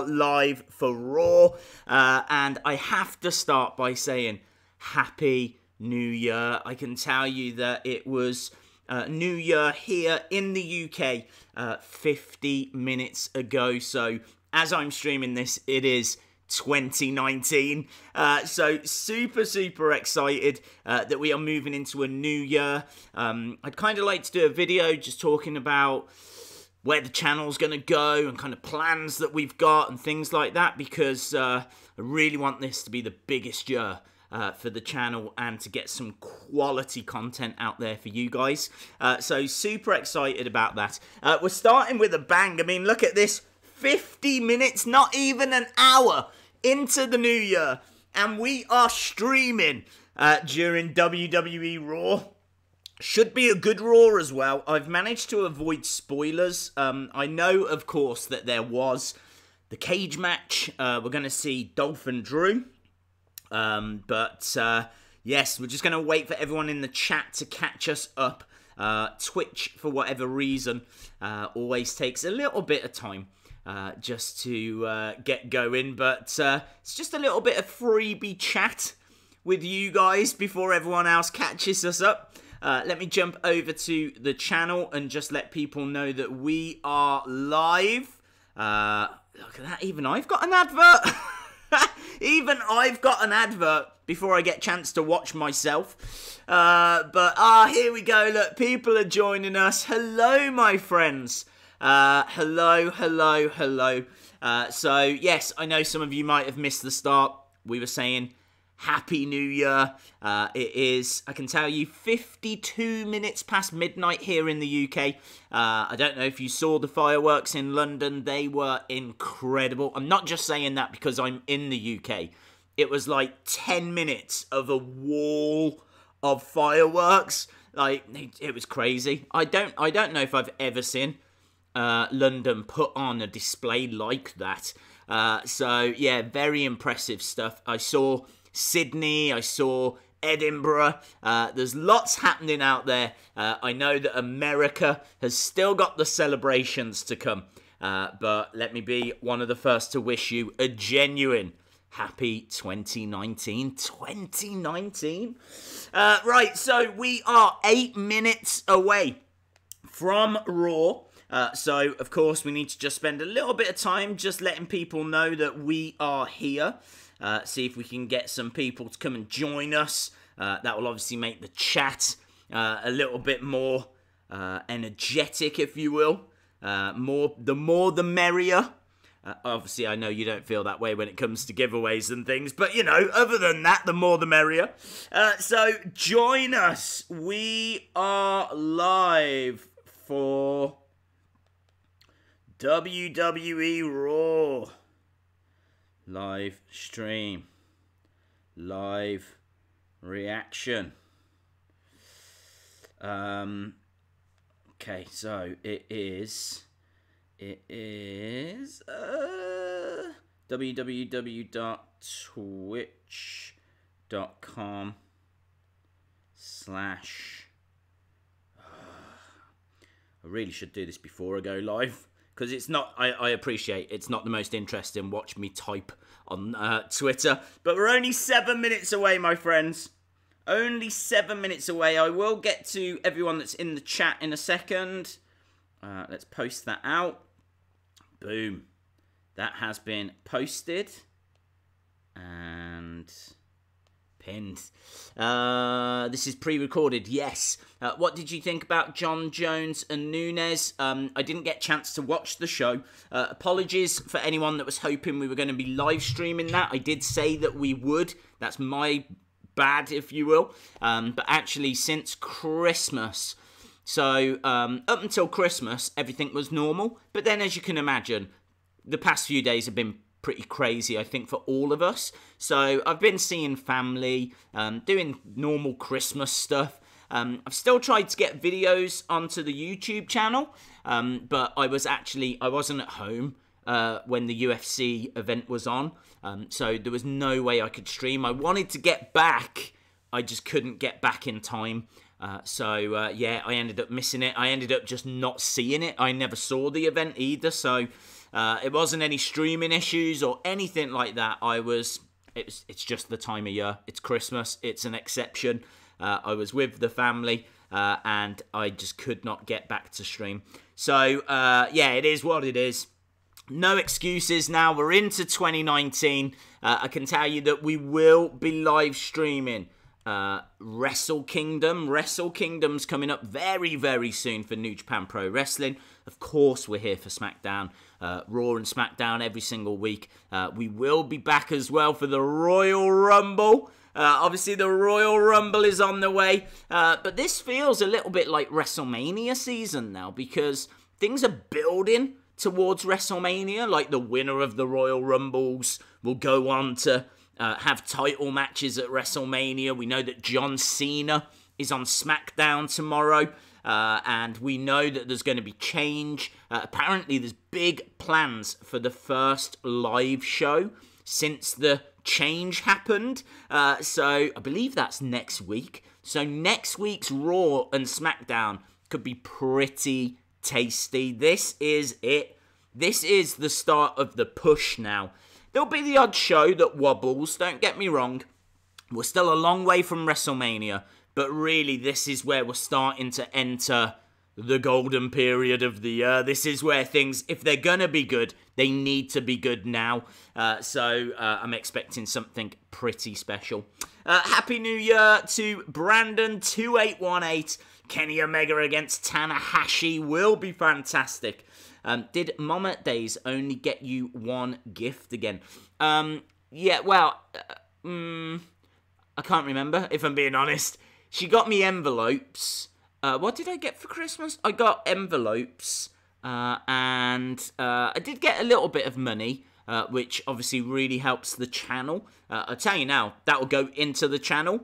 are live for Raw. And I have to start by saying Happy New Year. I can tell you that it was New Year here in the UK 50 minutes ago. So as I'm streaming this, it is 2019. So super excited that we are moving into a new year. I'd kind of like to do a video just talking about where the channel's going to go and kind of plans that we've got and things like that, because I really want this to be the biggest year for the channel and to get some quality content out there for you guys. So super excited about that. We're starting with a bang. I mean, look at this. 50 minutes, not even an hour into the new year, and we are streaming during WWE Raw. Should be a good Raw as well. I've managed to avoid spoilers. I know, of course, that there was the cage match. We're going to see Dolph and Drew. Yes, we're just going to wait for everyone in the chat to catch us up. Twitch, for whatever reason, always takes a little bit of time just to get going, but it's just a little bit of freebie chat with you guys before everyone else catches us up. Let me jump over to the channel and just let people know that we are live. Look at that, even I've got an advert. Even I've got an advert before I get a chance to watch myself. Here we go. Look, people are joining us. Hello, my friends. Hello. So, yes, I know some of you might have missed the start. We were saying Happy New Year. It is, I can tell you, 52 minutes past midnight here in the UK. I don't know if you saw the fireworks in London. They were incredible. I'm not just saying that because I'm in the UK. It was like 10 minutes of a wall of fireworks. Like, it was crazy. I don't know if I've ever seen London put on a display like that. So yeah, very impressive stuff. I saw Sydney, I saw Edinburgh. There's lots happening out there. I know that America has still got the celebrations to come, but let me be one of the first to wish you a genuine happy 2019. 2019. Right, so we are 8 minutes away from Raw. So, of course, we need to just spend a little bit of time just letting people know that we are here. See if we can get some people to come and join us. That will obviously make the chat a little bit more energetic, if you will. The more the merrier. Obviously, I know you don't feel that way when it comes to giveaways and things. But, you know, other than that, the more the merrier. So, join us. We are live for WWE Raw. Live stream. Live reaction. Okay, so it is www.twitch.com/ I really should do this before I go live, because it's not, I appreciate it's not the most interesting watch me type on Twitter, but we're only 7 minutes away, my friends. Only 7 minutes away. I will get to everyone that's in the chat in a second. Let's post that out. Boom. That has been posted and pinned. This is pre-recorded, yes. What did you think about John Jones and Nunes? I didn't get a chance to watch the show. Apologies for anyone that was hoping we were going to be live streaming that. I did say that we would. That's my bad, if you will. But actually, since Christmas, so up until Christmas, everything was normal. But then, as you can imagine, the past few days have been pretty crazy, I think, for all of us. So I've been seeing family, doing normal Christmas stuff. I've still tried to get videos onto the YouTube channel, but I wasn't at home when the UFC event was on, so there was no way I could stream. I wanted to get back, I just couldn't get back in time. Yeah, I ended up missing it. I ended up just not seeing it. I never saw the event either, so it wasn't any streaming issues or anything like that. It's just the time of year. It's Christmas. It's an exception. I was with the family, and I just could not get back to stream. So, yeah, it is what it is. No excuses now. We're into 2019. I can tell you that we will be live streaming Wrestle Kingdom. Wrestle Kingdom's coming up very, very soon for New Japan Pro Wrestling. Of course, we're here for SmackDown, Raw and SmackDown every single week. We will be back as well for the Royal Rumble. Obviously, the Royal Rumble is on the way. But this feels a little bit like WrestleMania season now, because things are building towards WrestleMania. Like, the winner of the Royal Rumbles will go on to have title matches at WrestleMania. We know that John Cena is on SmackDown tomorrow, and we know that there's going to be change. Apparently, there's big plans for the first live show since the change happened. So I believe that's next week. So next week's Raw and SmackDown could be pretty tasty. This is it. This is the start of the push now. There'll be the odd show that wobbles, don't get me wrong. We're still a long way from WrestleMania, but really this is where we're starting to enter the golden period of the year. This is where things, if they're going to be good, they need to be good now. So I'm expecting something pretty special. Happy New Year to Brandon2818. Kenny Omega against Tanahashi will be fantastic. Did Mama Days only get you one gift again? Yeah, well, I can't remember, if I'm being honest. She got me envelopes. What did I get for Christmas? I got envelopes, and I did get a little bit of money, which obviously really helps the channel. I'll tell you now, that will go into the channel,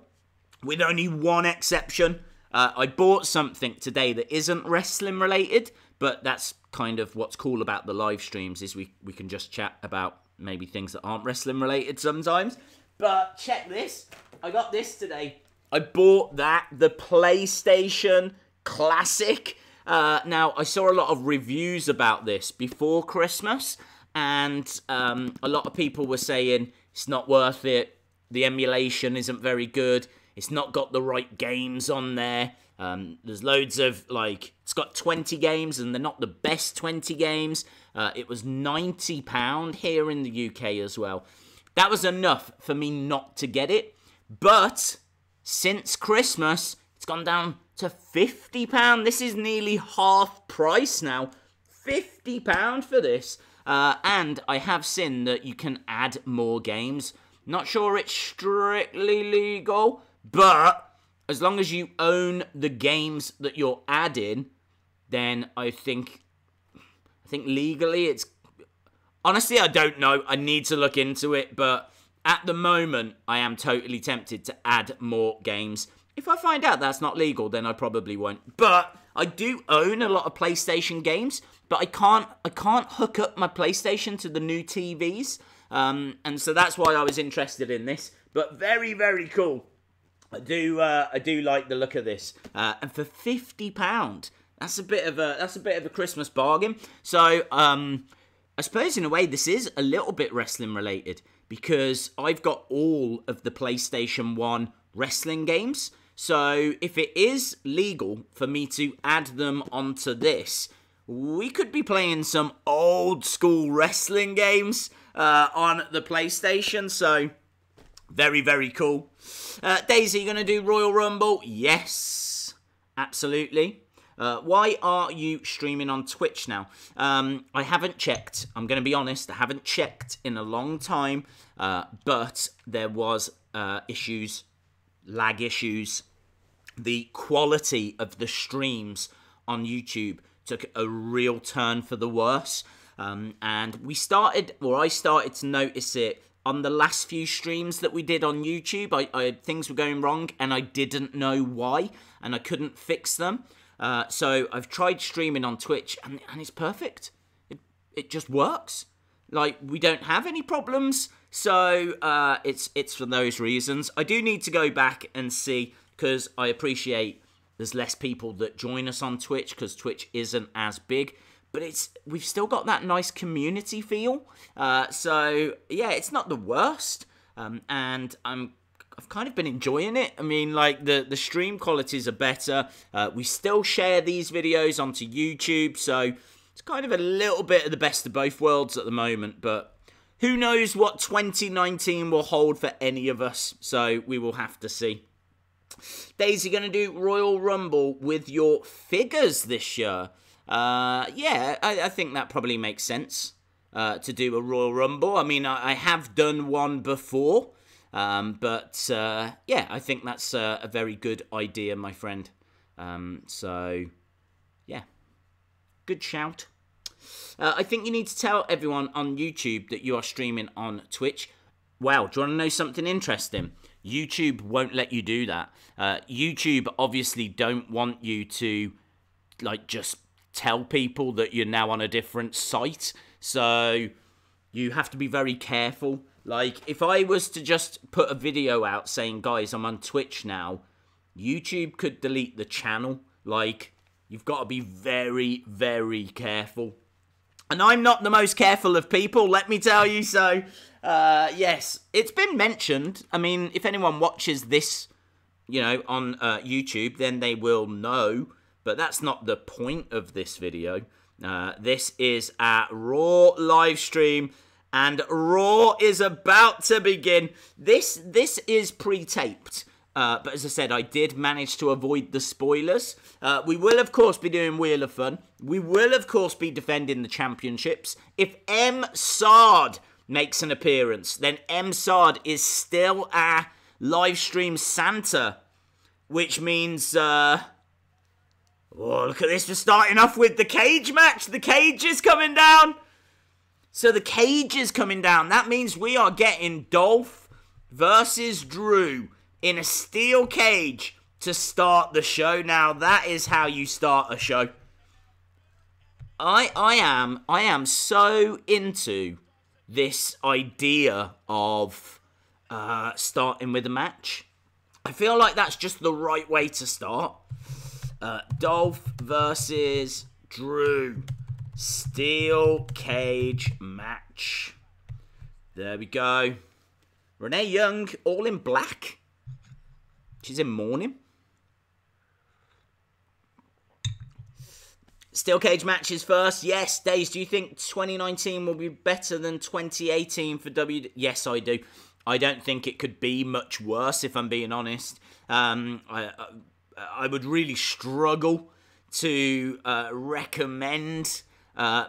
with only one exception. I bought something today that isn't wrestling related, but that's kind of what's cool about the live streams, is we can just chat about maybe things that aren't wrestling related sometimes. But check this. I got this today. I bought the PlayStation Classic. Now, I saw a lot of reviews about this before Christmas, and a lot of people were saying it's not worth it. The emulation isn't very good. It's not got the right games on there. There's loads of, like, it's got 20 games, and they're not the best 20 games. It was £90 here in the UK as well. That was enough for me not to get it. But since Christmas, it's gone down to £50. This is nearly half price now. £50 for this. And I have seen that you can add more games. Not sure it's strictly legal, but as long as you own the games that you're adding, then I think legally it's... Honestly, I don't know. I need to look into it, but at the moment, I am totally tempted to add more games. If I find out that's not legal, then I probably won't. But I do own a lot of PlayStation games, but I can't hook up my PlayStation to the new TVs, and so that's why I was interested in this. But very, very cool. I do like the look of this, and for £50, that's a bit of a Christmas bargain. So I suppose in a way this is a little bit wrestling related, because I've got all of the PlayStation 1 wrestling games. So if it is legal for me to add them onto this, we could be playing some old school wrestling games on the PlayStation. So very, very cool. Daisy, you going to do Royal Rumble? Yes, absolutely. Why are you streaming on Twitch now? I haven't checked. I'm going to be honest. I haven't checked in a long time. But there was issues, lag issues. The quality of the streams on YouTube took a real turn for the worse. And I started to notice it on the last few streams that we did on YouTube. Things were going wrong, and I didn't know why, and I couldn't fix them. So I've tried streaming on Twitch, and it's perfect. It just works. Like, we don't have any problems. So it's for those reasons. I do need to go back and see, because I appreciate there's less people that join us on Twitch because Twitch isn't as big. But we've still got that nice community feel. So, yeah, it's not the worst. And I've kind of been enjoying it. I mean, like, the stream qualities are better. We still share these videos onto YouTube, so it's kind of a little bit of the best of both worlds at the moment. But who knows what 2019 will hold for any of us, so we will have to see. Daisy, going to do Royal Rumble with your figures this year. Yeah, I think that probably makes sense to do a Royal Rumble. I mean, I have done one before. But yeah, I think that's a very good idea, my friend. So, yeah, good shout. I think you need to tell everyone on YouTube that you are streaming on Twitch. Wow, do you want to know something interesting? YouTube won't let you do that. YouTube obviously don't want you to, like, just tell people that you're now on a different site. So, you have to be very careful. Like, if I was to just put a video out saying, guys, I'm on Twitch now, YouTube could delete the channel. Like, you've got to be very, very careful. And I'm not the most careful of people, let me tell you. So, yes, it's been mentioned. I mean, if anyone watches this, you know, on YouTube, then they will know. But that's not the point of this video. This is a Raw live stream. And Raw is about to begin. This is pre-taped. But as I said, I did manage to avoid the spoilers. We will, of course, be doing Wheel of Fun. We will, of course, be defending the championships. If M. Sard makes an appearance, then M. Sard is still our live stream Santa. Which means, oh, look at this. We're starting off with the cage match. The cage is coming down. So the cage is coming down. That means we are getting Dolph versus Drew in a steel cage to start the show. Now, that is how you start a show. I am so into this idea of starting with a match. I feel like that's just the right way to start. Dolph versus Drew. Steel cage match. There we go. Renee Young, all in black. She's in mourning. Steel cage matches first. Yes, Days, do you think 2019 will be better than 2018 for WWE? Yes, I do. I don't think it could be much worse, if I'm being honest. I would really struggle to recommend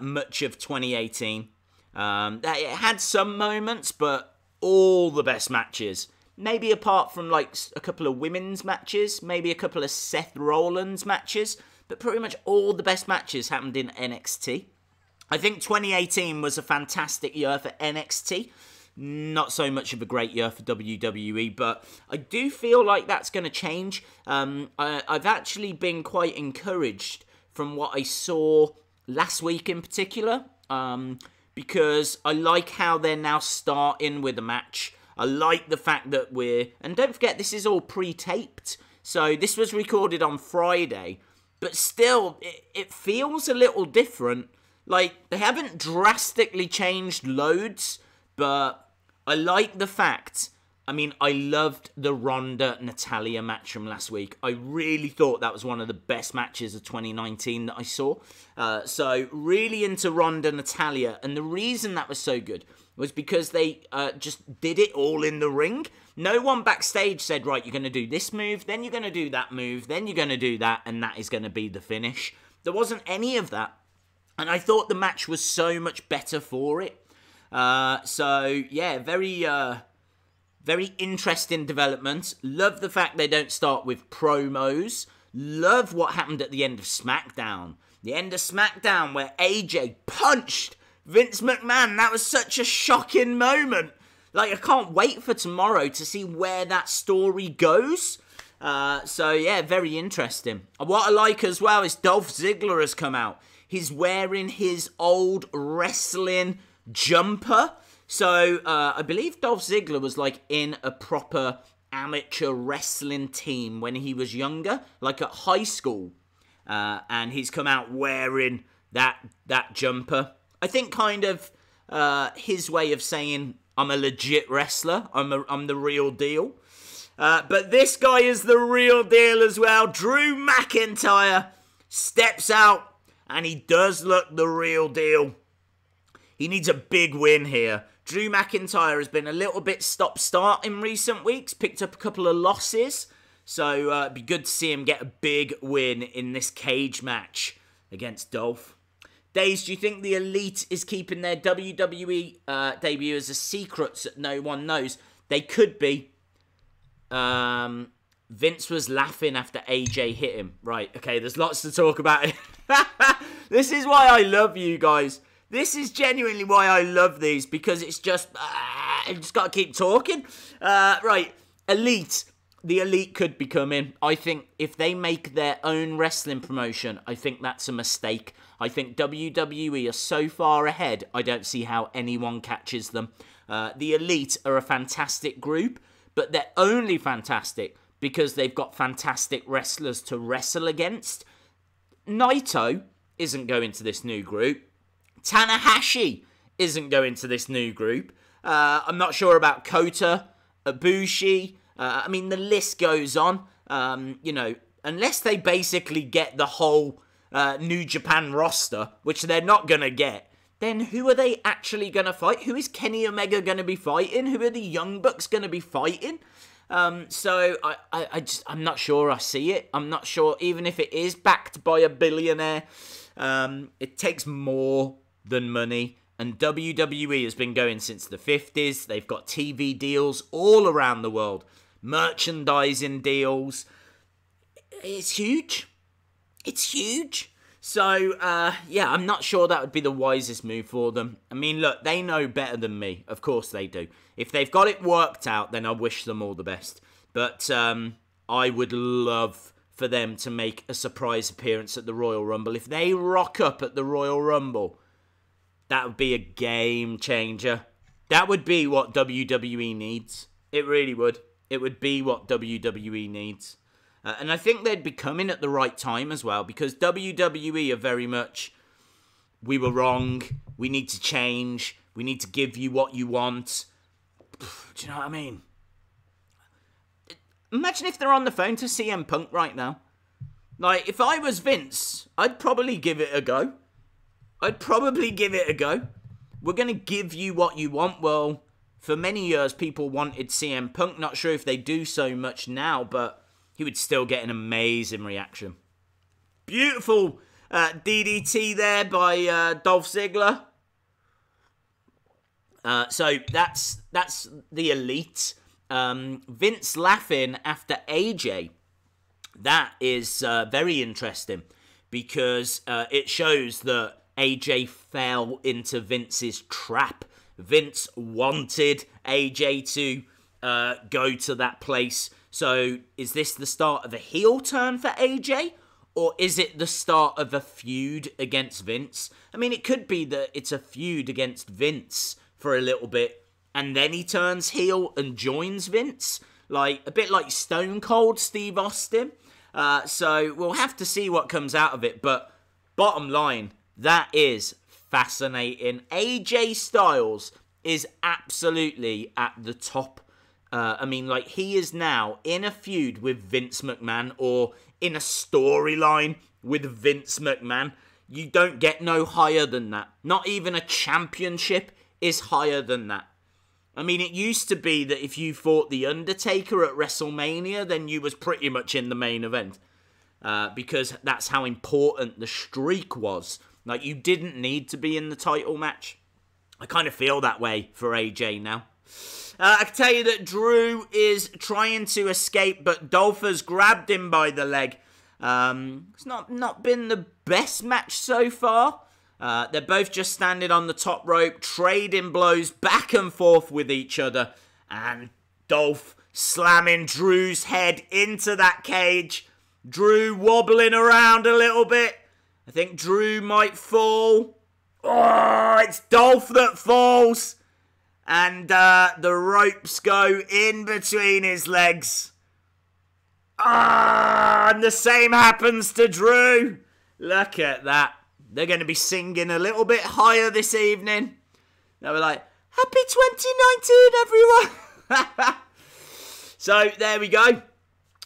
much of 2018. It had some moments, but all the best matches. Maybe apart from like a couple of women's matches, maybe a couple of Seth Rollins matches, but pretty much all the best matches happened in NXT. I think 2018 was a fantastic year for NXT. Not so much of a great year for WWE, but I do feel like that's going to change. I've actually been quite encouraged from what I saw last week in particular, because I like how they're now starting with a match. I like the fact that and don't forget, this is all pre-taped, so this was recorded on Friday, but still, it feels a little different. Like, they haven't drastically changed loads, but I like the fact, I mean, I loved the Ronda-Natalia match from last week. I really thought that was one of the best matches of 2019 that I saw. So, really into Ronda-Natalia. And the reason that was so good was because they just did it all in the ring. No one backstage said, right, you're going to do this move, then you're going to do that move, then you're going to do that, and that is going to be the finish. There wasn't any of that. And I thought the match was so much better for it. So, yeah, very interesting development. Love the fact they don't start with promos. Love what happened at the end of SmackDown. The end of SmackDown where AJ punched Vince McMahon. That was such a shocking moment. Like, I can't wait for tomorrow to see where that story goes. So, yeah, very interesting. What I like as well is Dolph Ziggler has come out. He's wearing his old wrestling jumper. So, I believe Dolph Ziggler was, like, in a proper amateur wrestling team when he was younger, like at high school. And he's come out wearing that jumper. I think kind of his way of saying, I'm a legit wrestler. I'm the real deal. But this guy is the real deal as well. Drew McIntyre steps out and he does look the real deal. He needs a big win here. Drew McIntyre has been a little bit stop-start in recent weeks. Picked up a couple of losses. So it'd be good to see him get a big win in this cage match against Dolph. Days, do you think the Elite is keeping their WWE debut as a secret that no one knows? They could be. Vince was laughing after AJ hit him. Right, okay, there's lots to talk about. This is why I love you guys. This is genuinely why I love these, because it's just, I just got to keep talking. Right, Elite. The Elite could be coming. I think if they make their own wrestling promotion, I think that's a mistake. I think WWE are so far ahead, I don't see how anyone catches them. The Elite are a fantastic group, but they're only fantastic because they've got fantastic wrestlers to wrestle against. Naito isn't going to this new group. Tanahashi isn't going to this new group. I'm not sure about Kota, Ibushi. I mean, the list goes on. You know, unless they basically get the whole New Japan roster, which they're not going to get, then who are they actually going to fight? Who is Kenny Omega going to be fighting? Who are the Young Bucks going to be fighting? So I'm not sure I see it. I'm not sure, even if it is backed by a billionaire, it takes more than money. And WWE has been going since the 50s. They've got TV deals all around the world. Merchandising deals. It's huge. It's huge. So, yeah, I'm not sure that would be the wisest move for them. I mean, look, they know better than me. Of course they do. If they've got it worked out, then I wish them all the best. But I would love for them to make a surprise appearance at the Royal Rumble. If they rock up at the Royal Rumble, that would be a game changer. That would be what WWE needs. It really would. It would be what WWE needs. And I think they'd be coming at the right time as well, because WWE are very much, we were wrong, we need to change, we need to give you what you want. Do you know what I mean? Imagine if they're on the phone to CM Punk right now. Like, if I was Vince, I'd probably give it a go. We're going to give you what you want. Well, for many years, people wanted CM Punk. Not sure if they do so much now, but he would still get an amazing reaction. Beautiful DDT there by Dolph Ziggler. So that's the Elite. Vince laughing after AJ. That is very interesting, because it shows that AJ fell into Vince's trap. Vince wanted AJ to go to that place. So is this the start of a heel turn for AJ? Or is it the start of a feud against Vince? I mean, it could be that it's a feud against Vince for a little bit, and then he turns heel and joins Vince. Like, a bit like Stone Cold Steve Austin. So we'll have to see what comes out of it. But bottom line, that is fascinating. AJ Styles is absolutely at the top. I mean, like, he is now in a feud with Vince McMahon, or in a storyline with Vince McMahon. You don't get no higher than that. Not even a championship is higher than that. I mean, it used to be that if you fought The Undertaker at WrestleMania, then you was pretty much in the main event. Because that's how important the streak was. Like, you didn't need to be in the title match. I kind of feel that way for AJ now. I can tell you that Drew is trying to escape, but Dolph has grabbed him by the leg. It's not been the best match so far. They're both just standing on the top rope, trading blows back and forth with each other. And Dolph slamming Drew's head into that cage. Drew wobbling around a little bit. I think Drew might fall. Oh, it's Dolph that falls. And the ropes go in between his legs. And the same happens to Drew. Look at that. They're going to be singing a little bit higher this evening. They were like, Happy 2019, everyone. So, there we go.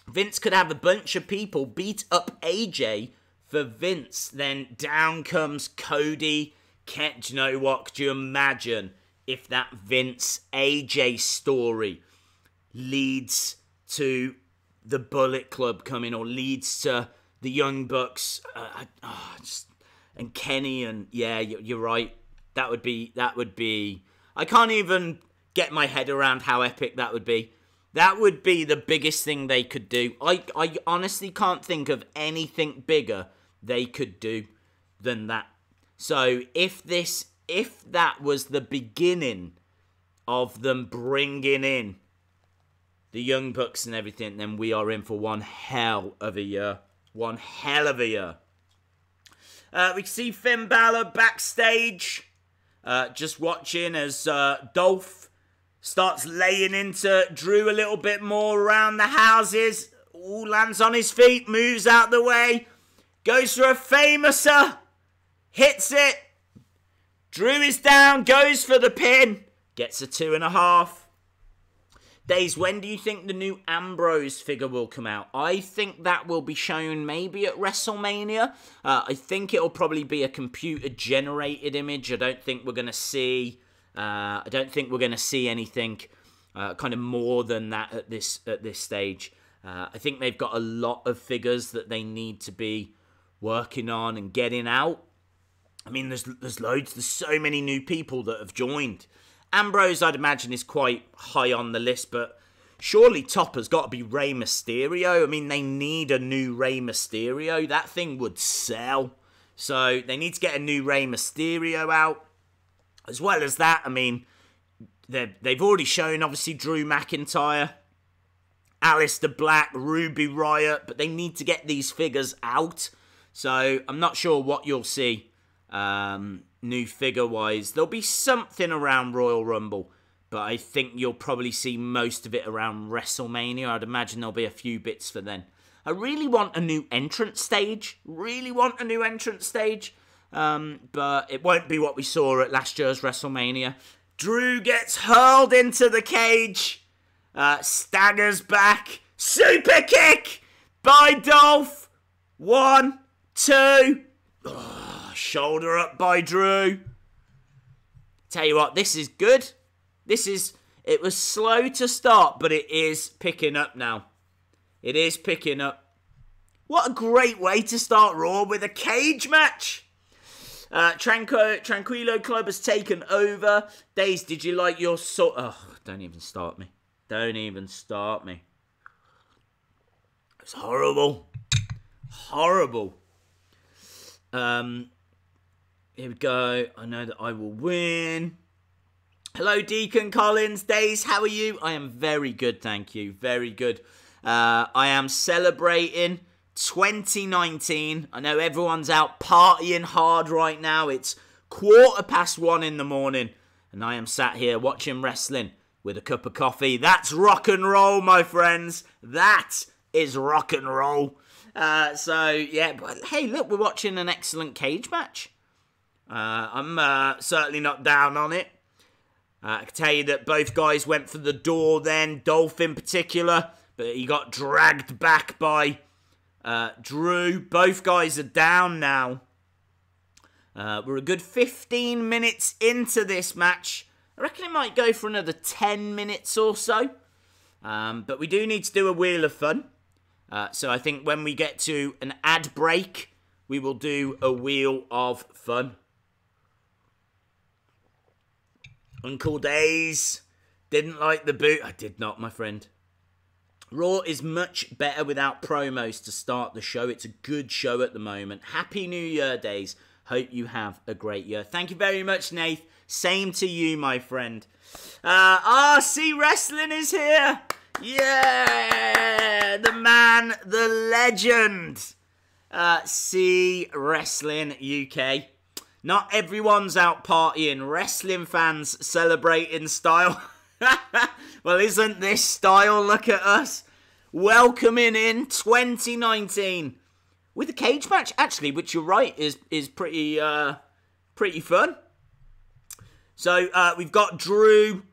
Vince could have a bunch of people beat up AJ for Vince. Then down comes Cody. Do you know what? Could you imagine if that Vince AJ story leads to the Bullet Club coming, or leads to the Young Bucks and Kenny? And yeah, you're right. That would be. I can't even get my head around how epic that would be. That would be the biggest thing they could do. I honestly can't think of anything bigger they could do than that. So if that was the beginning of them bringing in the Young Bucks and everything, then we are in for one hell of a year. One hell of a year. We see Finn Balor backstage, just watching as Dolph starts laying into Drew a little bit more around the houses. Ooh, lands on his feet, moves out the way, goes for a famouser, hits it. Drew is down, goes for the pin, gets a 2.5. Days, when do you think the new Ambrose figure will come out? I think that will be shown maybe at WrestleMania. I think it'll probably be a computer-generated image. I don't think we're going to see anything kind of more than that at this stage. I think they've got a lot of figures that they need to be working on and getting out. I mean, there's loads. There's so many new people that have joined. Ambrose, I'd imagine, is quite high on the list, but surely top has got to be Rey Mysterio. I mean, they need a new Rey Mysterio. That thing would sell. So they need to get a new Rey Mysterio out. As well as that, I mean, they've already shown, obviously, Drew McIntyre, Aleister Black, Ruby Riott, but they need to get these figures out. So I'm not sure what you'll see new figure-wise. There'll be something around Royal Rumble, but I think you'll probably see most of it around WrestleMania. I'd imagine there'll be a few bits for then. I really want a new entrance stage. But it won't be what we saw at last year's WrestleMania. Drew gets hurled into the cage. Staggers back. Super kick by Dolph. 1, 2. Shoulder up by Drew. Tell you what, this is good. It was slow to start, but it is picking up now. It is picking up. What a great way to start Raw, with a cage match. Tranquilo Club has taken over. Days, did you like your sort? Oh, don't even start me. It's horrible. Here we go. I know that I will win. Hello, Deacon Collins. Days, how are you? I am very good, thank you. Very good. I am celebrating 2019. I know everyone's out partying hard right now. It's 1:15 in the morning, and I am sat here watching wrestling with a cup of coffee. That's rock and roll, my friends. That is rock and roll. So, yeah, but hey, look, we're watching an excellent cage match. I'm certainly not down on it. I can tell you that both guys went for the door then, Dolph in particular, but he got dragged back by Drew. Both guys are down now. We're a good 15 minutes into this match. I reckon it might go for another 10 minutes or so. But we do need to do a Wheel of Fun. So I think when we get to an ad break, we will do a Wheel of Fun. Uncle Days didn't like the boot. I did not, my friend. Raw is much better without promos to start the show. It's a good show at the moment. Happy New Year, Days. Hope you have a great year. Thank you very much, Nath. Same to you, my friend. RC Wrestling is here. Yeah, the man, the legend. C Wrestling UK. Not everyone's out partying. Wrestling fans celebrate in style. Well, isn't this style? Look at us. Welcoming in 2019 with a cage match, actually, which you're right is pretty fun. So we've got Drew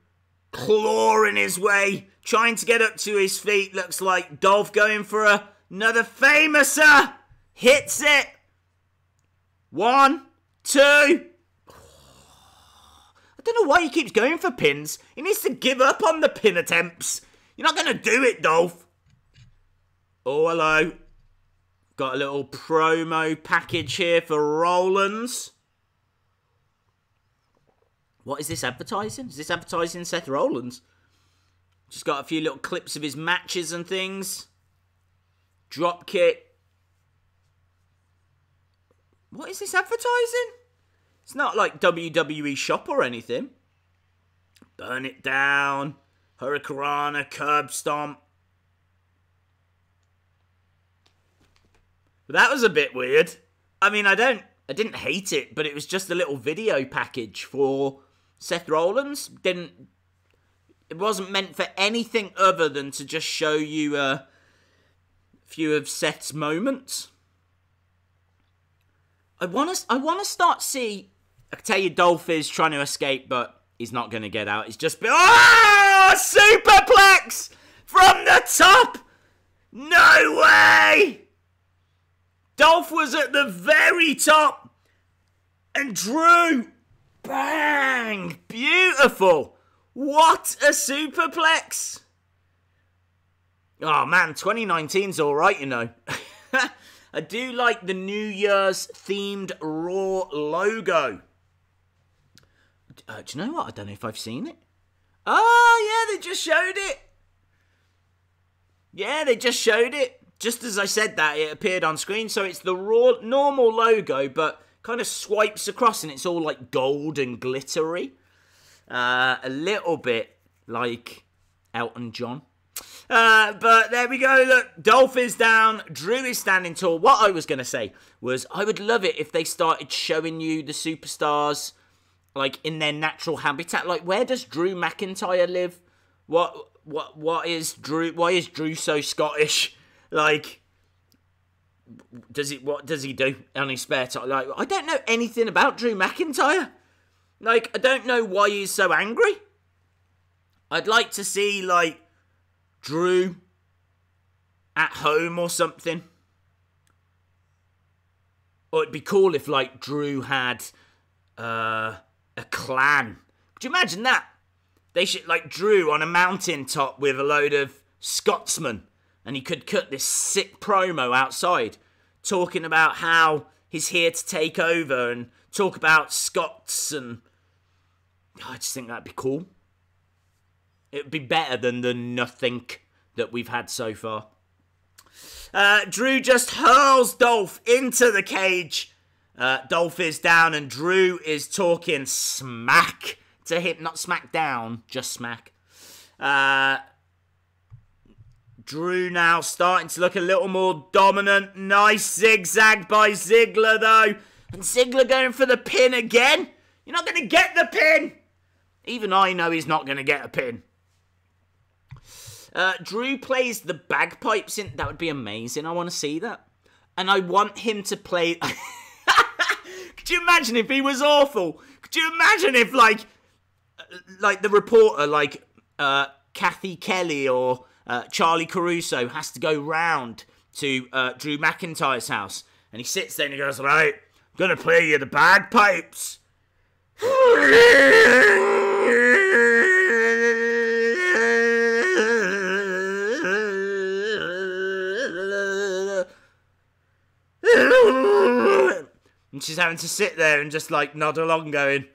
clawing his way, trying to get up to his feet. Looks like Dolph going for another famouser. Hits it. 1, 2. I don't know why he keeps going for pins. He needs to give up on the pin attempts. You're not going to do it, Dolph. Oh, hello. Got a little promo package here for Rollins. What is this advertising? Is this advertising Seth Rollins? Just got a few little clips of his matches and things. Drop kick. What is this advertising? It's not like WWE Shop or anything. Burn it down. Hurricanrana, curb stomp. But that was a bit weird. I mean, I didn't hate it, but it was just a little video package for Seth Rollins. It wasn't meant for anything other than to just show you a few of Seth's moments. I want to start see. I can tell you, Dolph is trying to escape, but he's not going to get out. He's just been superplex from the top. No way. Dolph was at the very top, and Drew, bang, beautiful. What a superplex. Oh man, 2019's all right, you know. I do like the New Year's themed Raw logo. Do you know what? I don't know if I've seen it. Oh, yeah, they just showed it. Yeah, they just showed it. Just as I said that, it appeared on screen. So it's the Raw normal logo, but kind of swipes across and it's all like gold and glittery. A little bit like Elton John. But there we go. Look, Dolph is down. Drew is standing tall. What I was going to say was I would love it if they started showing you the superstars like in their natural habitat. Like, where does Drew McIntyre live? What is Drew? Why is Drew so Scottish? Like, what does he do on his spare time? Like, I don't know anything about Drew McIntyre. Like, I don't know why he's so angry. I'd like to see, like, Drew at home or something. Or it'd be cool if, like, Drew had a clan. Could you imagine that? They should, like, Drew on a mountaintop with a load of Scotsmen. And he could cut this sick promo outside, talking about how he's here to take over and talk about Scots. And I just think that'd be cool. It would be better than the nothing that we've had so far. Drew just hurls Dolph into the cage. Dolph is down and Drew is talking smack to him. Not smack down, just smack. Drew now starting to look a little more dominant. Nice zigzag by Ziggler though. And Ziggler going for the pin again. You're not going to get the pin. Even I know he's not going to get a pin. Drew plays the bagpipes in. That would be amazing. I want to see that. And I want him to play. Could you imagine if he was awful? Could you imagine if like the reporter, like Kathy Kelly or Charlie Caruso has to go round to Drew McIntyre's house, and he sits there and he goes, "Right, I'm gonna play you the bagpipes." And she's having to sit there and just like nod along going,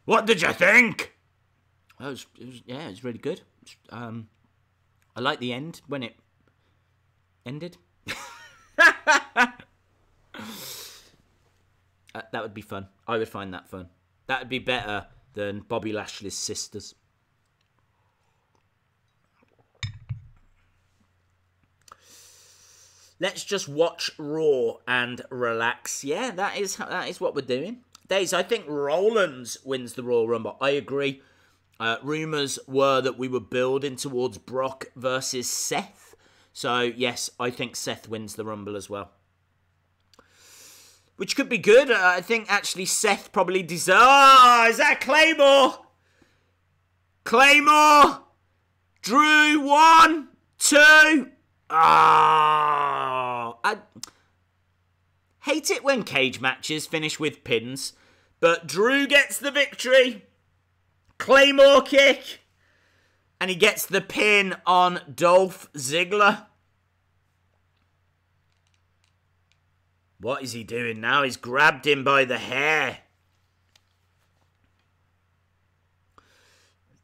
What did you think? It was really good. I like the end when it ended. That would be fun. I would find that fun. That would be better than Bobby Lashley's sisters. Let's just watch Raw and relax. Yeah, that is what we're doing. Days, I think Rollins wins the Royal Rumble. I agree. Rumours were that we were building towards Brock versus Seth. So, yes, I think Seth wins the Rumble as well. Which could be good. I think, actually, Seth probably deserves... Oh, is that Claymore? Claymore! Drew, 1, 2... I hate it when cage matches finish with pins, but Drew gets the victory. Claymore kick. And he gets the pin on Dolph Ziggler. What is he doing now? He's grabbed him by the hair.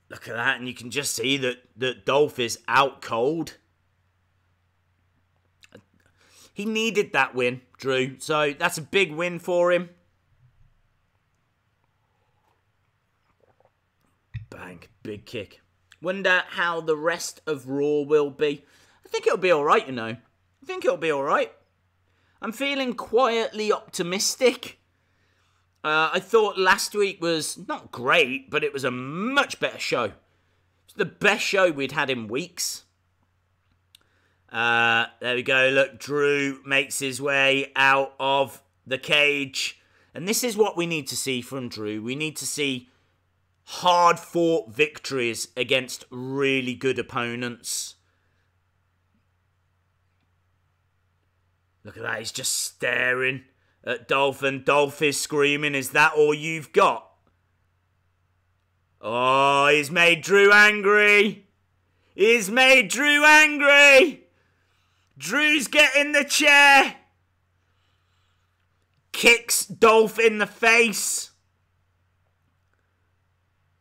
Look at that, and you can just see that Dolph is out cold. He needed that win, Drew. So that's a big win for him. Bang. Big kick. Wonder how the rest of Raw will be. I think it'll be alright, you know. I think it'll be alright. I'm feeling quietly optimistic. I thought last week was not great, but it was a much better show. It's the best show we'd had in weeks. There we go. Look, Drew makes his way out of the cage. And this is what we need to see from Drew. We need to see hard-fought victories against really good opponents. Look at that. He's just staring at Dolph, and Dolph is screaming, "Is that all you've got?" Oh, he's made Drew angry. He's made Drew angry. Drew's getting the chair. Kicks Dolph in the face.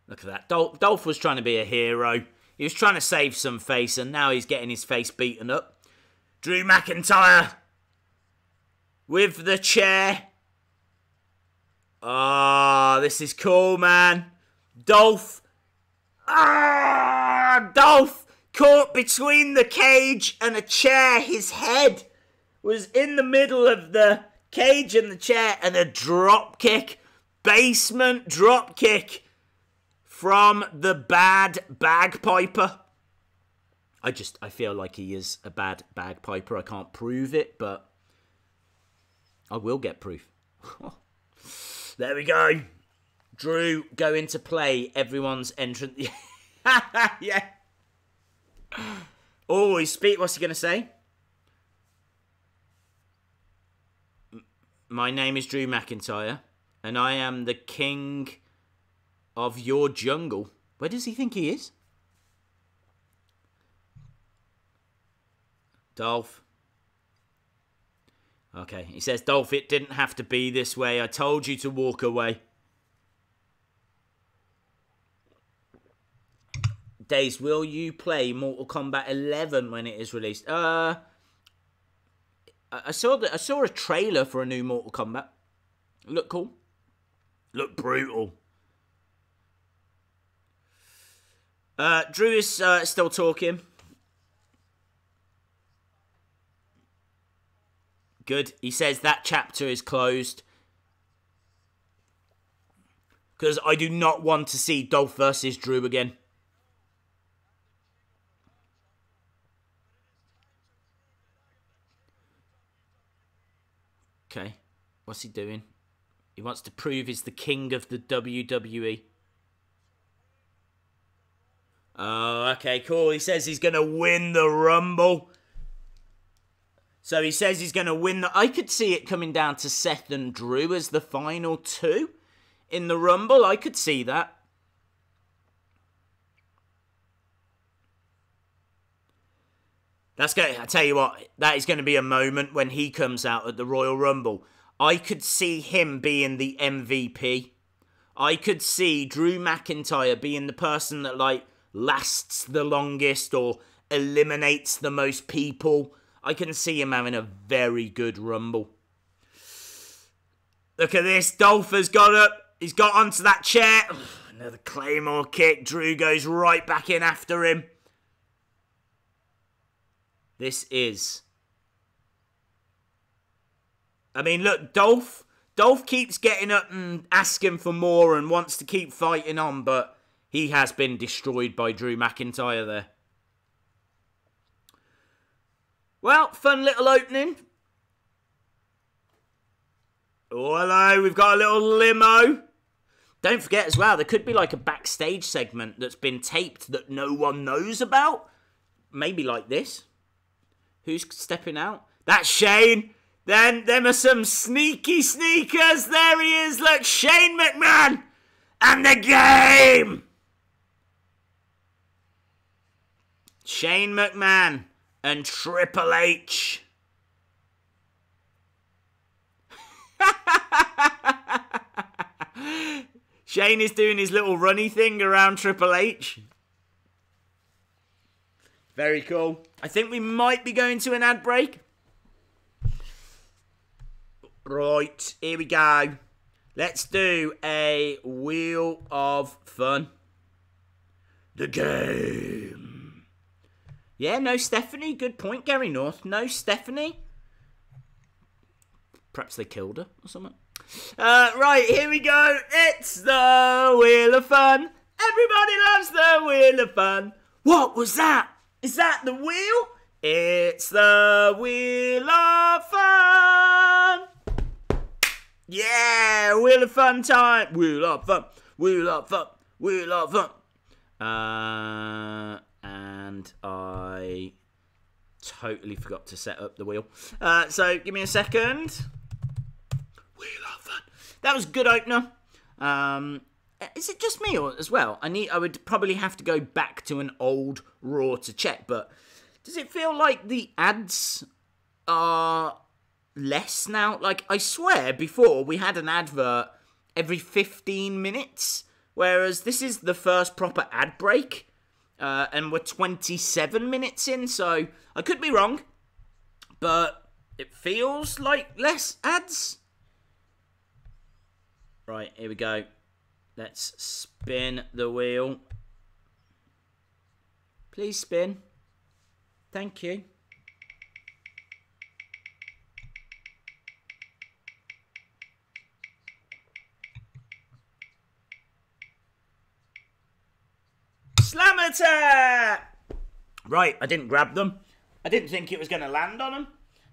Look at that. Dolph was trying to be a hero. He was trying to save some face, and now he's getting his face beaten up. Drew McIntyre with the chair. Ah, this is cool, man. Dolph. Dolph caught between the cage and a chair. His head was in the middle of the cage and the chair, and a drop kick. Basement drop kick from the bad bagpiper. I feel like he is a bad bagpiper. I can't prove it, but I will get proof. There we go. Drew going to play everyone's entrance. Yeah. Oh, what's he going to say? My name is Drew McIntyre, and I am the king of your jungle. Where does he think he is? Dolph. Okay, he says, Dolph, it didn't have to be this way. I told you to walk away. Days, will you play Mortal Kombat 11 when it is released? I saw a trailer for a new Mortal Kombat. Look cool. Look brutal. Drew is still talking. Good. He says that chapter is closed. Because I do not want to see Dolph versus Drew again. Okay. What's he doing? He wants to prove he's the king of the WWE. Oh, okay, cool. He says he's going to win the Rumble. So he says he's going to win the... I could see it coming down to Seth and Drew as the final two in the Rumble. I could see that. That's going. I tell you what, that is going to be a moment when he comes out at the Royal Rumble. I could see him being the MVP. I could see Drew McIntyre being the person that, like, lasts the longest or eliminates the most people. I can see him having a very good Rumble. Look at this. Dolph has got up. He's got onto that chair. Another Claymore kick. Drew goes right back in after him. This is I mean, look, Dolph keeps getting up and asking for more and wants to keep fighting on, but he has been destroyed by Drew McIntyre there. Well, fun little opening. Oh, hello, we've got a little limo. Don't forget as well, there could be like a backstage segment that's been taped that no one knows about. Maybe like this. Who's stepping out? That's Shane. Then them are some sneaky sneakers. There he is. Look, Shane McMahon and the game. Shane McMahon and Triple H. Shane is doing his little runny thing around Triple H. Very cool. I think we might be going to an ad break. Right, here we go. Let's do a Wheel of Fun. The game. Yeah, no Stephanie. Good point, Gary North. No Stephanie. Perhaps they killed her or something. Right, here we go. It's the Wheel of Fun. Everybody loves the Wheel of Fun. What was that? Is that the wheel? It's the Wheel of Fun. Yeah, Wheel of Fun time. Wheel of Fun. Wheel of Fun. Wheel of Fun. And I totally forgot to set up the wheel. So give me a second. Wheel of Fun. That was a good opener. Is it just me or as well? I would probably have to go back to an old Raw to check, but does it feel like the ads are less now? Like, I swear before we had an advert every 15 minutes, whereas this is the first proper ad break, and we're 27 minutes in, so I could be wrong, but it feels like less ads. Right, here we go. Let's spin the wheel. Please spin. Thank you. Slam attack! Right, I didn't grab them. I didn't think it was going to land on them.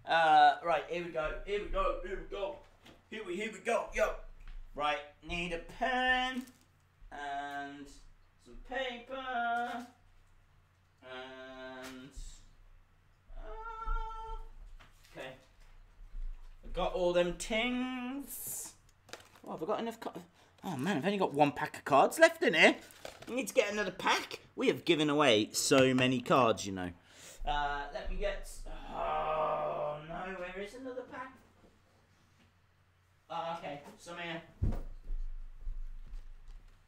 Right, here we go. Here we go. Here we go. Here we go. Yo. Right, need a pen and some paper and okay. I've got all them tings. Oh, have I got enough cards? Oh man, I've only got one pack of cards left in here. I need to get another pack. We have given away so many cards, you know. Let me get. Oh no, where is another pack? Oh, okay, some here.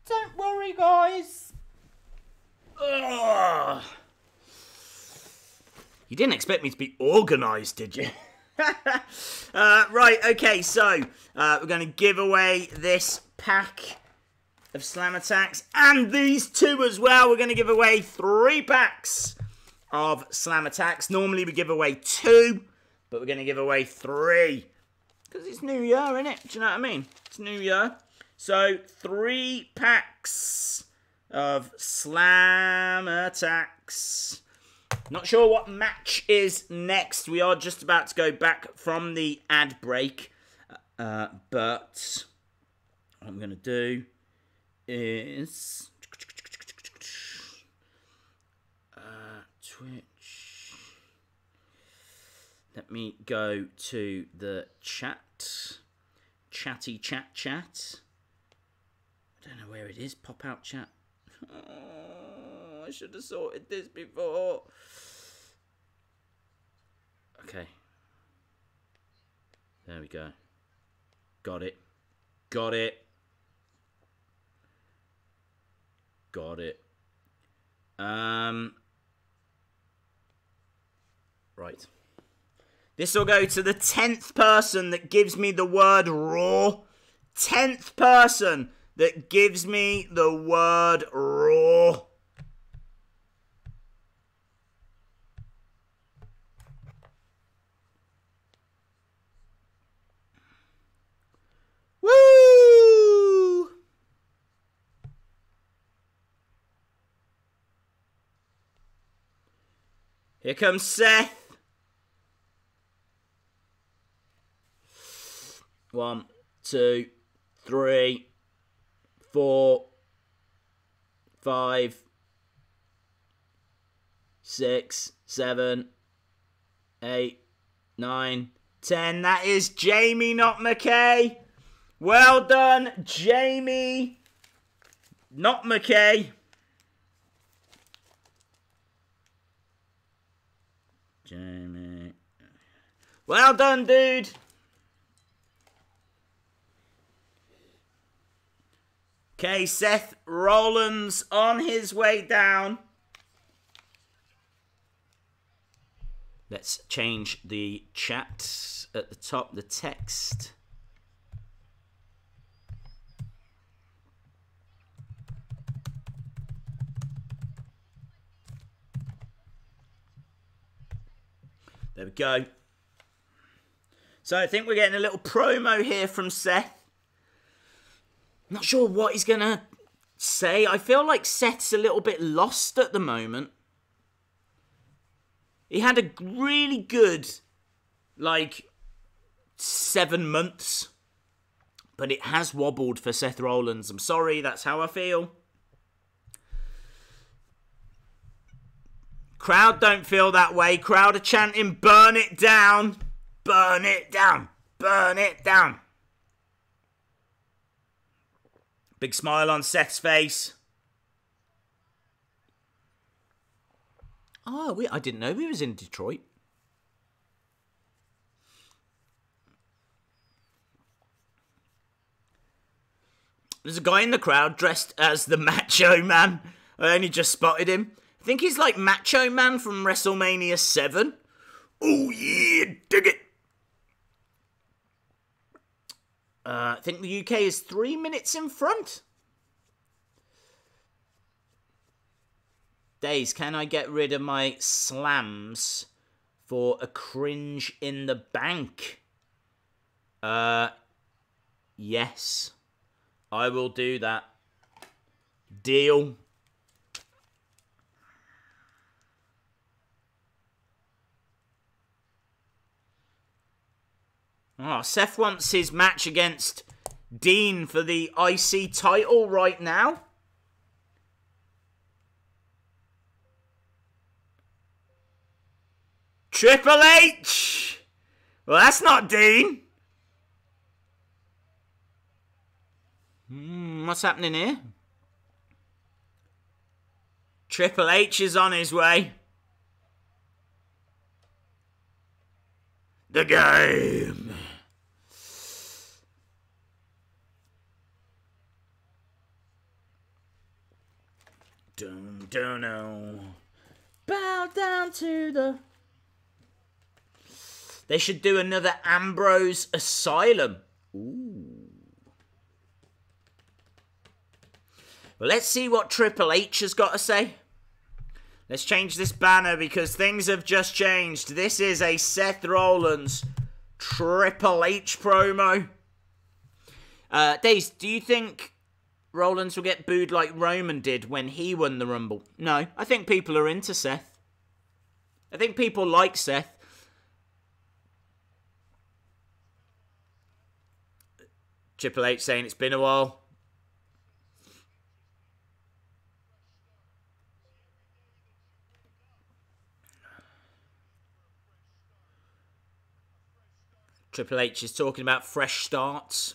Don't worry, guys. Ugh. You didn't expect me to be organised, did you? Right, okay, so we're going to give away this pack of Slam Attacks and these two as well. We're going to give away 3 packs of Slam Attacks. Normally we give away 2, but we're going to give away 3. Because it's New Year, innit? Do you know what I mean? It's New Year. So, 3 packs of Slam Attacks. Not sure what match is next. We are just about to go back from the ad break. But what I'm going to do is Twitch. Let me go to the chat. Chatty chat. I don't know where it is. Pop out chat. Oh, I should have sorted this before. Okay. There we go. Got it. Got it. Got it. Right. This will go to the 10th person that gives me the word Raw. 10th person that gives me the word Raw. Here comes Seth. 1, 2, 3, 4, 5, 6, 7, 8, 9, 10. That is Jamie, not McKay. Well done, Jamie, not McKay. Jamie. Well done, dude. Okay, Seth Rollins on his way down. Let's change the chat at the top, the text. There we go. So I think we're getting a little promo here from Seth. Not sure what he's going to say. I feel like Seth's a little bit lost at the moment. He had a really good, 7 months. But it has wobbled for Seth Rollins. I'm sorry, that's how I feel. Crowd don't feel that way. Crowd are chanting, burn it down. Burn it down. Burn it down. Big smile on Seth's face. Oh, I didn't know he was in Detroit. There's a guy in the crowd dressed as the Macho Man. I only just spotted him. I think he's like Macho Man from WrestleMania 7. Oh yeah, dig it. I think the UK is 3 minutes in front. Days, can I get rid of my slams for a cringe in the bank? Yes. I will do that. Deal. Oh, Seth wants his match against Dean for the IC title right now. Triple H! Well, that's not Dean. What's happening here? Triple H is on his way. The game. Don't bow down to the... They should do another Ambrose Asylum. Ooh. Well, let's see what Triple H has got to say. Let's change this banner because things have just changed. This is a Seth Rollins Triple H promo. Daze, do you think Rollins will get booed like Roman did when he won the Rumble? No, I think people are into Seth. I think people like Seth. Triple H saying it's been a while. Triple H is talking about fresh starts.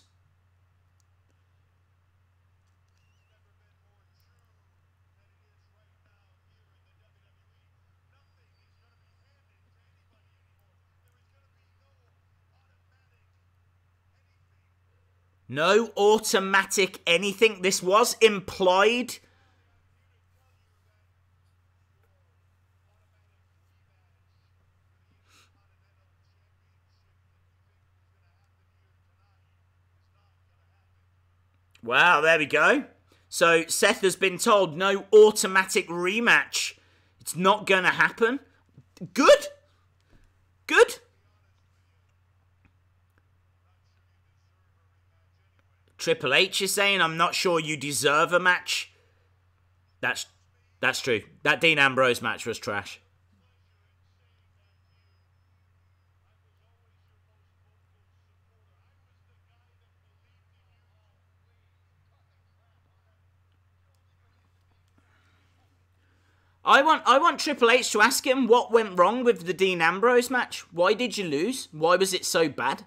No automatic anything. This was implied. Wow, there we go. So Seth has been told no automatic rematch. It's not going to happen. Good. Good. Triple H is saying, I'm not sure you deserve a match. That's true. That Dean Ambrose match was trash. I want Triple H to ask him what went wrong with the Dean Ambrose match. Why did you lose? Why was it so bad?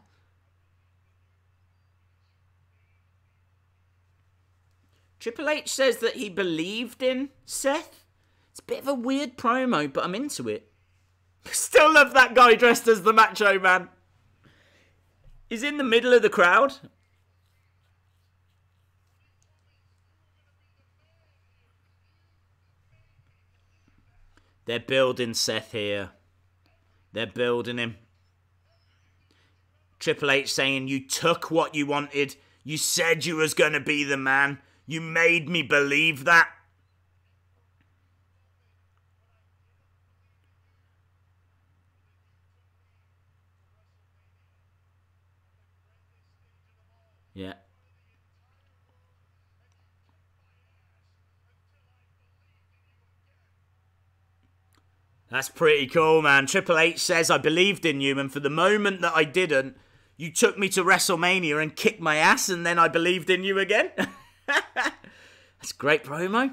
Triple H says that he believed in Seth. It's a bit of a weird promo, but I'm into it. Still love that guy dressed as the Macho Man. He's in the middle of the crowd. They're building Seth here. They're building him. Triple H saying, you took what you wanted. You said you was going to be the man. You made me believe that. Yeah. That's pretty cool, man. Triple H says, I believed in you, and for the moment that I didn't, you took me to WrestleMania and kicked my ass, and then I believed in you again. That's a great promo.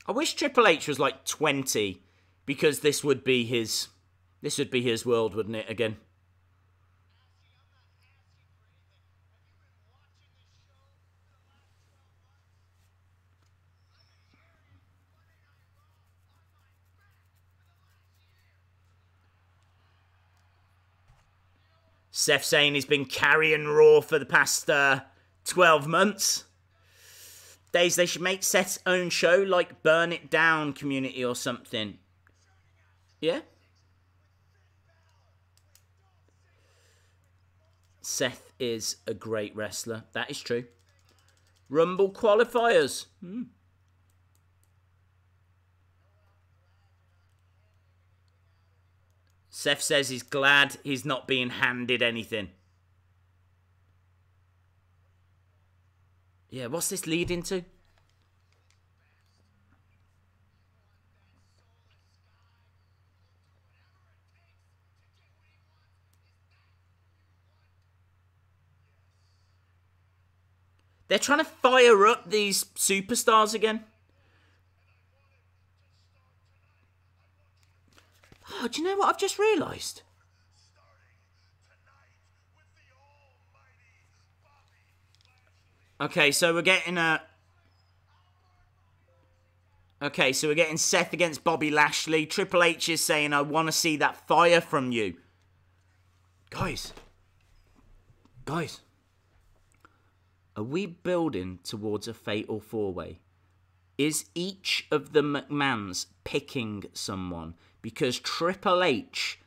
I wish Triple H was like 20, because this would be his world, wouldn't it, again? Seth saying he's been carrying Raw for the past 12 months. Days they should make Seth's own show, like Burn It Down Community or something. Yeah? Seth is a great wrestler. That is true. Rumble qualifiers. Seth says he's glad he's not being handed anything. Yeah, what's this leading to? They're trying to fire up these superstars again. Oh, do you know what I've just realised? Okay, so we're getting Okay, so we're getting Seth against Bobby Lashley. Triple H is saying, I want to see that fire from you. Guys. Are we building towards a fatal four-way? Is each of the McMahons picking someone? Because Triple H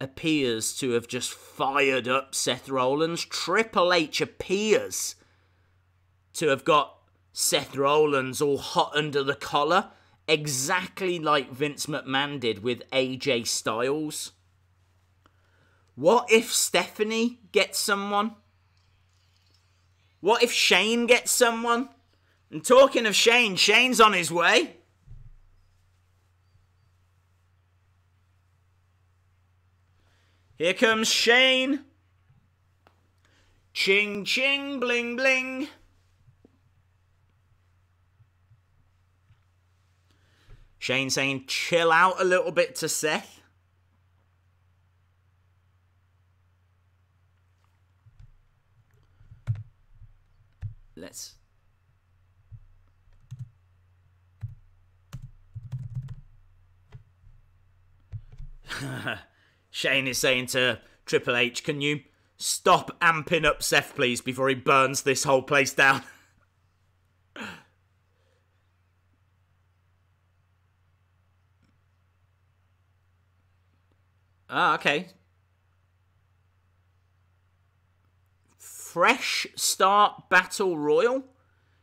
appears to have just fired up Seth Rollins. Triple H appears to have got Seth Rollins all hot under the collar, exactly like Vince McMahon did with AJ Styles. What if Stephanie gets someone? What if Shane gets someone? And talking of Shane, Shane's on his way. Here comes Shane. Ching, ching, bling, bling. Shane saying, chill out a little bit to Seth. Let's... Shane is saying to Triple H, can you stop amping up Seth, please, before he burns this whole place down? Okay. Fresh Start Battle Royal.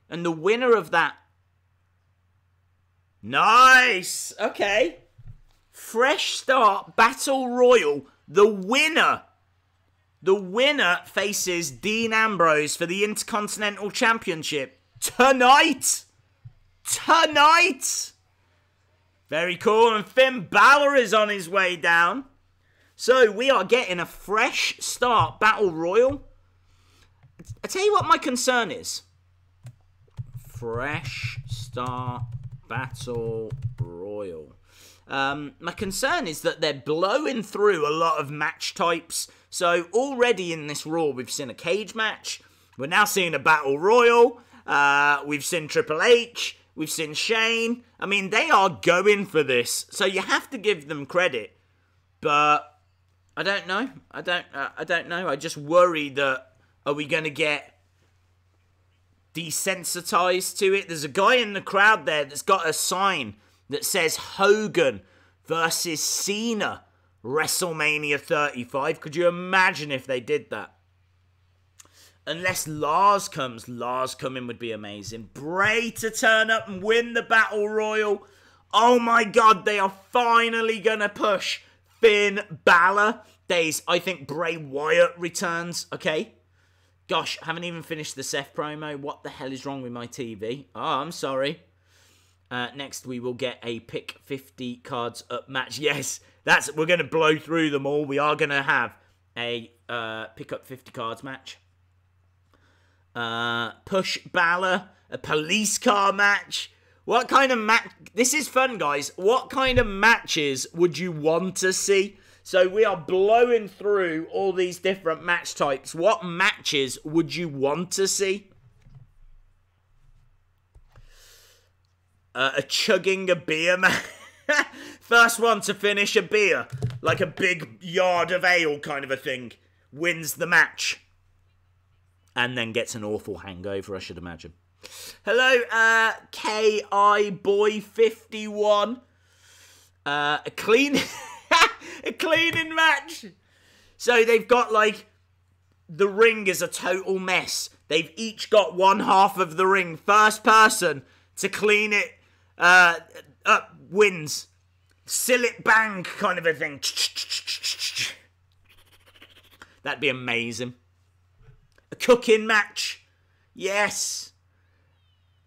And the winner of that... Nice! Okay. Fresh Start Battle Royal. The winner faces Dean Ambrose for the Intercontinental Championship tonight. Very cool. And Finn Balor is on his way down. So we are getting a Fresh Start Battle Royal. I tell you what my concern is. Fresh Start Battle Royal. My concern is that they're blowing through a lot of match types. So already in this Raw, we've seen a cage match. We're now seeing a Battle Royal. We've seen Triple H. We've seen Shane. I mean, they are going for this. So you have to give them credit. But I don't know. I don't know. I just worry that, are we going to get desensitized to it? There's a guy in the crowd there that's got a sign that says Hogan versus Cena, WrestleMania 35. Could you imagine if they did that? Unless Lars comes. Lars coming would be amazing. Bray to turn up and win the Battle Royal. Oh my God, they are finally going to push Finn Balor. I think Bray Wyatt returns, okay? Gosh, I haven't even finished the Seth promo. What the hell is wrong with my TV? Oh, I'm sorry. Next, we will get a pick 50 cards up match. Yes, we're going to blow through them all. We are going to have a pick up 50 cards match. Push Balor, a police car match. What kind of match? This is fun, guys. What kind of matches would you want to see? So we are blowing through all these different match types. What matches would you want to see? A chugging a beer match. First one to finish a beer, like a big yard of ale kind of a thing, wins the match. And then gets an awful hangover, I should imagine. Hello, K.I. Boy 51. A clean... a cleaning match. So they've got, like, the ring is a total mess. They've each got one half of the ring. First person to clean it up wins. Seal it bang kind of a thing. That'd be amazing. A cooking match. Yes.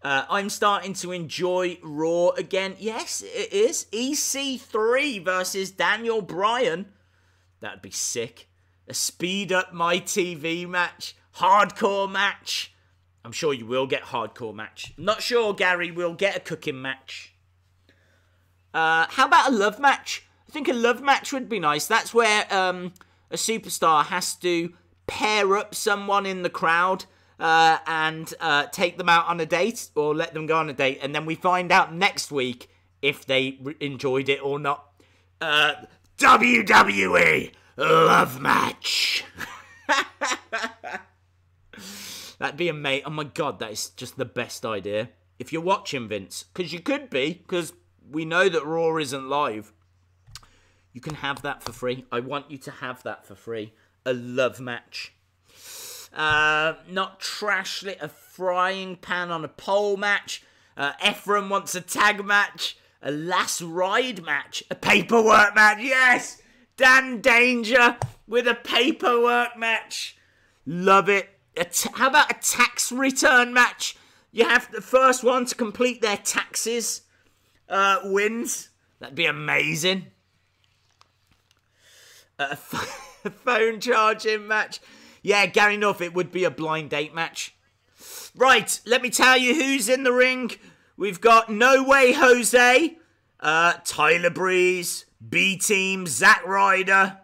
I'm starting to enjoy Raw again. Yes, it is. EC3 versus Daniel Bryan. That'd be sick. A speed up my TV match. Hardcore match. I'm sure you will get hardcore match. Not sure, Gary, we'll get a cooking match. How about a love match? I think a love match would be nice. That's where a superstar has to pair up someone in the crowd and take them out on a date or let them go on a date. And then we find out next week if they enjoyed it or not. WWE love match. That'd be amazing. Oh my God, that is just the best idea. If you're watching, Vince, because you could be, because we know that Raw isn't live. You can have that for free. I want you to have that for free. A love match. Not trashly, a frying pan on a pole match. Ephraim wants a tag match. A last ride match. A paperwork match. Yes! Dan Danger with a paperwork match. Love it. How about a tax return match? You have the first one to complete their taxes wins. That'd be amazing. A phone charging match. Yeah, Gary North, it would be a blind date match. Right, let me tell you who's in the ring. We've got No Way Jose, Tyler Breeze, B-Team, Zack Ryder.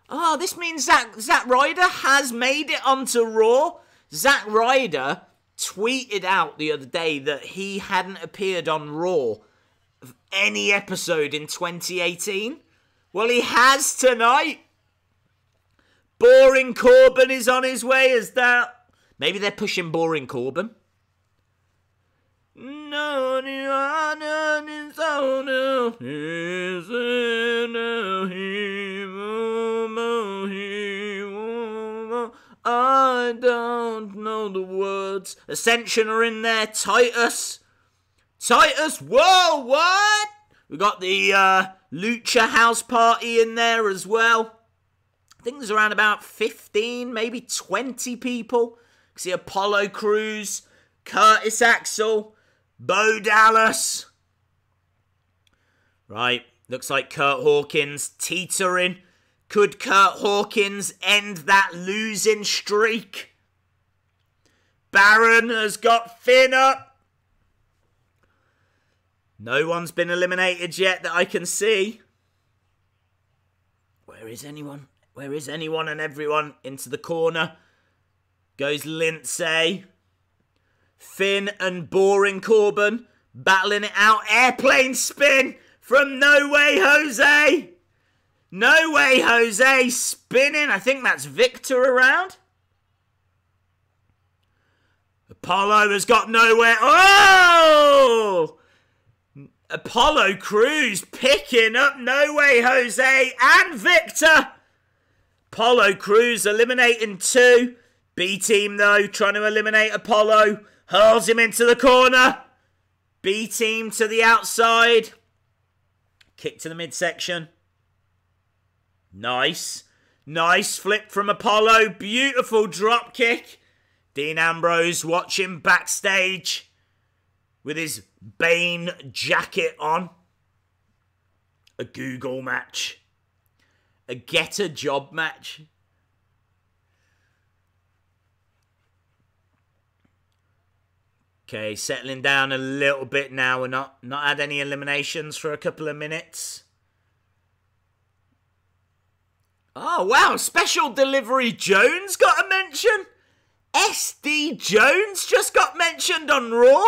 Oh, this means Zack Ryder has made it onto Raw. Zack Ryder tweeted out the other day that he hadn't appeared on Raw of any episode in 2018. Well, he has tonight. Boring Corbin is on his way as that. Maybe they're pushing Boring Corbin. No, I don't know the words. Ascension are in there. Titus. Whoa, what? We got the Lucha House Party in there as well. I think there's around about 15, maybe 20 people. See Apollo Cruz, Curtis Axel, Bo Dallas. Right, looks like Kurt Hawkins teetering. Could Kurt Hawkins end that losing streak? Baron has got Finn up. No one's been eliminated yet that I can see. Where is anyone? Where is anyone and everyone? Into the corner goes Lindsay. Finn and Boring Corbin battling it out. Airplane spin from No Way Jose. No Way Jose spinning. I think that's Victor around. Apollo has got nowhere. Oh! Apollo Cruz picking up No Way Jose and Victor. Apollo Cruz eliminating 2. B-Team, though, trying to eliminate Apollo. Hurls him into the corner. B-Team to the outside. Kick to the midsection. Nice. Nice flip from Apollo. Beautiful drop kick. Dean Ambrose watching backstage with his Bane jacket on. A Google match. A get a job match. Okay, settling down a little bit now. We're not had any eliminations for a couple of minutes. Oh, wow. Special Delivery Jones got a mention. SD Jones just got mentioned on Raw.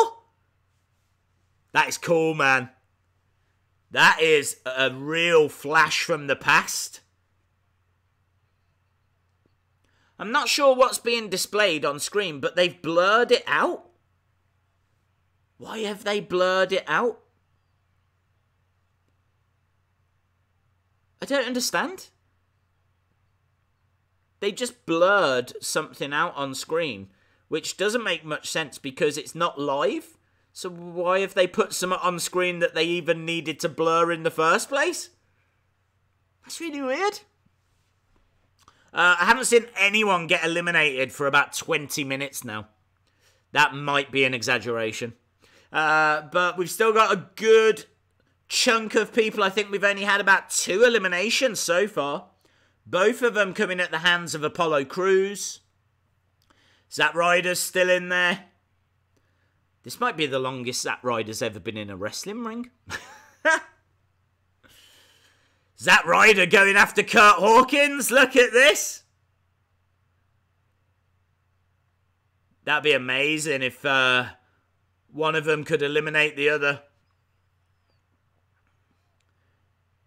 That is cool, man. That is a real flash from the past. I'm not sure what's being displayed on screen, but they've blurred it out. Why have they blurred it out? I don't understand. They just blurred something out on screen, which doesn't make much sense because it's not live. So why have they put something on screen that they even needed to blur in the first place? That's really weird. I haven't seen anyone get eliminated for about 20 minutes now. That might be an exaggeration. But we've still got a good chunk of people. I think we've only had about 2 eliminations so far. Both of them coming at the hands of Apollo Crews. Zack Ryder's still in there. This might be the longest Zack Ryder's ever been in a wrestling ring. Zack Ryder going after Kurt Hawkins. Look at this. That'd be amazing if one of them could eliminate the other.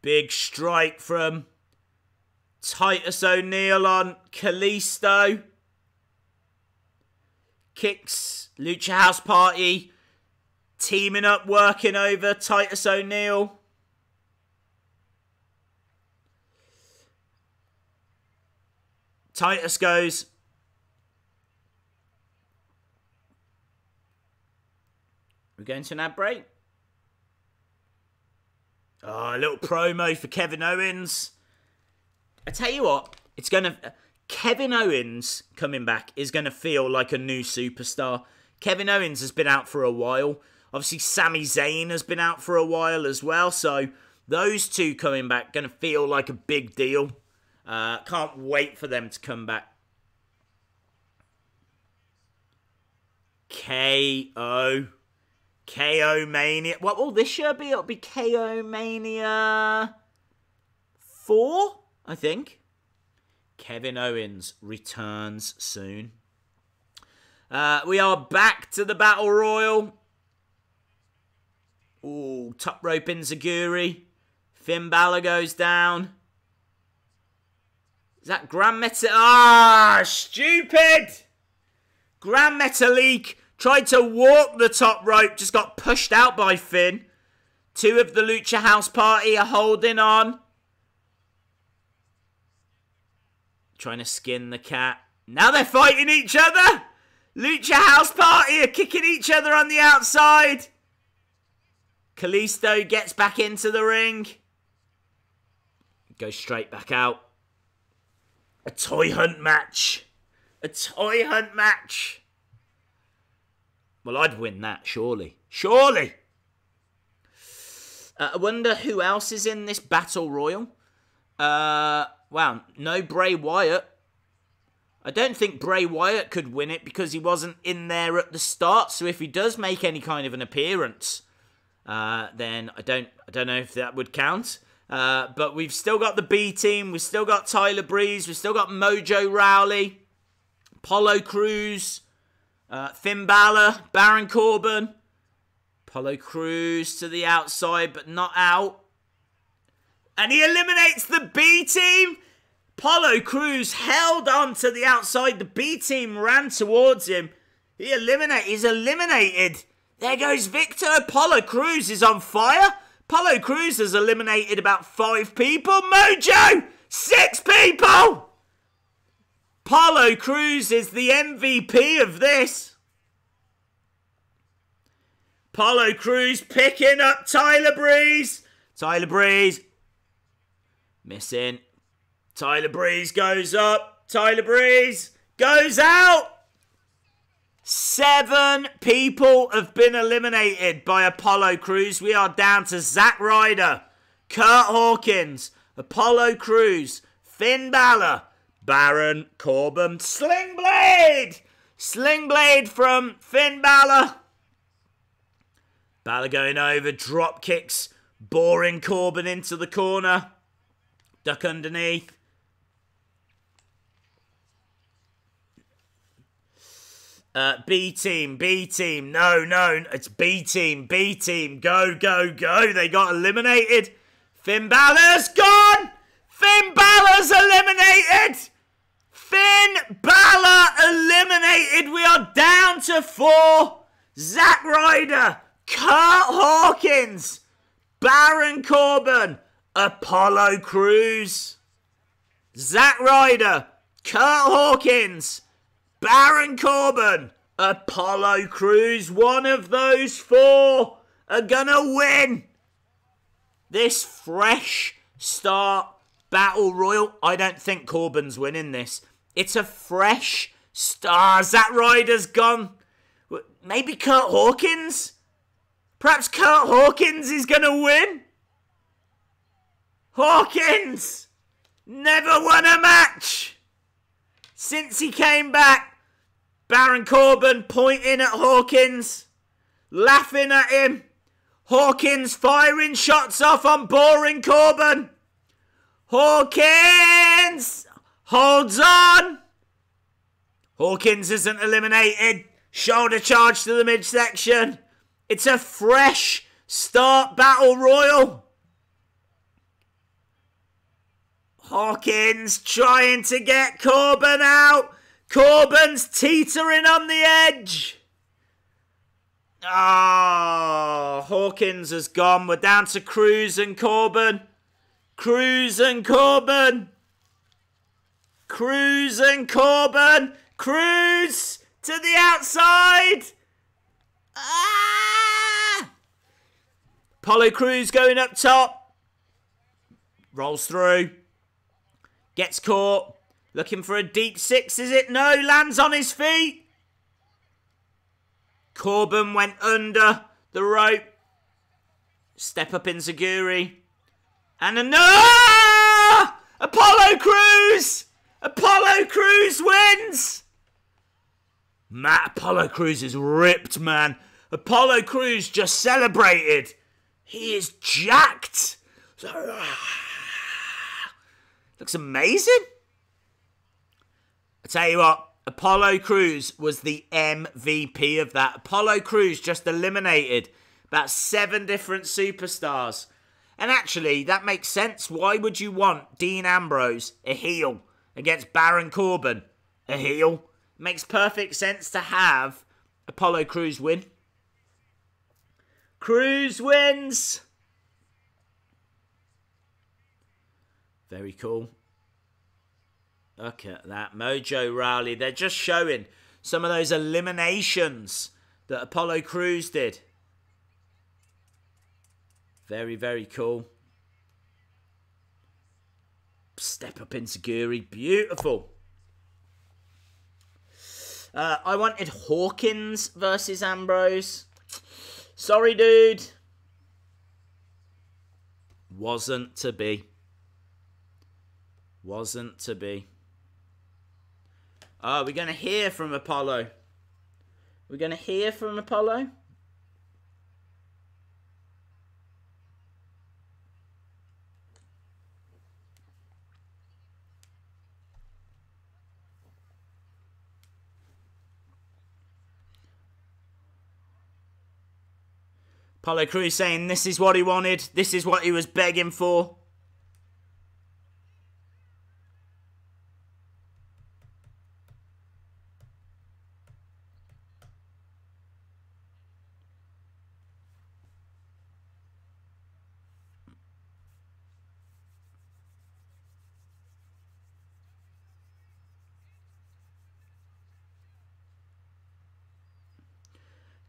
Big strike from Titus O'Neil on Kalisto. Kicks Lucha House Party. Teaming up, working over Titus O'Neil. Titus goes. We're going to an ad break. Oh, a little promo for Kevin Owens. I tell you what, it's going to... Kevin Owens coming back is going to feel like a new superstar. Kevin Owens has been out for a while. Obviously, Sami Zayn has been out for a while as well. So, those two coming back going to feel like a big deal. Can't wait for them to come back. KO Mania. What will this year be? It'll be KO Mania 4, I think. Kevin Owens returns soon. We are back to the Battle Royal. Ooh, top rope Enziguri. Finn Balor goes down. Is that Grand Metalik? Ah, stupid! Grand Metalik tried to walk the top rope, just got pushed out by Finn. 2 of the Lucha House Party are holding on. Trying to skin the cat. Now they're fighting each other. Lucha House Party are kicking each other on the outside. Kalisto gets back into the ring. Goes straight back out. A toy hunt match. A toy hunt match. Well, I'd win that, surely. Surely! I wonder who else is in this Battle Royal. Wow, no Bray Wyatt. I don't think Bray Wyatt could win it because he wasn't in there at the start. So if he does make any kind of an appearance, then I don't know if that would count. But we've still got the B team. We've still got Tyler Breeze. We've still got Mojo Rawley, Apollo Cruz, Finn Balor, Baron Corbin. Apollo Cruz to the outside, but not out. And he eliminates the B team. Apollo Cruz held on to the outside. The B team ran towards him. He's eliminated. There goes Victor. Apollo Cruz is on fire. Apollo Cruz has eliminated about 5 people. Mojo! 6 people! Apollo Cruz is the MVP of this. Apollo Cruz picking up Tyler Breeze. Tyler Breeze. Missing. Tyler Breeze goes up. Tyler Breeze goes out. 7 people have been eliminated by Apollo Cruz. We are down to Zack Ryder, Kurt Hawkins, Apollo Cruz, Finn Balor, Baron Corbin, Sling Blade! Sling Blade from Finn Balor. Balor going over, drop kicks, boring Corbin into the corner. Duck underneath. B team. No, it's B team. Go. They got eliminated. Finn Balor's gone. Finn Balor's eliminated. Finn Balor eliminated. We are down to 4. Zack Ryder, Kurt Hawkins, Baron Corbin, Apollo Cruz. Zack Ryder, Kurt Hawkins, Baron Corbin, Apollo Cruz. One of those 4 are gonna win this fresh start battle royal. I don't think Corbin's winning this. It's a fresh start. Zack Ryder's gone. Maybe Kurt Hawkins? Perhaps Kurt Hawkins is gonna win? Hawkins never won a match since he came back. Baron Corbin pointing at Hawkins, laughing at him. Hawkins firing shots off on boring Corbin. Hawkins holds on. Hawkins isn't eliminated. Shoulder charge to the midsection. It's a fresh start battle royal. Hawkins trying to get Corbin out. Corbin's teetering on the edge. Hawkins has gone. We're down to Cruz and Corbin. Cruz to the outside. Apollo Cruz going up top. Rolls through. Gets caught. Looking for a deep 6, is it? No, lands on his feet. Corbin went under the rope. Step up enziguri. And Apollo Cruz! Apollo Cruz wins! Apollo Cruz is ripped, man. Apollo Cruz just celebrated. He is jacked. Looks amazing. I tell you what, Apollo Cruz was the MVP of that. Apollo Cruz just eliminated about 7 different superstars. And actually, that makes sense. Why would you want Dean Ambrose, a heel, against Baron Corbin, a heel? Makes perfect sense to have Apollo Cruz win. Cruz wins. Very cool. Look at that. Mojo Rawley. They're just showing some of those eliminations that Apollo Cruz did. Very, very cool. Step up enziguri. Beautiful. I wanted Hawkins versus Ambrose. Sorry, dude. Wasn't to be. Wasn't to be. Oh, we're going to hear from Apollo. We're going to hear from Apollo. Apollo Crews saying this is what he wanted. This is what he was begging for.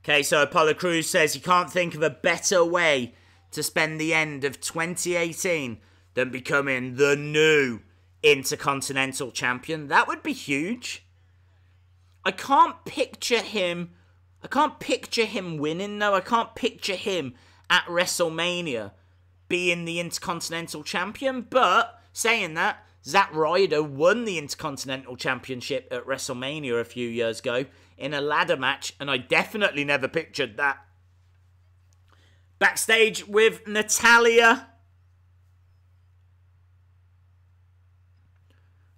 Okay, so Apollo Crews says he can't think of a better way to spend the end of 2018 than becoming the new Intercontinental Champion. That would be huge. I can't picture him winning, though. I can't picture him at WrestleMania being the Intercontinental Champion. But, saying that, Zack Ryder won the Intercontinental Championship at WrestleMania a few years ago in a ladder match, and I definitely never pictured that. Backstage with Natalya.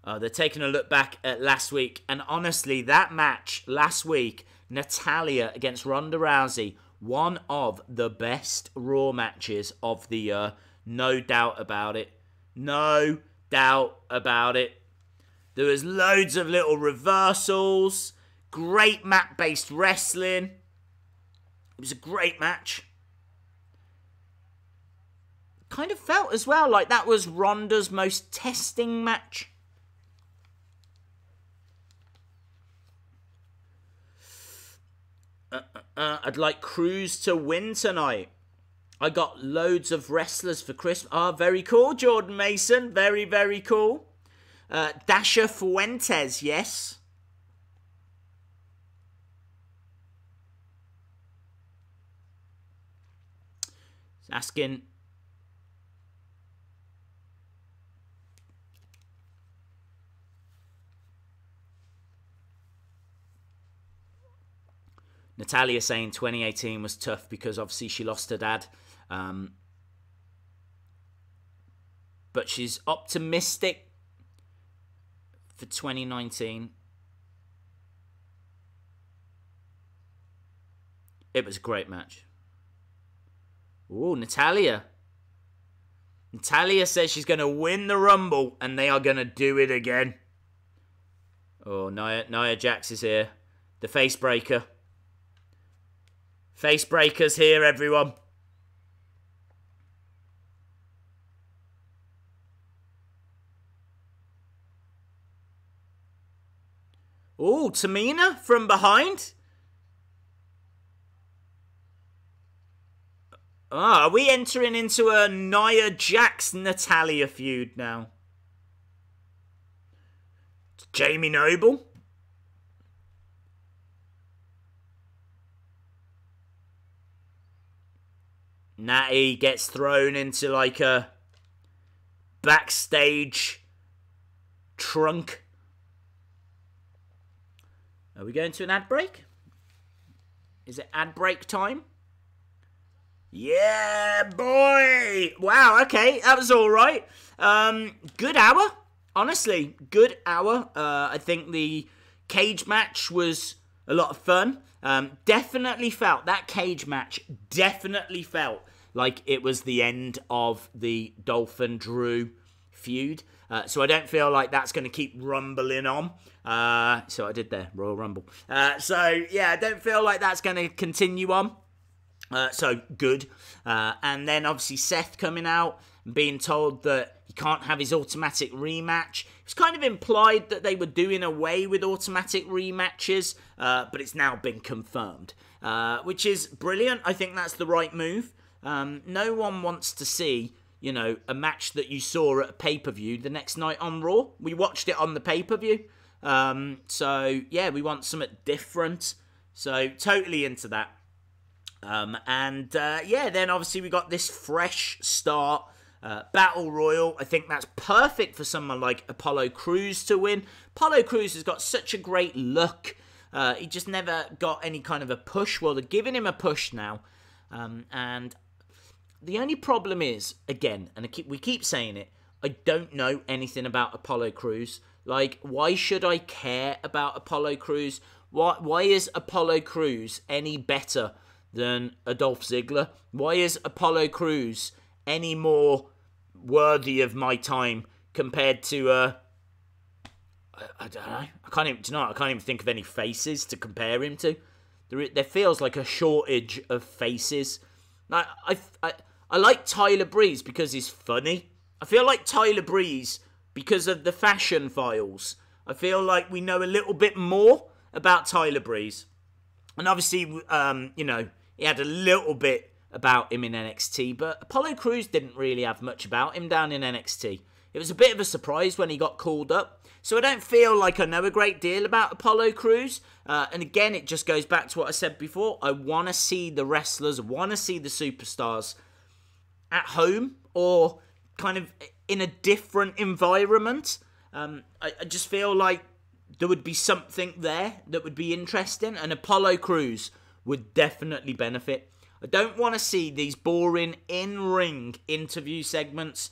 They're taking a look back at last week, and honestly, that match last week, Natalya against Ronda Rousey, one of the best Raw matches of the year. No doubt about it. No doubt about it. There was loads of little reversals, great mat-based wrestling. It was a great match. Kind of felt as well like that was Ronda's most testing match. I'd like Cruz to win tonight. I got loads of wrestlers for Christmas. Very cool, Jordan Mason. Very, very cool. Dasha Fuentes, yes. Asking. Natalya saying 2018 was tough because obviously she lost her dad. But she's optimistic for 2019. It was a great match. Ooh, Natalya. Natalya says she's going to win the Rumble and they are going to do it again. Oh, Nia Jax is here. The face breaker. Face breakers here, everyone. Ooh, Tamina from behind. Are we entering into a Nia Jax Natalya feud now? Jamie Noble. Natty gets thrown into like a backstage trunk. Are we going to an ad break? Is it ad break time? Yeah, boy! Wow, okay, that was alright. Good hour, honestly, good hour. I think the cage match was a lot of fun. Definitely felt, that cage match definitely felt like it was the end of the Dolph and Drew feud. So I don't feel like that's going to keep rumbling on. So I did there, Royal Rumble. So yeah, I don't feel like that's going to continue on. So good. And then obviously Seth coming out and being told that he can't have his automatic rematch. It was kind of implied that they were doing away with automatic rematches, but it's now been confirmed, which is brilliant. I think that's the right move. No one wants to see, you know, a match that you saw at a pay-per-view the next night on Raw. We watched it on the pay-per-view. So, yeah, we want something different. So, totally into that. Yeah, then obviously we got this fresh start. Battle Royal. I think that's perfect for someone like Apollo Crews to win. Apollo Crews has got such a great look. He just never got any kind of a push. Well, they're giving him a push now. And the only problem is, again, and we keep saying it, I don't know anything about Apollo Crews. Like, why should I care about Apollo Crews? Why is Apollo Crews any better than a Dolph Ziggler? Why is Apollo Crews any more worthy of my time compared to I don't know. I can't even think of any faces to compare him to. There feels like a shortage of faces. I like Tyler Breeze because he's funny. I feel like Tyler Breeze because of the Fashion Files. I feel like we know a little bit more about Tyler Breeze. And obviously, he had a little bit about him in NXT, but Apollo Crews didn't really have much about him down in NXT. It was a bit of a surprise when he got called up. So I don't feel like I know a great deal about Apollo Crews. And again, it just goes back to what I said before. I want to see the wrestlers, I want to see the superstars at home or kind of in a different environment. I just feel like there would be something there that would be interesting. And Apollo Crews would definitely benefit. I don't want to see these boring in-ring interview segments.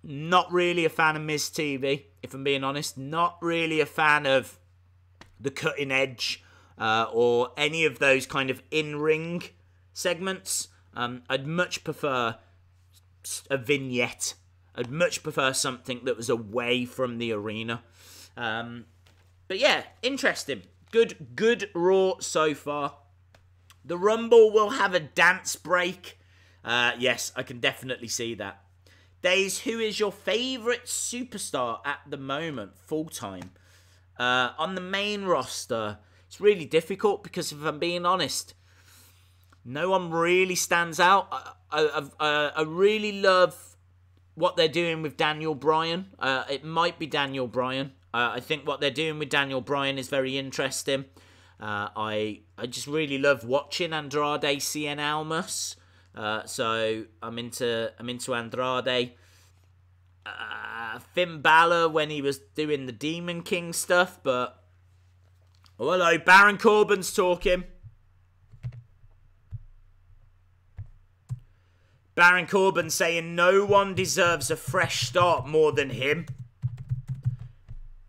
Not really a fan of Miz TV, if I'm being honest. Not really a fan of the cutting edge or any of those kind of in-ring segments. I'd much prefer a vignette. I'd much prefer something that was away from the arena. But yeah, interesting. Good Raw so far. The Rumble will have a dance break. Yes, I can definitely see that. Days, who is your favourite superstar at the moment, full-time? On the main roster, it's really difficult because if I'm being honest, no one really stands out. I really love what they're doing with Daniel Bryan. It might be Daniel Bryan. I think what they're doing with Daniel Bryan is very interesting. I just really love watching Andrade Cien Almas. So I'm into Andrade. Finn Balor when he was doing the Demon King stuff, but oh, hello, Baron Corbin's talking. Baron Corbin saying no one deserves a fresh start more than him.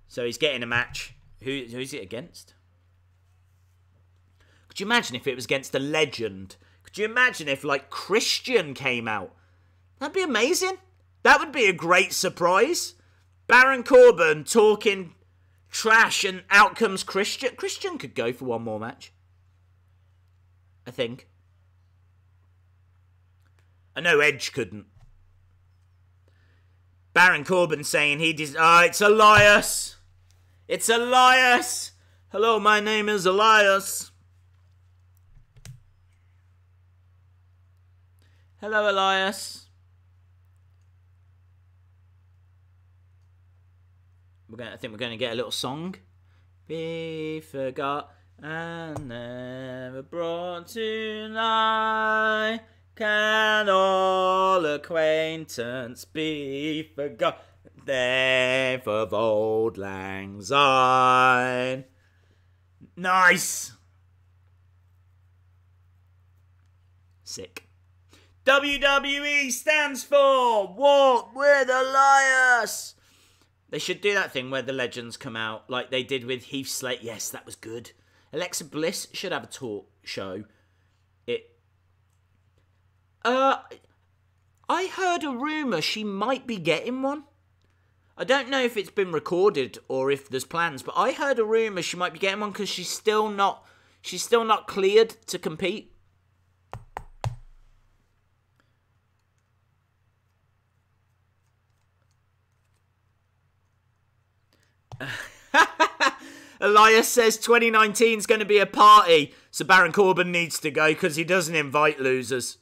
So he's getting a match. Who's it against? Could you imagine if it was against a legend? Could you imagine if, like, Christian came out? That'd be amazing. That would be a great surprise. Baron Corbin talking trash and out comes Christian. Christian could go for one more match. I think. I know Edge couldn't. Baron Corbin saying it's Elias. It's Elias. Hello, my name is Elias. Hello, Elias. I think we're going to get a little song. Be forgot and never brought to light. Can all acquaintance be forgot? Death of old lang syne. Nice. Sick. WWE stands for Walk with Elias. They should do that thing where the legends come out like they did with Heath Slater. Yes, that was good. Alexa Bliss should have a talk show. I heard a rumour she might be getting one. I don't know if it's been recorded or if there's plans, but I heard a rumour she might be getting one because she's still not cleared to compete. Elias says 2019 is going to be a party, so Baron Corbin needs to go because he doesn't invite losers.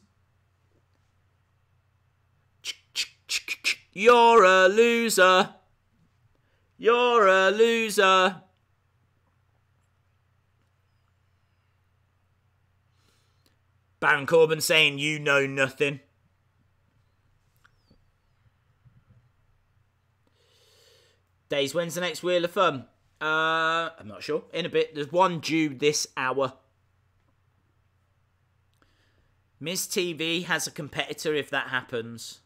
You're a loser. You're a loser. Baron Corbin saying you know nothing. Days, when's the next Wheel of Fun? I'm not sure. In a bit. There's one due this hour. Miz TV has a competitor if that happens.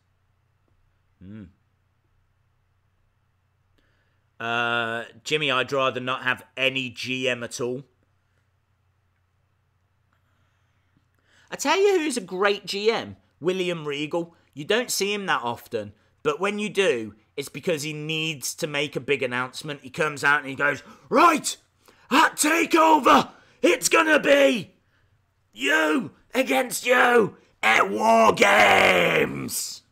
Jimmy, I'd rather not have any GM at all. I tell you who's a great GM, William Regal. You don't see him that often, but when you do, it's because he needs to make a big announcement. He comes out and he goes, right, at TakeOver, it's gonna be you against you at War Games.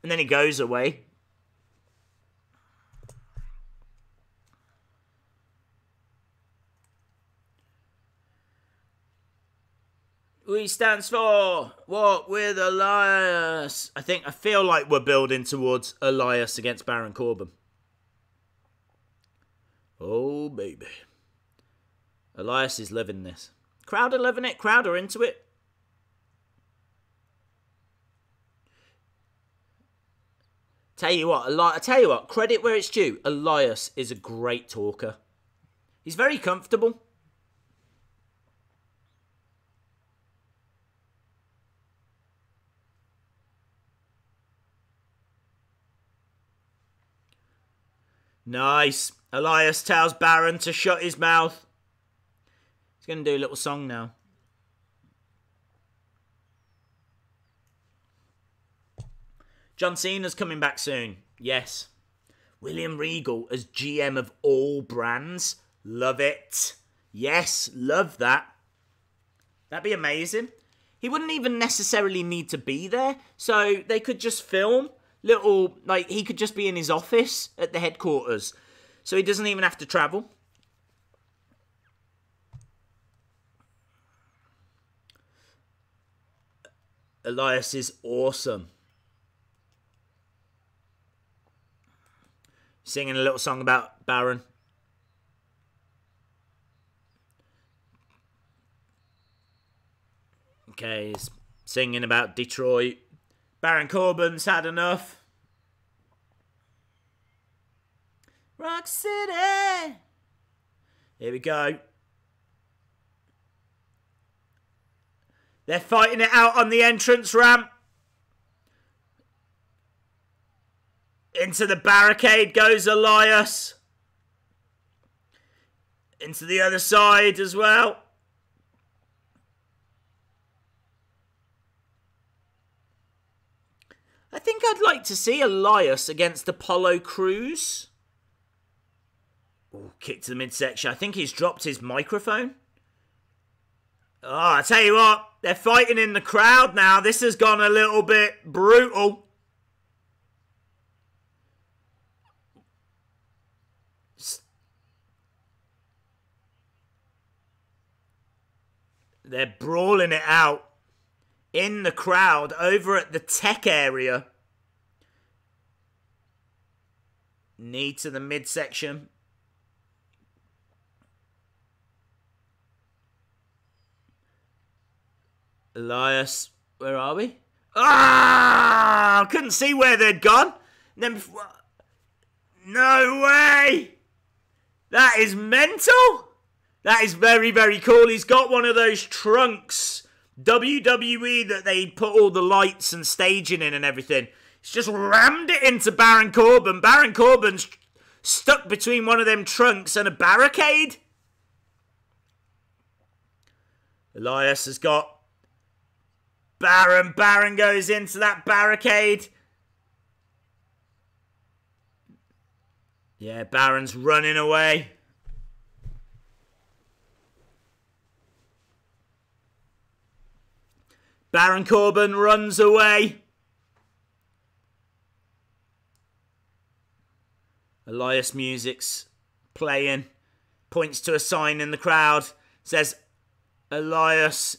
And then he goes away. We stands for Walk with Elias. I feel like we're building towards Elias against Baron Corbin. Oh, baby. Elias is living this. Crowd are living it. Crowd are into it. I tell you what, credit where it's due. Elias is a great talker. He's very comfortable. Nice. Elias tells Baron to shut his mouth. He's going to do a little song now. John Cena's coming back soon. Yes. William Regal as GM of all brands. Love it. Yes, love that. That'd be amazing. He wouldn't even necessarily need to be there. So they could just film he could just be in his office at the headquarters. So he doesn't even have to travel. Elias is awesome. Singing a little song about Baron. Okay, he's singing about Detroit. Baron Corbin's had enough. Rock City. Here we go. They're fighting it out on the entrance ramp. Into the barricade goes Elias. Into the other side as well. I think I'd like to see Elias against Apollo Cruz. Oh, kick to the midsection. I think he's dropped his microphone. Oh, I tell you what, they're fighting in the crowd now. This has gone a little bit brutal. They're brawling it out. In the crowd, over at the tech area. Knee to the midsection. Elias, where are we? Ah! Couldn't see where they'd gone. And then, no way! That is mental! That is very, very cool. He's got one of those trunks. WWE that they put all the lights and staging in and everything. He's just rammed it into Baron Corbin. Baron Corbin's stuck between one of them trunks and a barricade. Elias has got Baron. Baron goes into that barricade. Yeah, Baron's running away. Baron Corbin runs away. Elias music's playing. Points to a sign in the crowd. Says, Elias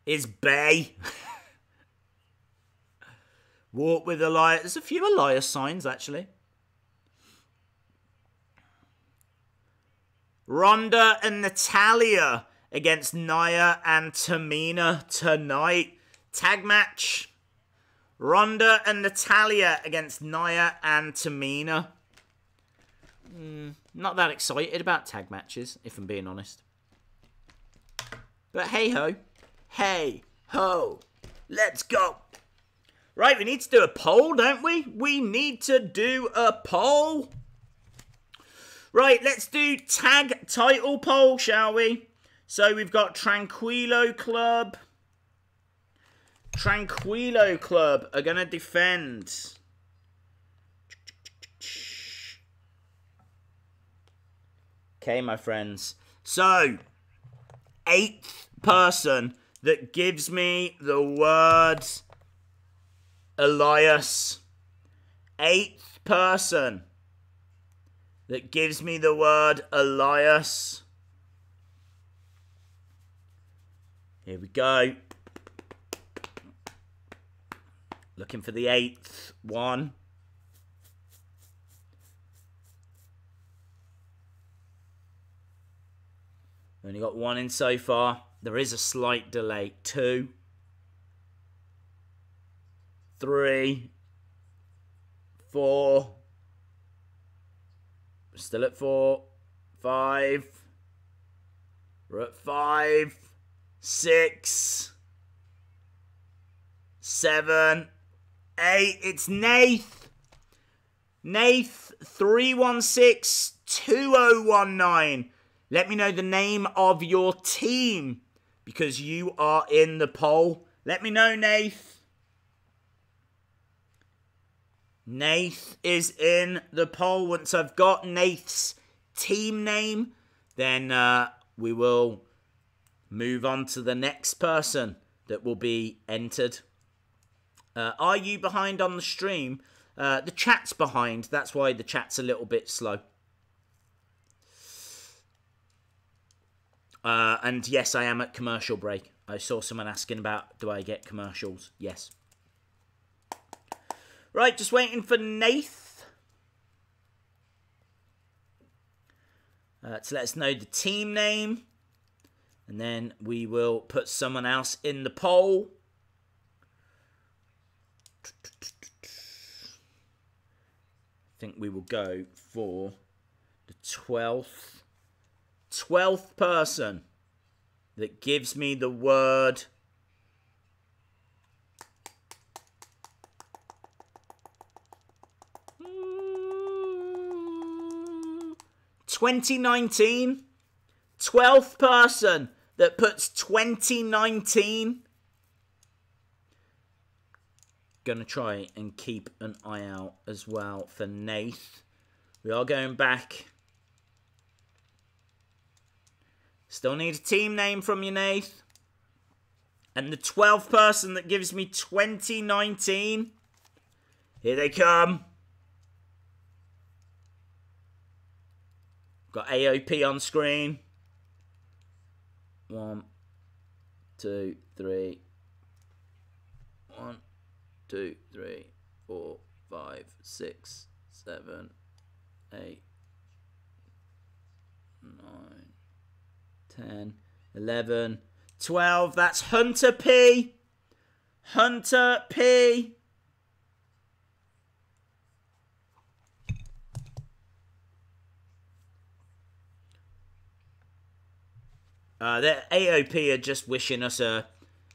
is bae. Walk with Elias. There's a few Elias signs, actually. Ronda and Natalya against Nia and Tamina tonight. Tag match. Ronda and Natalya against Nia and Tamina. Not that excited about tag matches, if I'm being honest. But hey ho. Hey ho. Let's go. Right, we need to do a poll, don't we? We need to do a poll. Right, let's do tag title poll, shall we? So we've got Tranquilo Club. Tranquilo Club are going to defend. Okay, my friends. So, 8th person that gives me the word Elias. 8th person that gives me the word Elias. Here we go. Looking for the 8th one. Only got 1 in so far. There is a slight delay. 2, 3, 4. Still at 4. 5. We're at 5. 6. 7. 8. It's Nath. Nath 316-2019. Let me know the name of your team because you are in the poll. Let me know, Nath. Nath is in the poll. Once I've got Nath's team name, then we will move on to the next person that will be entered. Are you behind on the stream? The chat's behind. That's why the chat's a little bit slow. And yes, I am at commercial break. I saw someone asking about, do I get commercials? Yes. Right, just waiting for Nath to let us know the team name. And then we will put someone else in the poll. I think we will go for the 12th person that gives me the word 2019. 12th person that puts 2019. Gonna try and keep an eye out as well for Nath. We are going back. Still need a team name from you, Nath. And the 12th person that gives me 2019. Here they come. Got AOP on screen. 1, 2, 3. 1, 2, 3, 4, 5, 6, 7, 8, 9, 10, 11, 12. That's Hunter P. Hunter P. The AOP are just wishing us a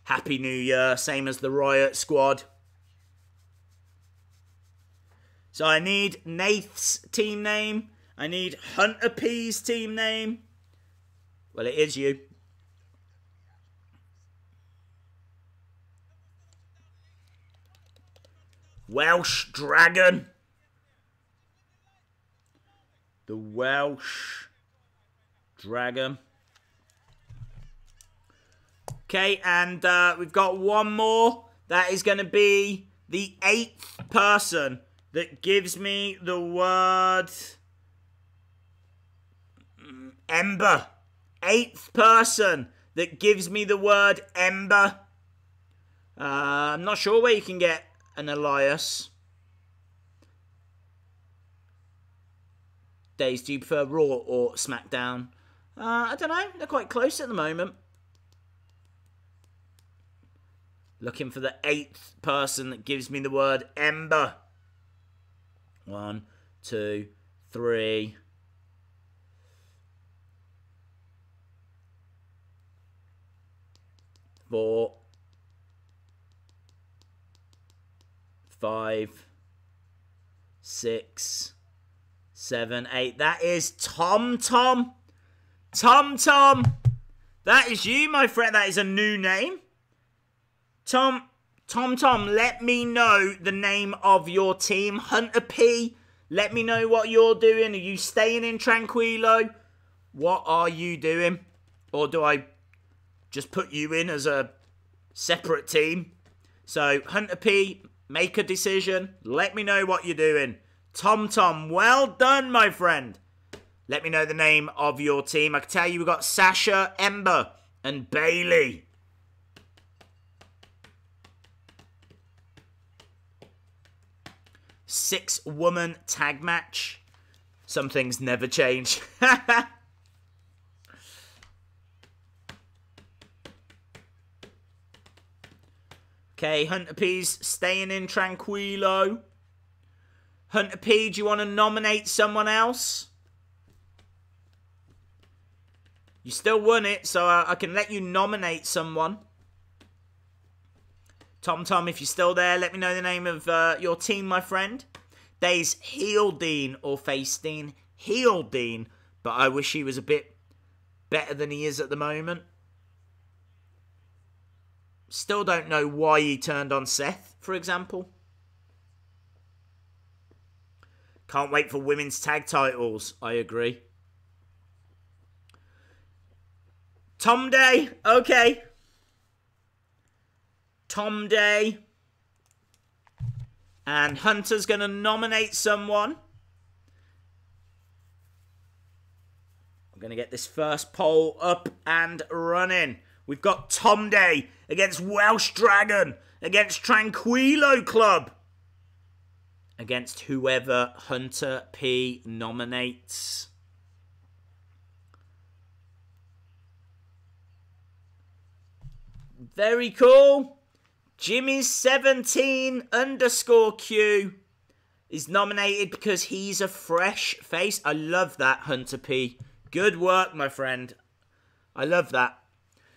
Happy New Year, same as the Riot Squad. So I need Nath's team name. I need Hunter P's team name. Well, it is you. Welsh Dragon. The Welsh Dragon. Okay, and we've got one more. That is going to be the 8th person that gives me the word Ember. 8th person that gives me the word Ember. I'm not sure where you can get an Elias. Days, do you prefer Raw or SmackDown? I don't know. They're quite close at the moment. Looking for the 8th person that gives me the word Ember. 1, 2, 3. 4, 5, 6, 7, 8. That is Tom Tom. Tom Tom. That is you, my friend. That is a new name. Tom, let me know the name of your team. Hunter P, let me know what you're doing. Are you staying in Tranquilo? What are you doing? Or do I just put you in as a separate team? So, Hunter P, make a decision. Let me know what you're doing. Tom, well done, my friend. Let me know the name of your team. I can tell you we've got Sasha, Ember, and Bailey. Six-woman tag match. Some things never change. Okay, Hunter P's staying in Tranquilo. Hunter P, do you want to nominate someone else? You still won it, so I can let you nominate someone. Tom, if you're still there, let me know the name of your team, my friend. Days heel Dean or face Dean. Heel Dean, but I wish he was a bit better than he is at the moment. Still don't know why he turned on Seth, for example. Can't wait for women's tag titles. I agree. Tom Day. Okay. Tom Day. And Hunter's going to nominate someone. I'm going to get this first poll up and running. We've got Tom Day against Welsh Dragon, against Tranquilo Club, against whoever Hunter P nominates. Very cool. Jimmy's17_Q is nominated because he's a fresh face. I love that, Hunter P. Good work, my friend. I love that.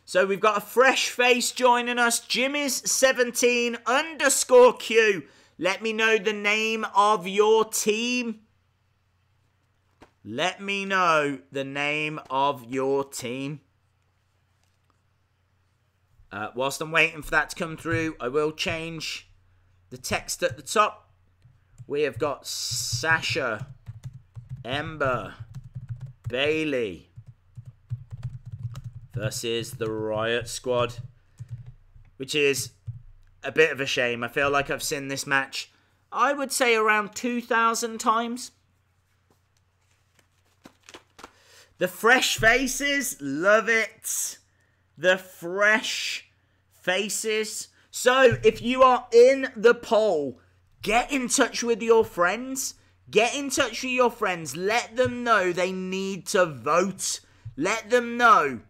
So we've got a fresh face joining us. Jimmy's17_Q. Let me know the name of your team. Let me know the name of your team. Whilst I'm waiting for that to come through, I will change the text at the top. We have got Sasha, Ember, Bailey versus the Riot Squad, which is a bit of a shame. I feel like I've seen this match, I would say, around 2,000 times. The fresh faces, love it. The fresh faces. So, if you are in the poll, get in touch with your friends. Get in touch with your friends. Let them know they need to vote. Let them know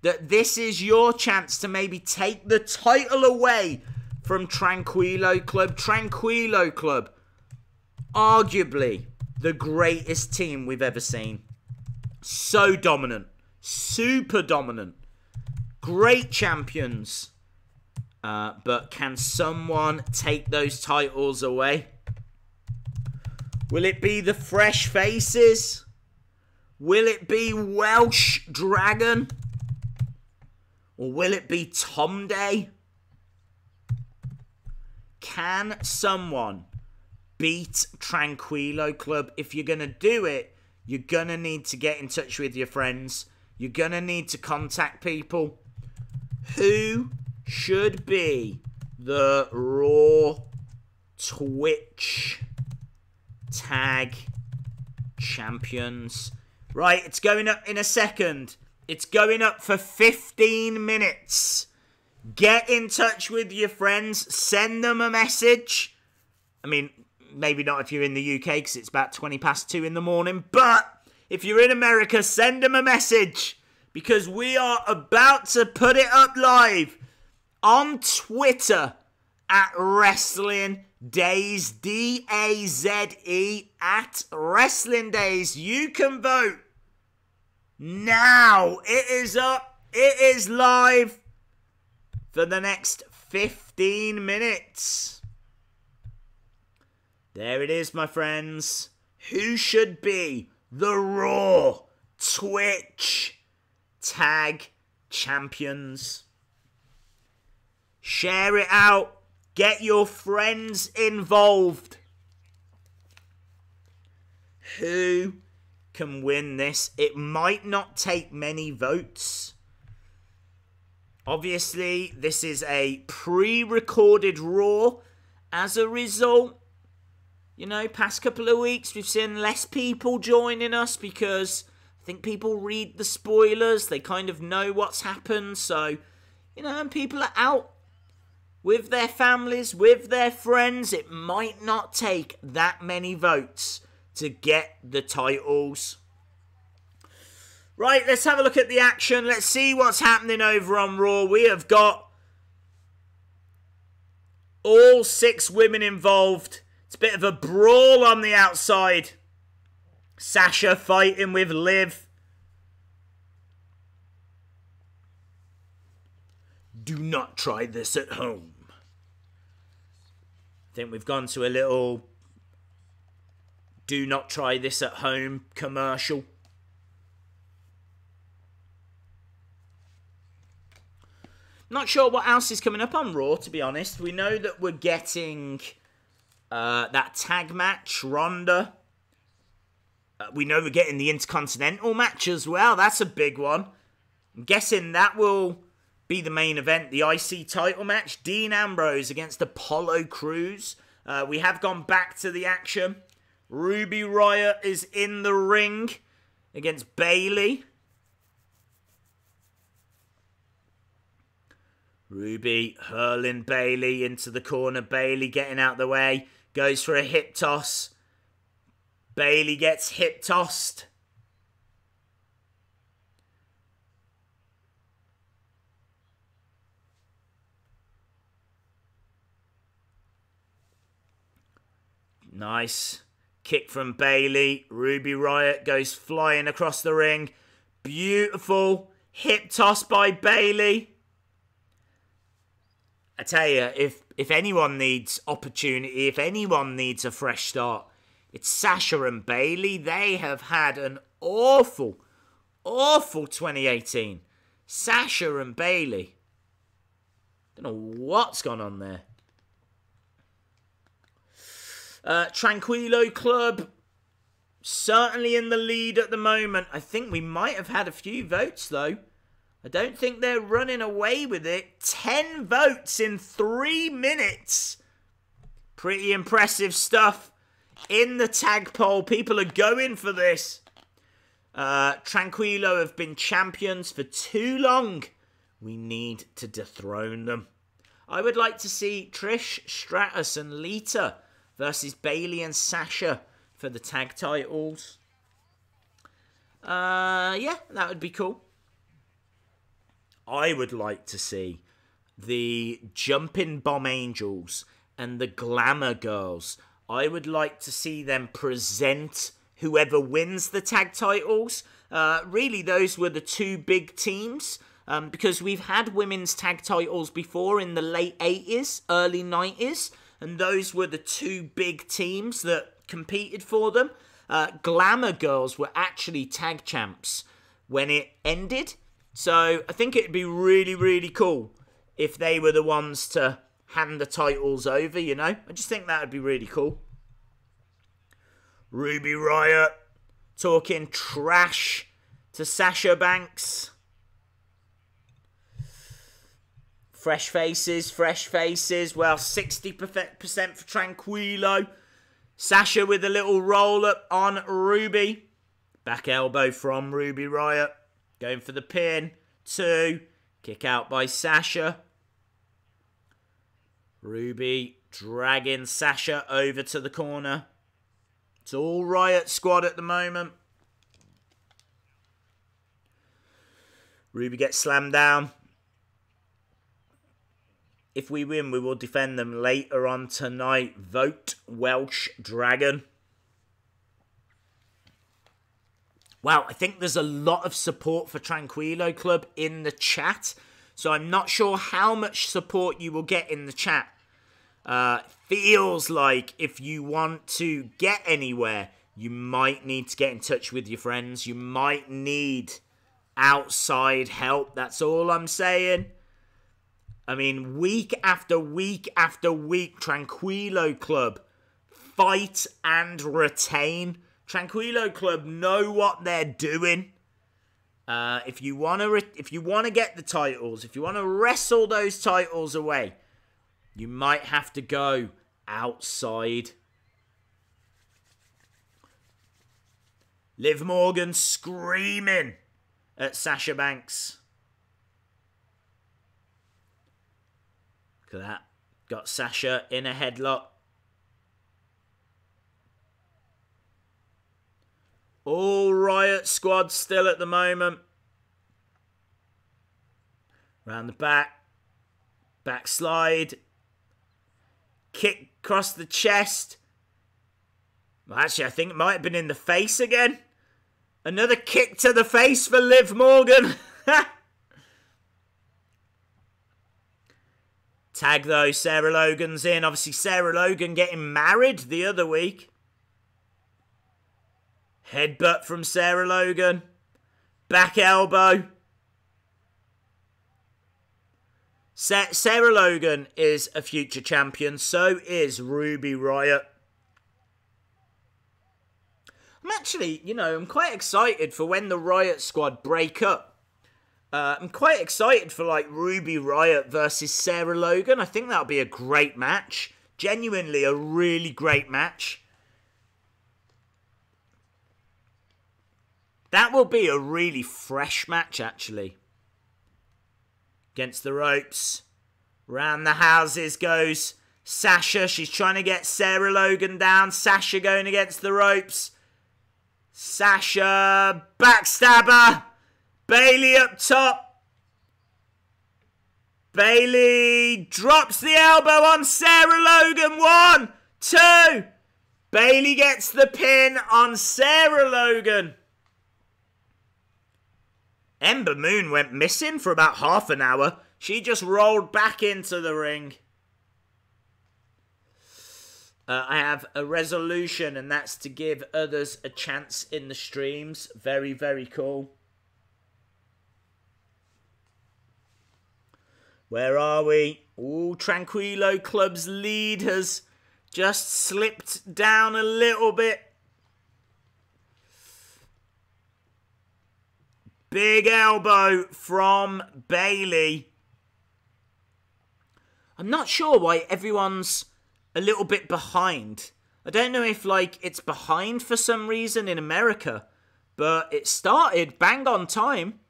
that this is your chance to maybe take the title away from Tranquilo Club. Tranquilo Club, arguably the greatest team we've ever seen. So dominant. Super dominant. Great champions. But can someone take those titles away? Will it be the fresh faces? Will it be Welsh Dragon? Or will it be Tom Day? Can someone beat Tranquilo Club? If you're going to do it, you're going to need to get in touch with your friends. You're going to need to contact people. Who should be the Raw Twitch Tag Champions? Right, it's going up in a second. It's going up for 15 minutes. Get in touch with your friends. Send them a message. I mean, maybe not if you're in the UK because it's about 2 in the morning. But if you're in America, send them a message. Because we are about to put it up live on Twitter at Wrestling Days. D-A-Z-E at Wrestling Days. You can vote. Now it is up. It is live for the next 15 minutes. There it is, my friends. Who should be the Raw Twitch Tag champions. Share it out. Get your friends involved. Who can win this? It might not take many votes. Obviously, this is a pre-recorded Raw. As a result, you know, past couple of weeks, we've seen less people joining us because I think people read the spoilers. They kind of know what's happened. So, you know, and people are out with their families, with their friends. It might not take that many votes to get the titles. Right, let's have a look at the action. Let's see what's happening over on Raw. We have got all 6 women involved. It's a bit of a brawl on the outside. Sasha fighting with Liv. Do not try this at home. I think we've gone to a little do not try this at home commercial. Not sure what else is coming up on Raw, to be honest. We know that we're getting that tag match, Ronda. We know we're getting the Intercontinental match as well. That's a big one. I'm guessing that will be the main event, the IC title match. Dean Ambrose against Apollo Cruz. We have gone back to the action. Ruby Riott is in the ring against Bayley. Ruby hurling Bayley into the corner. Bayley getting out the way. Goes for a hip toss. Bayley gets hip tossed. Nice kick from Bayley. Ruby Riott goes flying across the ring. Beautiful hip toss by Bayley. I tell you, if anyone needs opportunity, if anyone needs a fresh start, it's Sasha and Bayley. They have had an awful 2018. Sasha and Bayley. Don't know what's gone on there. Tranquilo Club, certainly in the lead at the moment. I think we might have had a few votes, though. I don't think they're running away with it. 10 votes in 3 minutes. Pretty impressive stuff in the tag poll. People are going for this. Tranquilo have been champions for too long. We need to dethrone them. I would like to see Trish Stratus and Lita versus Bayley and Sasha for the tag titles. Yeah, that would be cool. I would like to see the Jumping Bomb Angels and the Glamour Girls. I would like to see them present whoever wins the tag titles. Really, those were the 2 big teams. Because we've had women's tag titles before in the late 80s, early 90s. And those were the 2 big teams that competed for them. Glamour Girls were actually tag champs when it ended. So I think it'd be really, really cool if they were the ones to hand the titles over, you know. I just think that would be really cool. Ruby Riott talking trash to Sasha Banks. Fresh faces, fresh faces. Well, 60% for Tranquilo. Sasha with a little roll-up on Ruby. Back elbow from Ruby Riott. Going for the pin. 2. Kick out by Sasha. Ruby dragging Sasha over to the corner. It's all Riott Squad at the moment. Ruby gets slammed down. If we win, we will defend them later on tonight. Vote Welsh Dragon. Wow, I think there's a lot of support for Tranquilo Club in the chat. So I'm not sure how much support you will get in the chat. Feels like if you want to get anywhere, you might need to get in touch with your friends. You might need outside help. That's all I'm saying. I mean, week after week after week, Tranquilo Club fight and retain. Tranquilo Club know what they're doing. If you want to get the titles, if you want to wrestle those titles away, you might have to go outside. Liv Morgan screaming at Sasha Banks. Look at that. Got Sasha in a headlock. All Riot Squad still at the moment. Round the back. Backslide. Kick across the chest. Well, actually, I think it might have been in the face again. Another kick to the face for Liv Morgan. Tag though, Sarah Logan's in. Obviously, Sarah Logan getting married the other week. Headbutt from Sarah Logan. Back elbow. Sarah Logan is a future champion. So is Ruby Riott. I'm actually, I'm quite excited for when the Riot Squad break up. I'm quite excited for like Ruby Riott versus Sarah Logan. I think that'll be a great match. Genuinely a really great match. That will be a really fresh match, actually. Against the ropes. Round the houses goes Sasha. She's trying to get Sarah Logan down. Sasha going against the ropes. Sasha. Backstabber. Bayley up top. Bayley drops the elbow on Sarah Logan. 1, 2. Bayley gets the pin on Sarah Logan. Ember Moon went missing for about half an hour. She just rolled back into the ring. I have a resolution, and that's to give others a chance in the streams. Very, very cool. Where are we? Ooh, Tranquilo Club's lead has just slipped down a little bit. Big elbow from Bayley. I'm not sure why everyone's a little bit behind. I don't know if it's behind for some reason in America, but it started bang on time.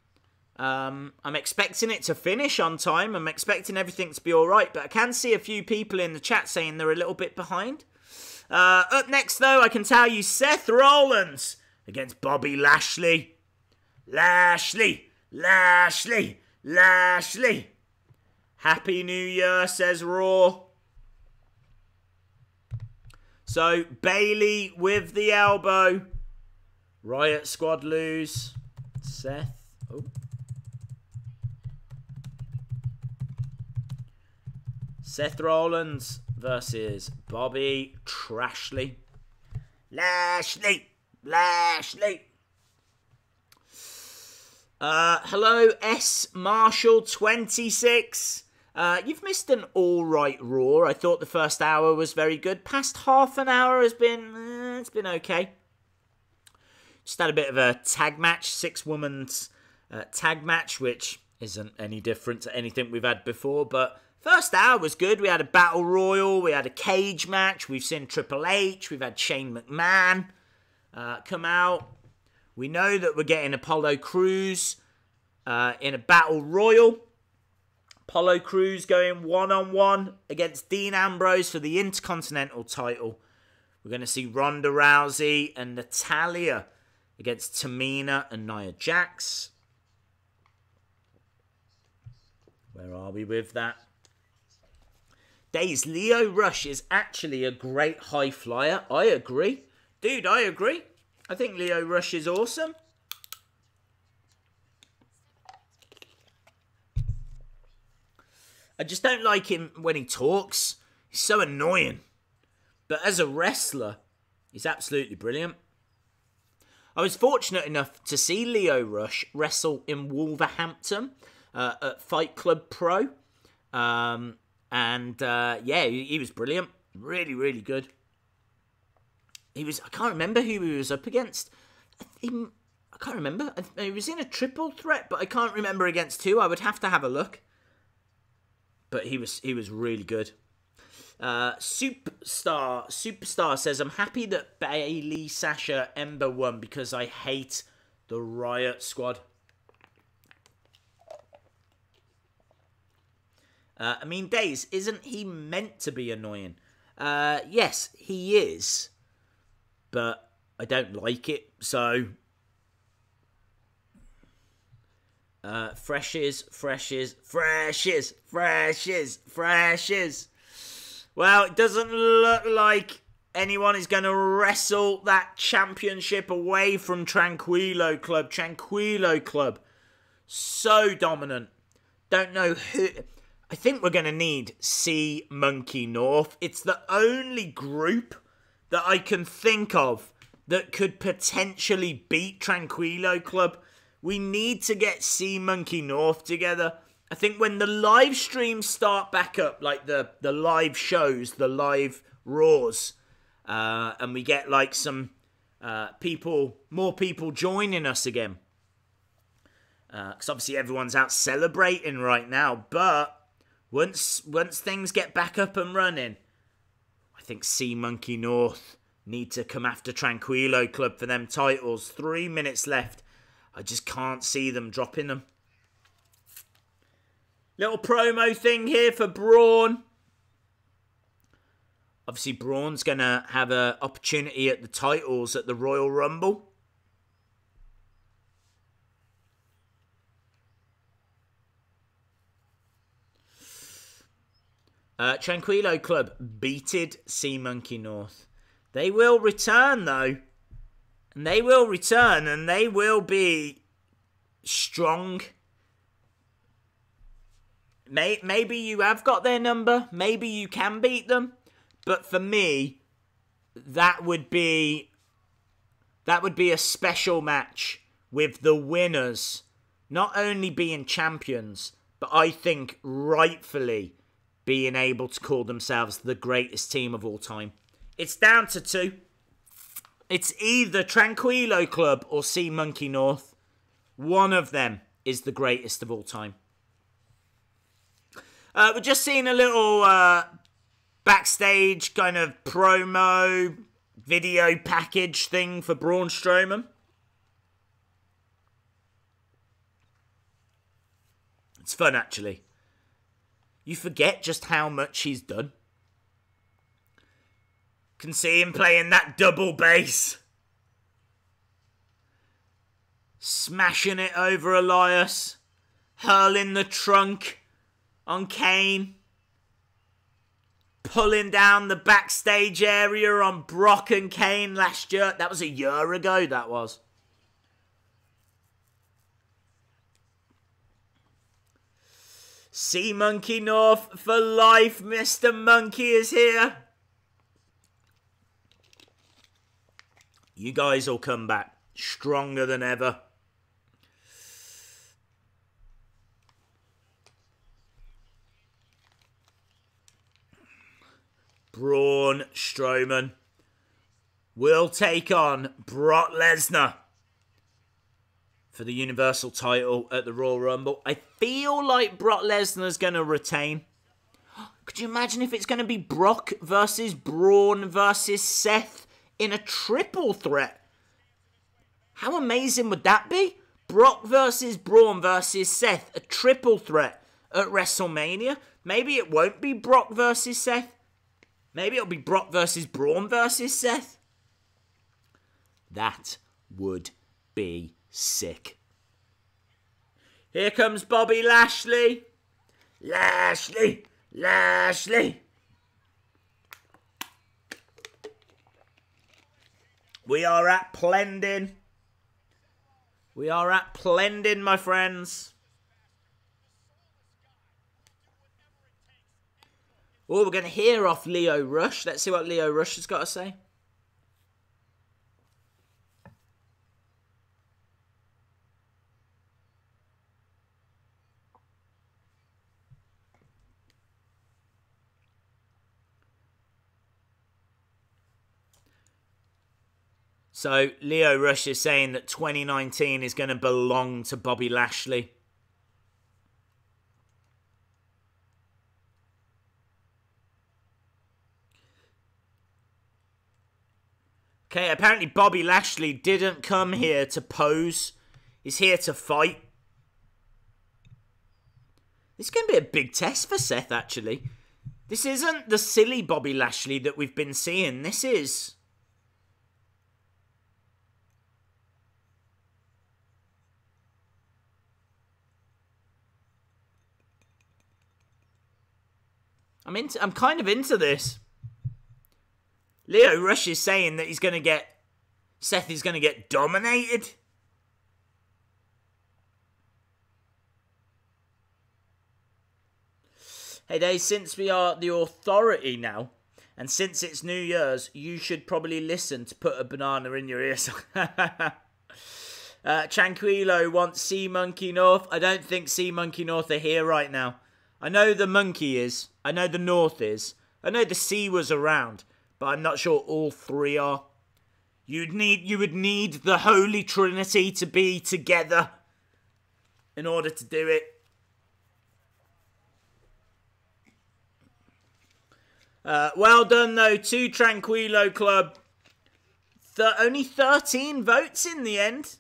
I'm expecting it to finish on time. I'm expecting everything to be all right, but I can see a few people in the chat saying they're a little bit behind. Up next, though, I can tell you Seth Rollins against Bobby Lashley. Lashley, Lashley, Lashley. Happy New Year, says Raw. So, Bayley with the elbow. Riot Squad lose. Seth. Oh. Seth Rollins versus Bobby Trashley. Lashley, Lashley. Hello, S. Marshall 26. You've missed an alright Raw. I thought the first hour was very good. Past half an hour has been, it's been okay. Just had a bit of a tag match, 6-woman's tag match, which isn't any different to anything we've had before. But first hour was good. We had a battle royal. We had a cage match. We've seen Triple H. We've had Shane McMahon come out. We know that we're getting Apollo Cruz in a battle royal. Apollo Cruz going one-on-one against Dean Ambrose for the Intercontinental title. We're going to see Ronda Rousey and Natalya against Tamina and Nia Jax. Where are we with that? Days, Lio Rush is actually a great high flyer. I agree. Dude, I agree. I think Lio Rush is awesome. I just don't like him when he talks. He's so annoying. But as a wrestler, he's absolutely brilliant. I was fortunate enough to see Lio Rush wrestle in Wolverhampton at Fight Club Pro. Yeah, he was brilliant. Really, really good. I can't remember who he was up against. I can't remember. He was in a triple threat, but I can't remember against who. I would have to have a look. But he was really good. Superstar says, I'm happy that Bayley, Sasha, Ember won because I hate the Riot Squad. Days, isn't he meant to be annoying? Yes, he is. But I don't like it, so... Freshes. Well, it doesn't look like anyone is going to wrestle that championship away from Tranquilo Club. Tranquilo Club, so dominant. Don't know who... I think we're going to need C Monkey North. It's the only group that I can think of that could potentially beat Tranquilo Club. We need to get C Monkey North together. I think when the live streams start back up, like the live shows, the live Raws, and we get like some more people joining us again. Because obviously everyone's out celebrating right now. But once things get back up and running, I think C Monkey North need to come after Tranquilo Club for them titles. 3 minutes left. I just can't see them dropping them. Little promo thing here for Braun. Obviously, Braun's going to have an opportunity at the titles at the Royal Rumble. Tranquilo Club beated C Monkey North. They will return, though. And they will return, and they will be strong. Maybe you have got their number. Maybe you can beat them. But for me, that would be a special match with the winners not only being champions, but I think rightfully being able to call themselves the greatest team of all time. It's down to two. It's either Tranquilo Club or C Monkey North. One of them is the greatest of all time. We're just seeing a little backstage kind of promo video package thing for Braun Strowman. It's fun, actually. You forget just how much he's done. Can see him playing that double bass. Smashing it over Elias. Hurling the trunk on Kane. Pulling down the backstage area on Brock and Kane last year. That was a year ago, that was. C Monkey North for life. Mr. Monkey is here. You guys will come back stronger than ever. Braun Strowman will take on Brock Lesnar for the Universal title at the Royal Rumble. I feel like Brock Lesnar's going to retain. Could you imagine if it's going to be Brock versus Braun versus Seth in a triple threat? How amazing would that be? Brock versus Braun versus Seth, a triple threat at WrestleMania. Maybe it won't be Brock versus Seth. Maybe it'll be Brock versus Braun versus Seth. That would be sick. Here comes Bobby Lashley. Lashley. We are at Plendin. My friends. Oh, we're going to hear off Lio Rush. Let's see what Lio Rush has got to say. So Leo Rush is saying that 2019 is going to belong to Bobby Lashley. Okay, apparently Bobby Lashley didn't come here to pose. He's here to fight. This is going to be a big test for Seth, actually. This isn't the silly Bobby Lashley that we've been seeing. This is... I'm kind of into this. Leo Rush is saying that Seth is going to get dominated. Hey Dave, since we are the authority now, and since it's New Year's, you should probably listen to Put a Banana in Your Ears. Tranquilo wants Sea Monkey North. I don't think Sea Monkey North are here right now. I know the monkey is. I know the North is. I know the sea was around, but I'm not sure all three are. You would need the Holy Trinity to be together in order to do it. Well done, though, to Tranquilo Club. Only 13 votes in the end.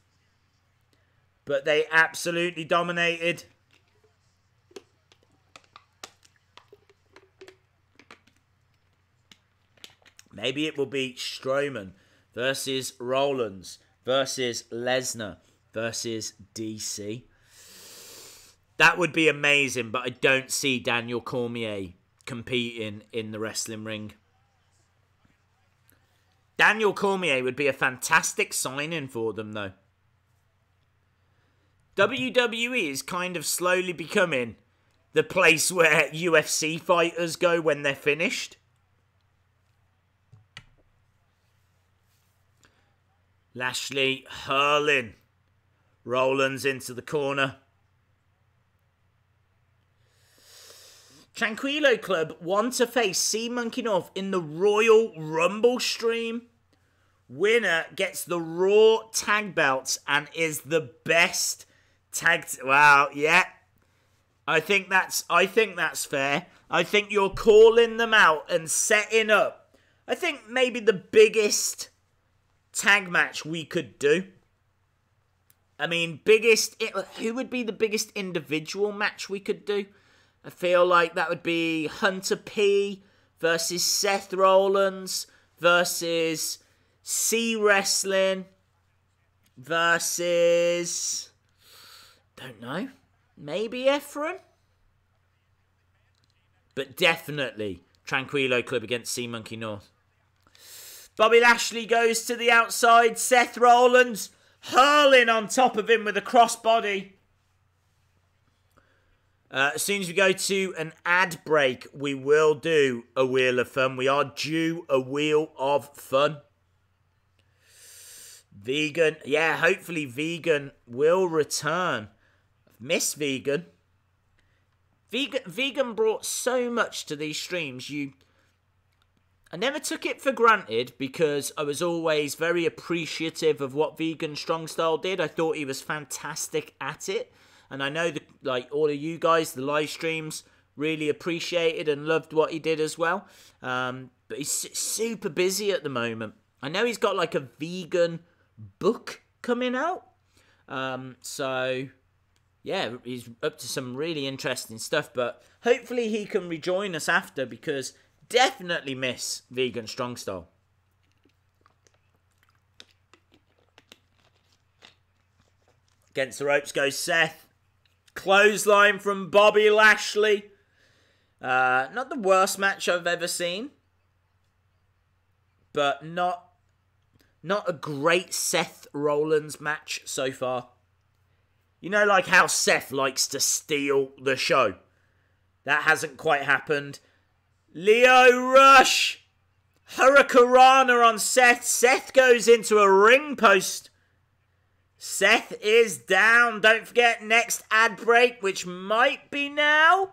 But they absolutely dominated. Maybe it will be Strowman versus Rollins versus Lesnar versus DC. That would be amazing, but I don't see Daniel Cormier competing in the wrestling ring. Daniel Cormier would be a fantastic signing for them, though. WWE is kind of slowly becoming the place where UFC fighters go when they're finished. Lashley hurling Rollins into the corner. Tranquilo Club want to face Sea Monkey North in the Royal Rumble stream. Winner gets the Raw tag belts and is the best tag. Wow, yeah. I think that's fair. I think you're calling them out and setting up. I think maybe the biggest tag match we could do. I mean, who would be the biggest individual match we could do? I feel like that would be Hunter P versus Seth Rollins versus C Wrestling versus, don't know, maybe Ephraim? But definitely Tranquilo Club against Sea Monkey North. Bobby Lashley goes to the outside. Seth Rollins hurling on top of him with a crossbody. As soon as we go to an ad break, we will do a Wheel of Fun. We are due a Wheel of Fun. Vegan. Yeah, hopefully Vegan will return. Miss Vegan. Vegan brought so much to these streams. I never took it for granted because I was always very appreciative of what Vegan Strong Style did. I thought he was fantastic at it. And I know all of you guys, the live streams, really appreciated and loved what he did as well. But he's super busy at the moment. I know he's got like a vegan book coming out. So, yeah, he's up to some really interesting stuff. But hopefully he can rejoin us after because definitely miss Vegan Strong Style. Against the ropes goes Seth. Clothesline from Bobby Lashley. Not the worst match I've ever seen. But not a great Seth Rollins match so far. You know, like how Seth likes to steal the show. That hasn't quite happened. Leo Rush. Hurricanrana on Seth. Seth goes into a ring post. Seth is down. Don't forget, next ad break, which might be now.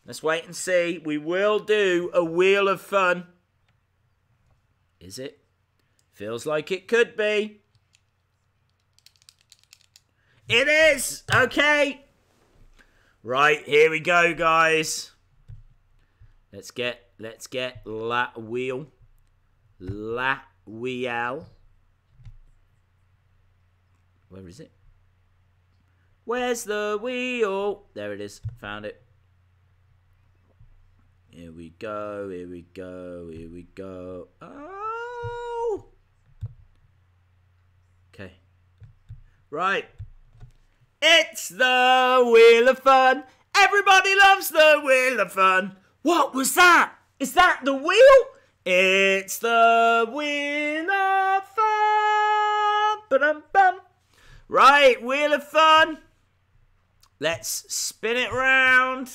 Let's wait and see. We will do a Wheel of Fun. Is it? Feels like it could be. It is! Okay. Right, here we go, guys. Let's get La Wheel. La Wheel. Where is it? Where's the wheel? There it is. Found it. Here we go. Here we go. Here we go. Oh! Okay. Right. It's the Wheel of Fun. Everybody loves the Wheel of Fun. What was that? Is that the wheel? It's the Wheel of Fun. Ba-dum-bum. Right, Wheel of Fun. Let's spin it round.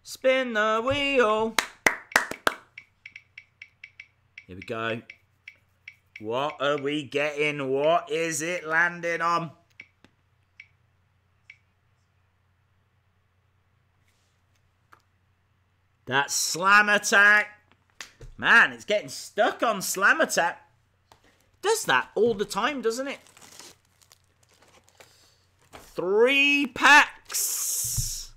Spin the wheel. Here we go. What are we getting? What is it landing on? That's Slam Attack. Man, it's getting stuck on Slam Attack. Does that all the time, doesn't it? 3 packs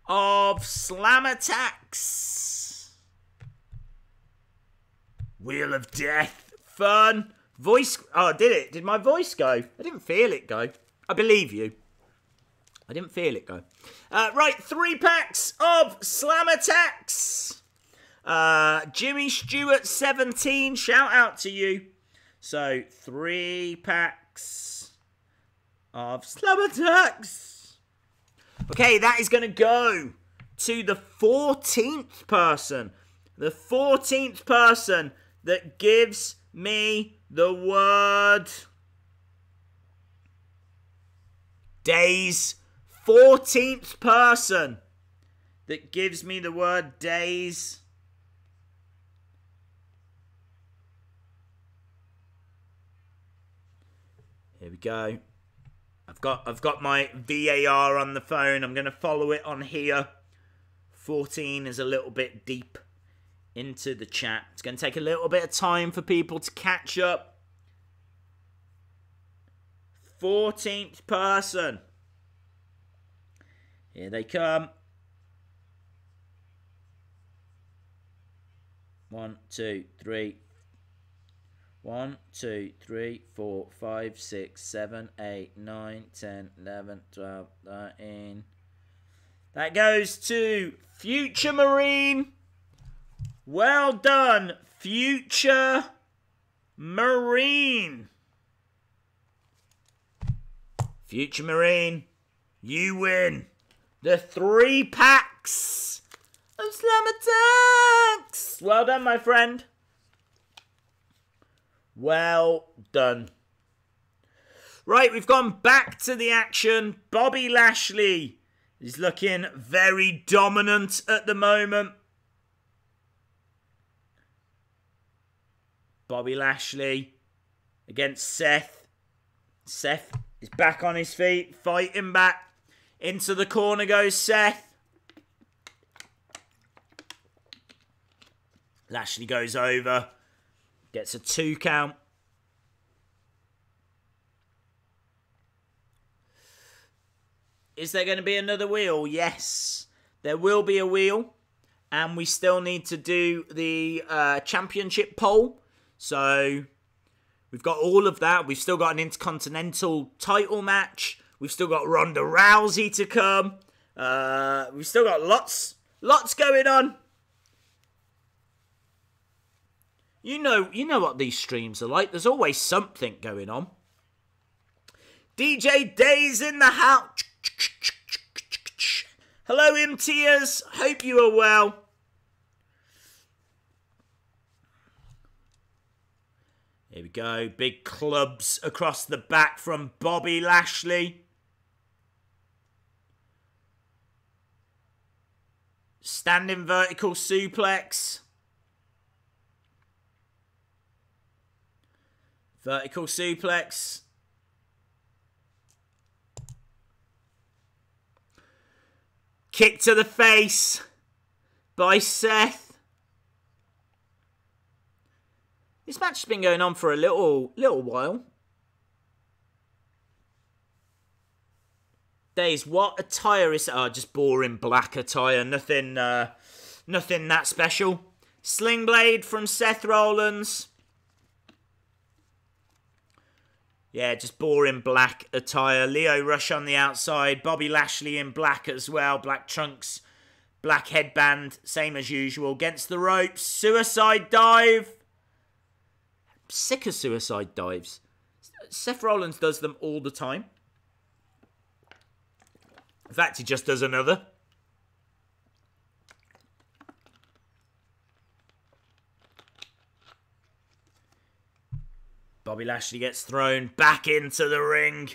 of Slam Attacks. Wheel of Death. Fun. Voice. Oh, did it? Did my voice go? I didn't feel it go. I believe you. I didn't feel it go. Right, 3 packs of Slam Attacks. Jimmy Stewart 17. Shout out to you. So 3 packs of Slam Attacks. Okay, that is going to go to the 14th person. The 14th person that gives me the word days. 14th person that gives me the word days. Here we go. I've got my VAR on the phone. I'm going to follow it on here. 14 is a little bit deep into the chat. It's going to take a little bit of time for people to catch up. 14th person. Here they come. 1, 2, 3. 1, 2, 3, 4, 5, 6, 7, 8, 9, 10, 11, 12, 13. That goes to Future Marine. Well done, Future Marine. Future Marine, you win the 3 packs of Slam Attacks. Well done, my friend. Well done. Right, we've gone back to the action. Bobby Lashley is looking very dominant at the moment. Bobby Lashley against Seth. Seth is back on his feet, fighting back. Into the corner goes Seth. Lashley goes over. Gets a 2 count. Is there going to be another wheel? Yes. There will be a wheel. And we still need to do the championship poll. So we've got all of that. We've still got an Intercontinental title match. We've still got Ronda Rousey to come. We've still got lots going on. You know what these streams are like. There's always something going on. DJ Days in the house. Hello, MTers. Hope you are well. Here we go. Big clubs across the back from Bobby Lashley. Standing vertical suplex. Vertical suplex. Kick to the face by Seth. This match has been going on for a little while. Days, what attire is... Oh, just boring black attire. Nothing that special. Sling Blade from Seth Rollins. Yeah, just boring black attire. Lio Rush on the outside. Bobby Lashley in black as well. Black trunks. Black headband. Same as usual. Against the ropes. Suicide dive. I'm sick of suicide dives. Seth Rollins does them all the time. In fact, he just does another. Bobby Lashley gets thrown back into the ring.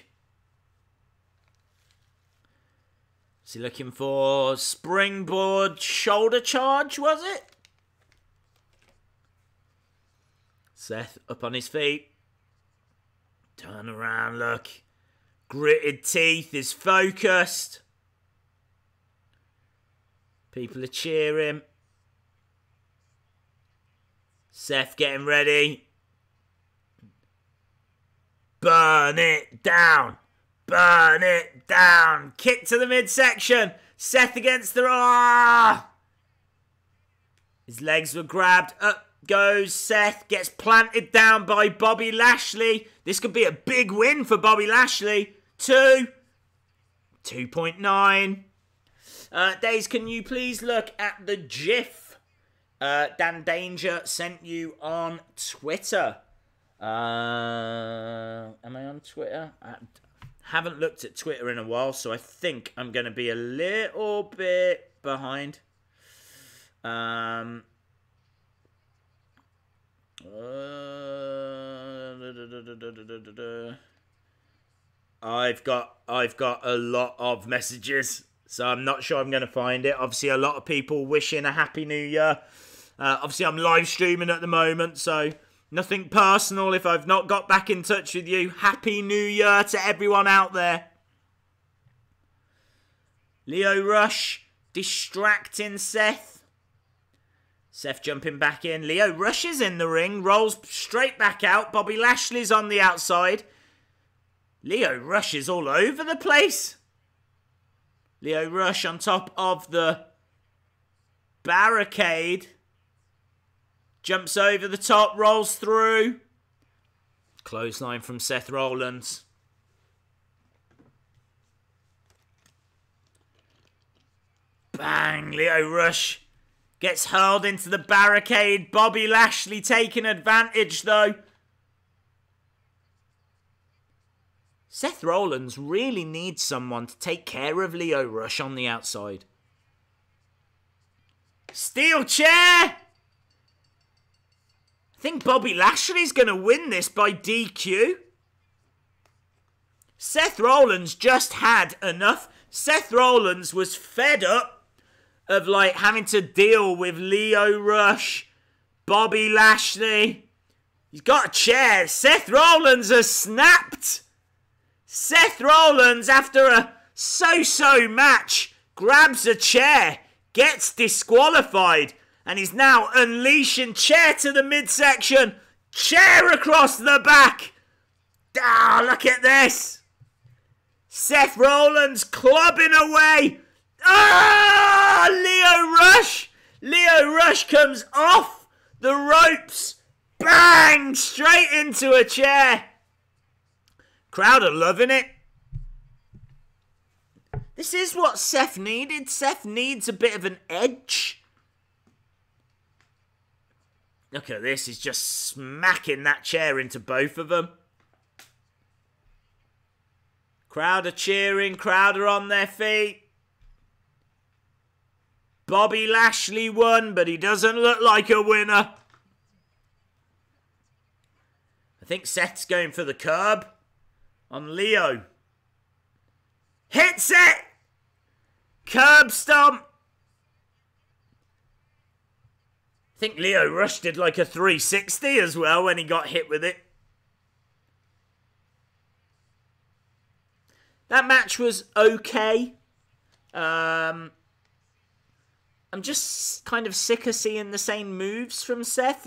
Is he looking for springboard shoulder charge, was it? Seth up on his feet. Turn around, look. Gritted teeth, is focused. People are cheering. Seth getting ready. Burn it down. Burn it down. Kick to the midsection. Seth against the... Ah! His legs were grabbed. Up goes Seth. Gets planted down by Bobby Lashley. This could be a big win for Bobby Lashley. 2.9. Days, can you please look at the GIF Dan Danger sent you on Twitter? Am I on Twitter? I haven't looked at Twitter in a while, so I think I'm going to be a little bit behind. I've got a lot of messages, so I'm not sure I'm going to find it. Obviously, a lot of people wishing a happy new year. Obviously, I'm live streaming at the moment, so nothing personal if I've not got back in touch with you. Happy New Year to everyone out there. Lio Rush distracting Seth. Seth jumping back in. Lio Rush is in the ring. Rolls straight back out. Bobby Lashley's on the outside. Lio Rush is all over the place. Lio Rush on top of the barricade. Jumps over the top, rolls through. Clothesline from Seth Rollins. Bang! Lio Rush gets hurled into the barricade. Bobby Lashley taking advantage, though. Seth Rollins really needs someone to take care of Lio Rush on the outside. Steel chair! I think Bobby Lashley's going to win this by DQ. Seth Rollins just had enough. Seth Rollins was fed up of having to deal with Lio Rush, Bobby Lashley. He's got a chair. Seth Rollins has snapped. Seth Rollins, after a so-so match, grabs a chair, gets disqualified, and he's now unleashing chair to the midsection. Chair across the back. Ah, look at this. Seth Rollins clubbing away. Ah, Lio Rush. Lio Rush comes off the ropes. Bang, straight into a chair. Crowd are loving it. This is what Seth needed. Seth needs a bit of an edge. Look at this. He's just smacking that chair into both of them. Crowd are cheering. Crowd are on their feet. Bobby Lashley won, but he doesn't look like a winner. I think Seth's going for the curb on Lio. Hits it! Curb stomp! I think Lio Rush did like a 360 as well when he got hit with it. That match was okay. I'm just kind of sick of seeing the same moves from Seth.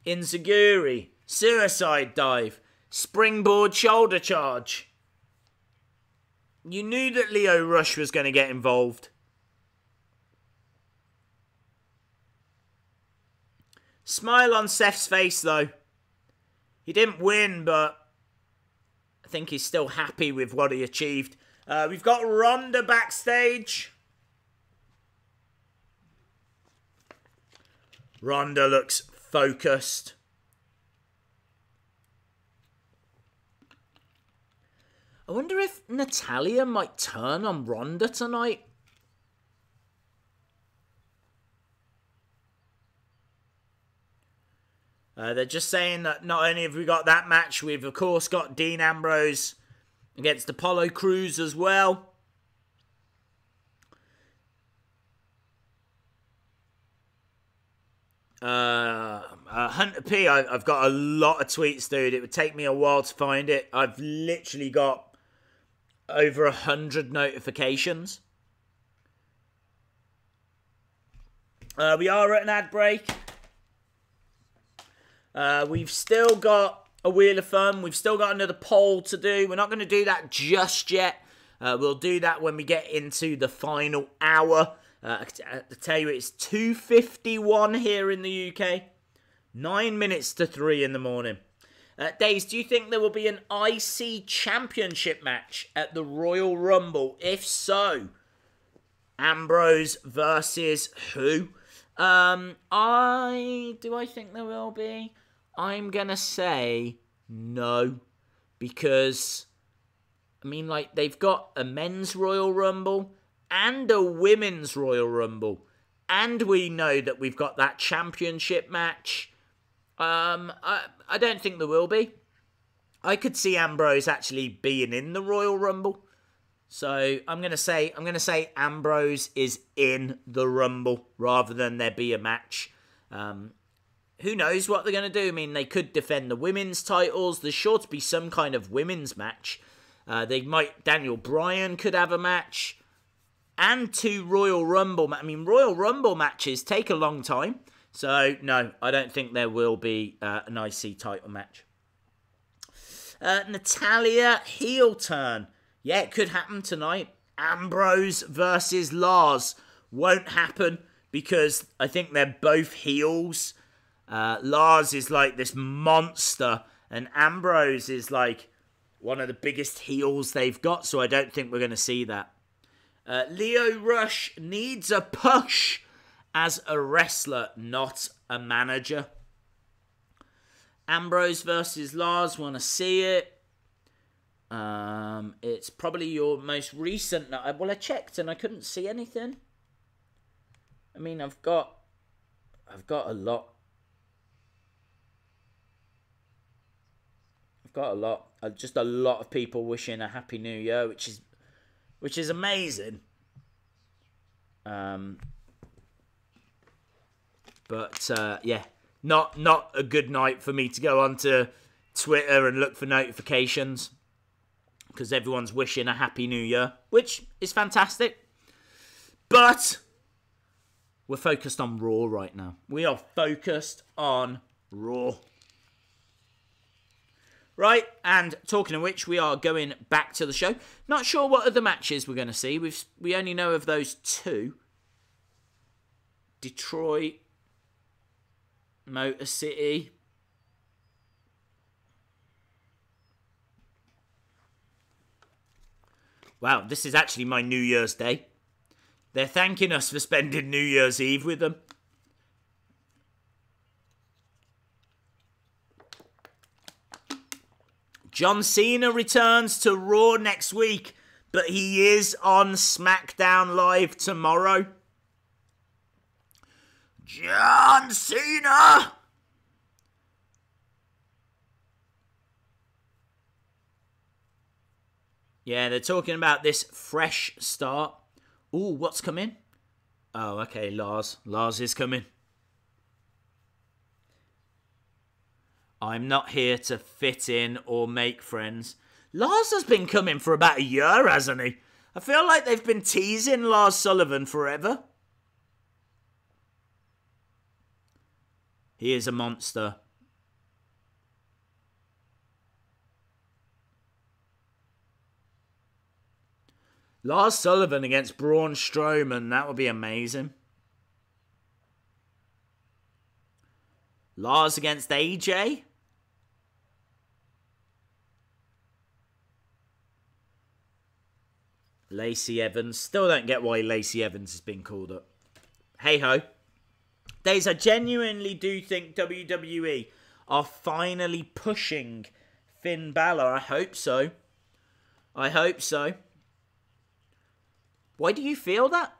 Enziguri, suicide dive, springboard shoulder charge. You knew that Lio Rush was going to get involved. Smile on Seth's face, though. He didn't win, but I think he's still happy with what he achieved. We've got Ronda backstage. Ronda looks focused. I wonder if Natalya might turn on Ronda tonight. They're just saying that not only have we got that match, we've of course got Dean Ambrose against Apollo Cruz as well. Hunter P, I've got a lot of tweets, dude. It would take me a while to find it. I've literally got over 100 notifications. We are at an ad break. We've still got a Wheel of Fun. We've still got another poll to do. We're not going to do that just yet. We'll do that when we get into the final hour. I tell you, it's 2:51 here in the UK. 9 minutes to 3 in the morning. Days, do you think there will be an IC Championship match at the Royal Rumble? If so, Ambrose versus who? Do I think there will be? I'm going to say no. Because, I mean, like, they've got a men's Royal Rumble and a women's Royal Rumble. And we know that we've got that championship match. I don't think there will be. I could see Ambrose actually being in the Royal Rumble. So I'm gonna say Ambrose is in the Rumble rather than there be a match. Who knows what they're gonna do? I mean, they could defend the women's titles. There's sure to be some kind of women's match. Daniel Bryan could have a match, and 2 Royal Rumble. I mean, Royal Rumble matches take a long time. So no, I don't think there will be an IC title match. Natalya heel turn. Yeah, it could happen tonight. Ambrose versus Lars. Won't happen because I think they're both heels. Lars is like this monster and Ambrose is like one of the biggest heels they've got. So I don't think we're going to see that. Lio Rush needs a push as a wrestler, not a manager. Ambrose versus Lars. Want to see it. It's probably your most recent. Well, I checked and I couldn't see anything. I mean, I've got a lot. Just a lot of people wishing a happy new year, which is amazing. But yeah, not a good night for me to go onto Twitter and look for notifications. Because everyone's wishing a happy new year, which is fantastic. But we're focused on Raw right now. We are focused on Raw. Right, and talking of which, we are going back to the show. Not sure what other matches we're going to see. We only know of those 2. Detroit, Motor City. Wow, this is actually my New Year's Day. They're thanking us for spending New Year's Eve with them. John Cena returns to Raw next week, but he is on SmackDown Live tomorrow. John Cena! Yeah, they're talking about this fresh start. Ooh, what's coming? Oh, okay, Lars. Lars is coming. I'm not here to fit in or make friends. Lars has been coming for about a year, hasn't he? I feel like they've been teasing Lars Sullivan forever. He is a monster. Lars Sullivan against Braun Strowman. That would be amazing. Lars against AJ. Lacey Evans. Still don't get why Lacey Evans has been called up. Hey-ho. Days, I genuinely do think WWE are finally pushing Finn Balor. I hope so. I hope so. Why do you feel that?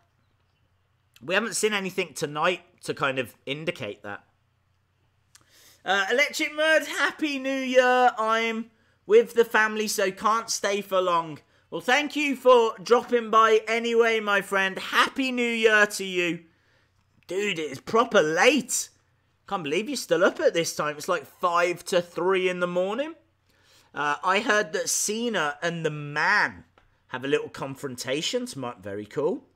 We haven't seen anything tonight to kind of indicate that. Electric Mud, Happy New Year. I'm with the family, so can't stay for long. Well, thank you for dropping by anyway, my friend. Happy New Year to you. Dude, it's proper late. Can't believe you're still up at this time. It's like 5 to 3 in the morning. I heard that Cena and the Man have a little confrontation tonight. Very cool.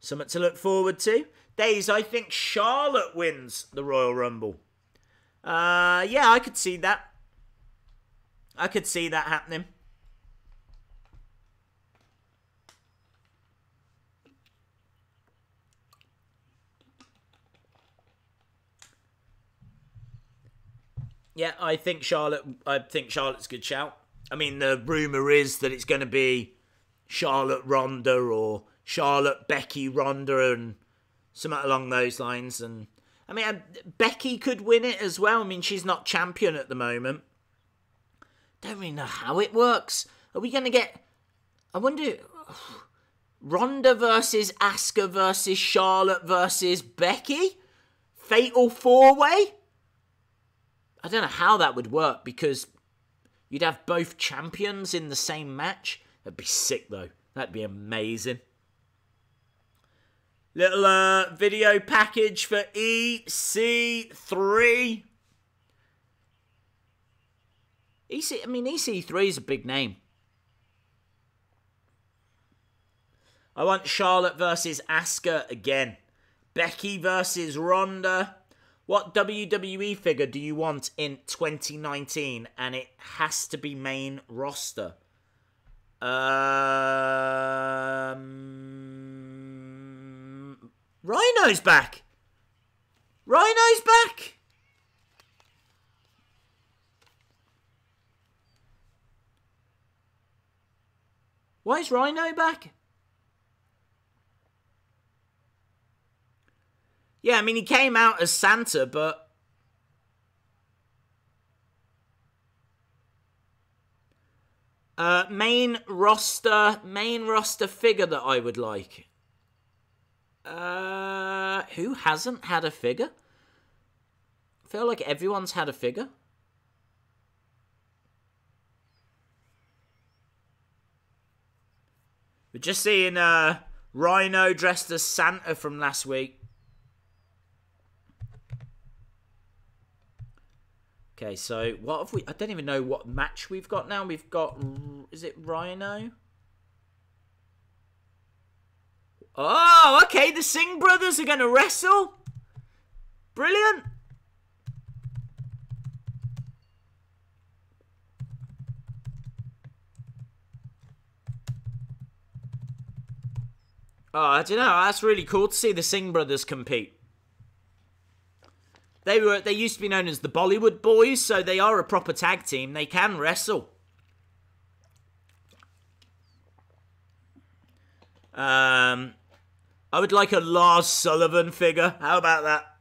Something to look forward to. Days, I think Charlotte wins the Royal Rumble. Yeah, I could see that. I could see that happening. Yeah, I think Charlotte. I think Charlotte's a good shout. I mean, the rumor is that it's going to be Charlotte Ronda or Charlotte Becky Ronda and something along those lines. And I mean, Becky could win it as well. I mean, she's not champion at the moment. Don't really know how it works. Are we going to get? I wonder. Ronda versus Asuka versus Charlotte versus Becky? Fatal 4-way? I don't know how that would work because you'd have both champions in the same match. That'd be sick though. That'd be amazing. Little video package for EC3. EC3 is a big name. I want Charlotte versus Asuka again. Becky versus Ronda. What WWE figure do you want in 2019? And it has to be main roster. Rhino's back. Rhino's back. Why is Rhino back? Yeah, I mean, he came out as Santa, but main roster figure that I would like. Who hasn't had a figure? I feel like everyone's had a figure. We're just seeing Rhino dressed as Santa from last week. Okay, so what have we... I don't even know what match we've got now. We've got... Is it Rhino? Oh, okay. The Singh brothers are going to wrestle. Brilliant. Oh, I don't know. That's really cool to see the Singh brothers compete. They used to be known as the Bollywood Boys, so they are a proper tag team. They can wrestle. I would like a Lars Sullivan figure. How about that?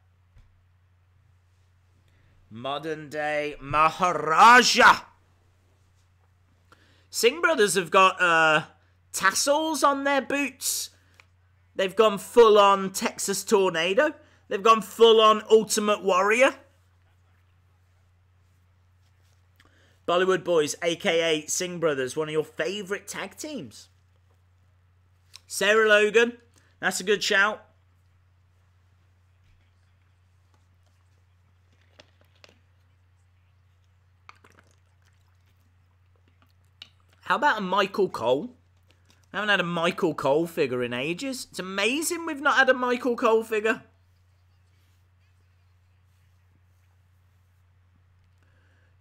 Modern day Maharaja. Singh brothers have got tassels on their boots. They've gone full on Texas Tornado. They've gone full-on Ultimate Warrior. Bollywood Boys, a.k.a. Singh Brothers, one of your favourite tag teams. Sarah Logan, that's a good shout. How about a Michael Cole? I haven't had a Michael Cole figure in ages. It's amazing we've not had a Michael Cole figure.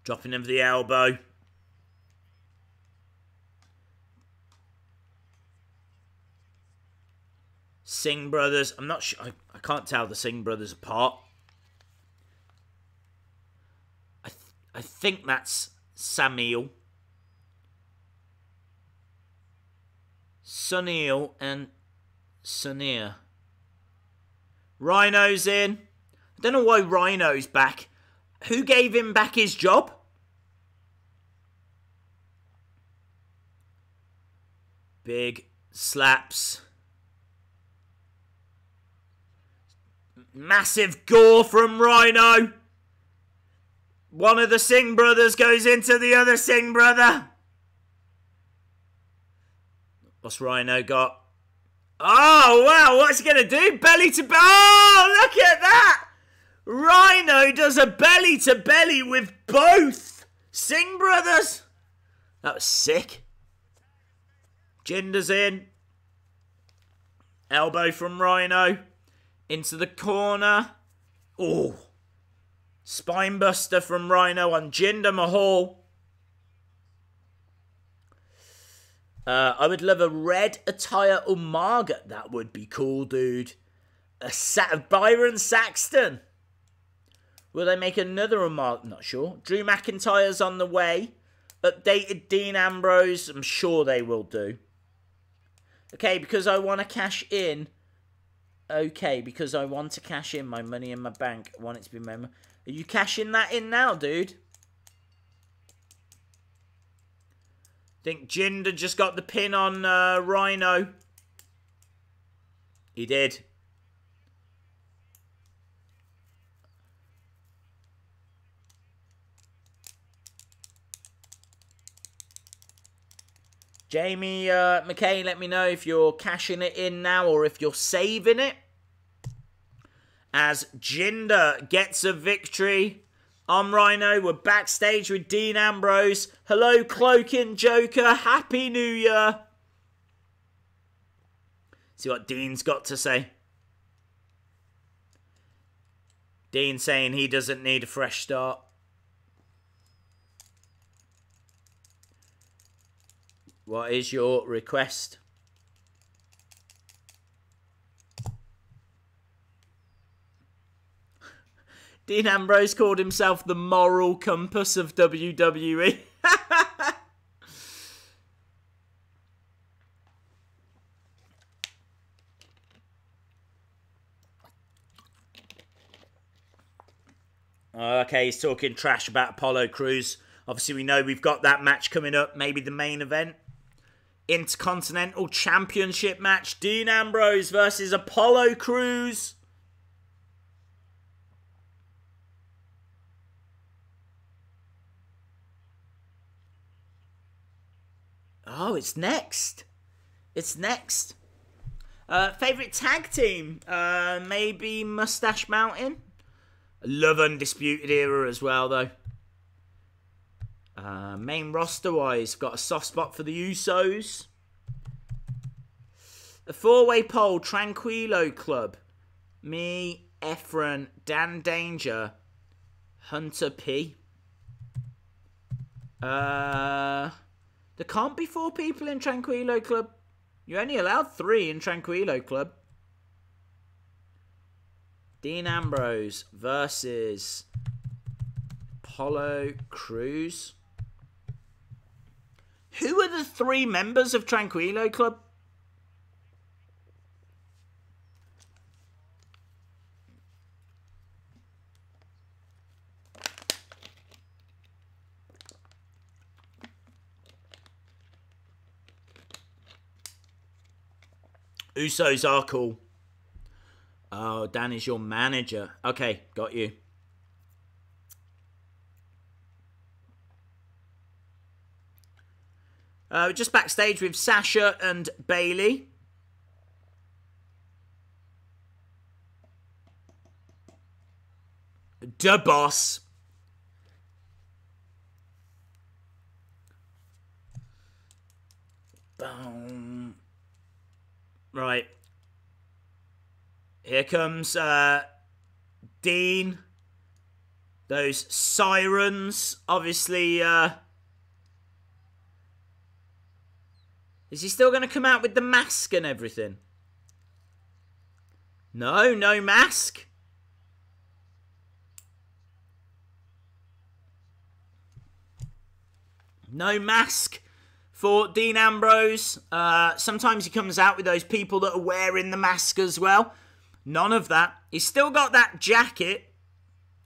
Dropping of the elbow. Singh brothers. I'm not sure. I can't tell the Singh brothers apart. I think that's Samuel, Sunil, and Sunir. Rhino's in. I don't know why Rhino's back. Who gave him back his job? Big slaps. Massive gore from Rhino. One of the Singh brothers goes into the other Singh brother. What's Rhino got? Oh, wow. What's he going to do? Belly to belly. Oh, look at that. Rhino does a belly to belly with both Singh brothers. That was sick. Jinder's in. Elbow from Rhino. Into the corner. Oh. Spinebuster from Rhino on Jinder Mahal. I would love a red attire Umaga. That would be cool, dude. Byron Saxton. Will they make another Umaga? Not sure. Drew McIntyre's on the way. Updated Dean Ambrose. I'm sure they will do. Okay, because I want to cash in. Okay, because I want to cash in my money in my bank. I want it to be memorable. Are you cashing that in now, dude? Think Jinder just got the pin on Rhino. He did. Jamie McKay, let me know if you're cashing it in now or if you're saving it. As Jinder gets a victory on Rhino. We're backstage with Dean Ambrose. Hello, Cloaking Joker. Happy New Year. See what Dean's got to say. Dean saying he doesn't need a fresh start. What is your request? Dean Ambrose called himself the moral compass of WWE. Okay, he's talking trash about Apollo Cruz. Obviously, we know we've got that match coming up. Maybe the main event. Intercontinental Championship match. Dean Ambrose versus Apollo Cruz. Oh, it's next. It's next. Favourite tag team? Maybe Mustache Mountain? Love Undisputed Era as well, though. Main roster-wise, got a soft spot for the Usos. A four-way poll, Tranquilo Club. Me, Efren, Dan Danger, Hunter P. There can't be 4 people in Tranquilo Club. You're only allowed 3 in Tranquilo Club. Dean Ambrose versus Apollo Cruz. Who are the 3 members of Tranquilo Club? Usos are cool. Oh, Dan is your manager. Okay, got you. We're just backstage with Sasha and Bailey. The boss. Boom. Right. Here comes Dean. Those sirens. Obviously, is he still going to come out with the mask and everything? No, no mask. No mask for Dean Ambrose. Sometimes he comes out with those people that are wearing the mask as well. None of that. He's still got that jacket.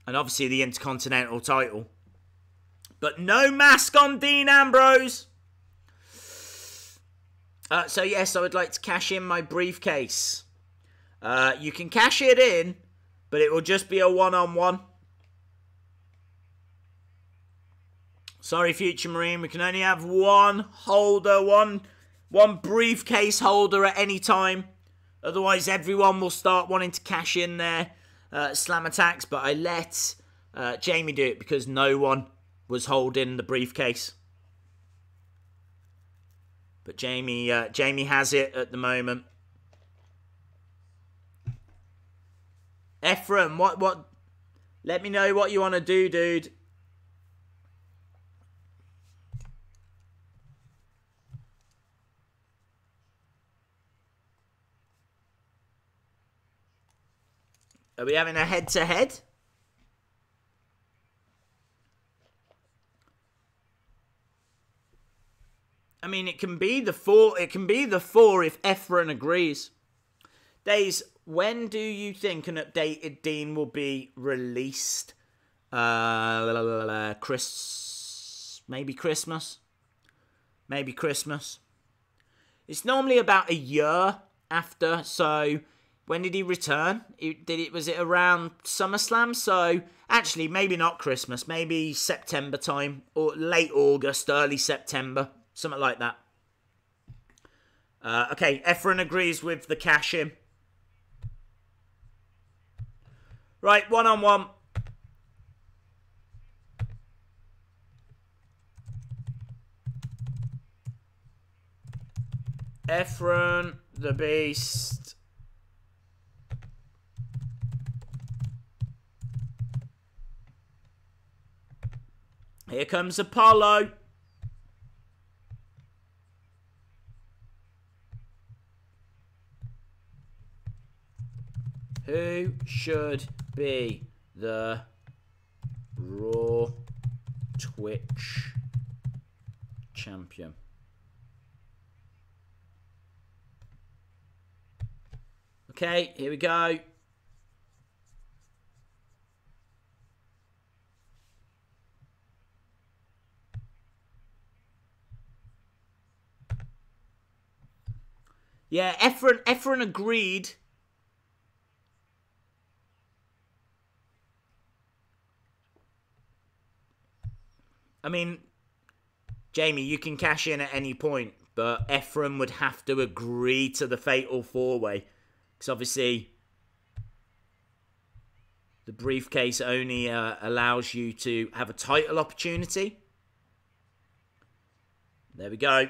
And obviously the Intercontinental title. But no mask on Dean Ambrose. So yes, I would like to cash in my briefcase. You can cash it in, but it will just be a one-on-one. Sorry, Future Marine, we can only have one holder, one briefcase holder at any time. Otherwise, everyone will start wanting to cash in their slam attacks. But I let Jamie do it because no one was holding the briefcase. But Jamie has it at the moment. Ephraim, what? Let me know what you want to do, dude. Are we having a head-to-head? I mean, it can be the 4. It can be the 4 if Ephraim agrees. Days, when do you think an updated Dean will be released? Maybe Christmas. Maybe Christmas. It's normally about a year after, so when did he return? Was it around SummerSlam? So, actually, maybe not Christmas. Maybe September time. Or late August, early September. Something like that. Okay, Ephraim agrees with the cash-in. Right, one-on-one. Ephraim, the Beast. Here comes Apollo. Who should be the Raw Twitch champion? Okay, here we go. Yeah, Ephraim agreed. I mean, Jamie, you can cash in at any point, but Ephraim would have to agree to the Fatal 4-Way. Because obviously, the briefcase only allows you to have a title opportunity. There we go.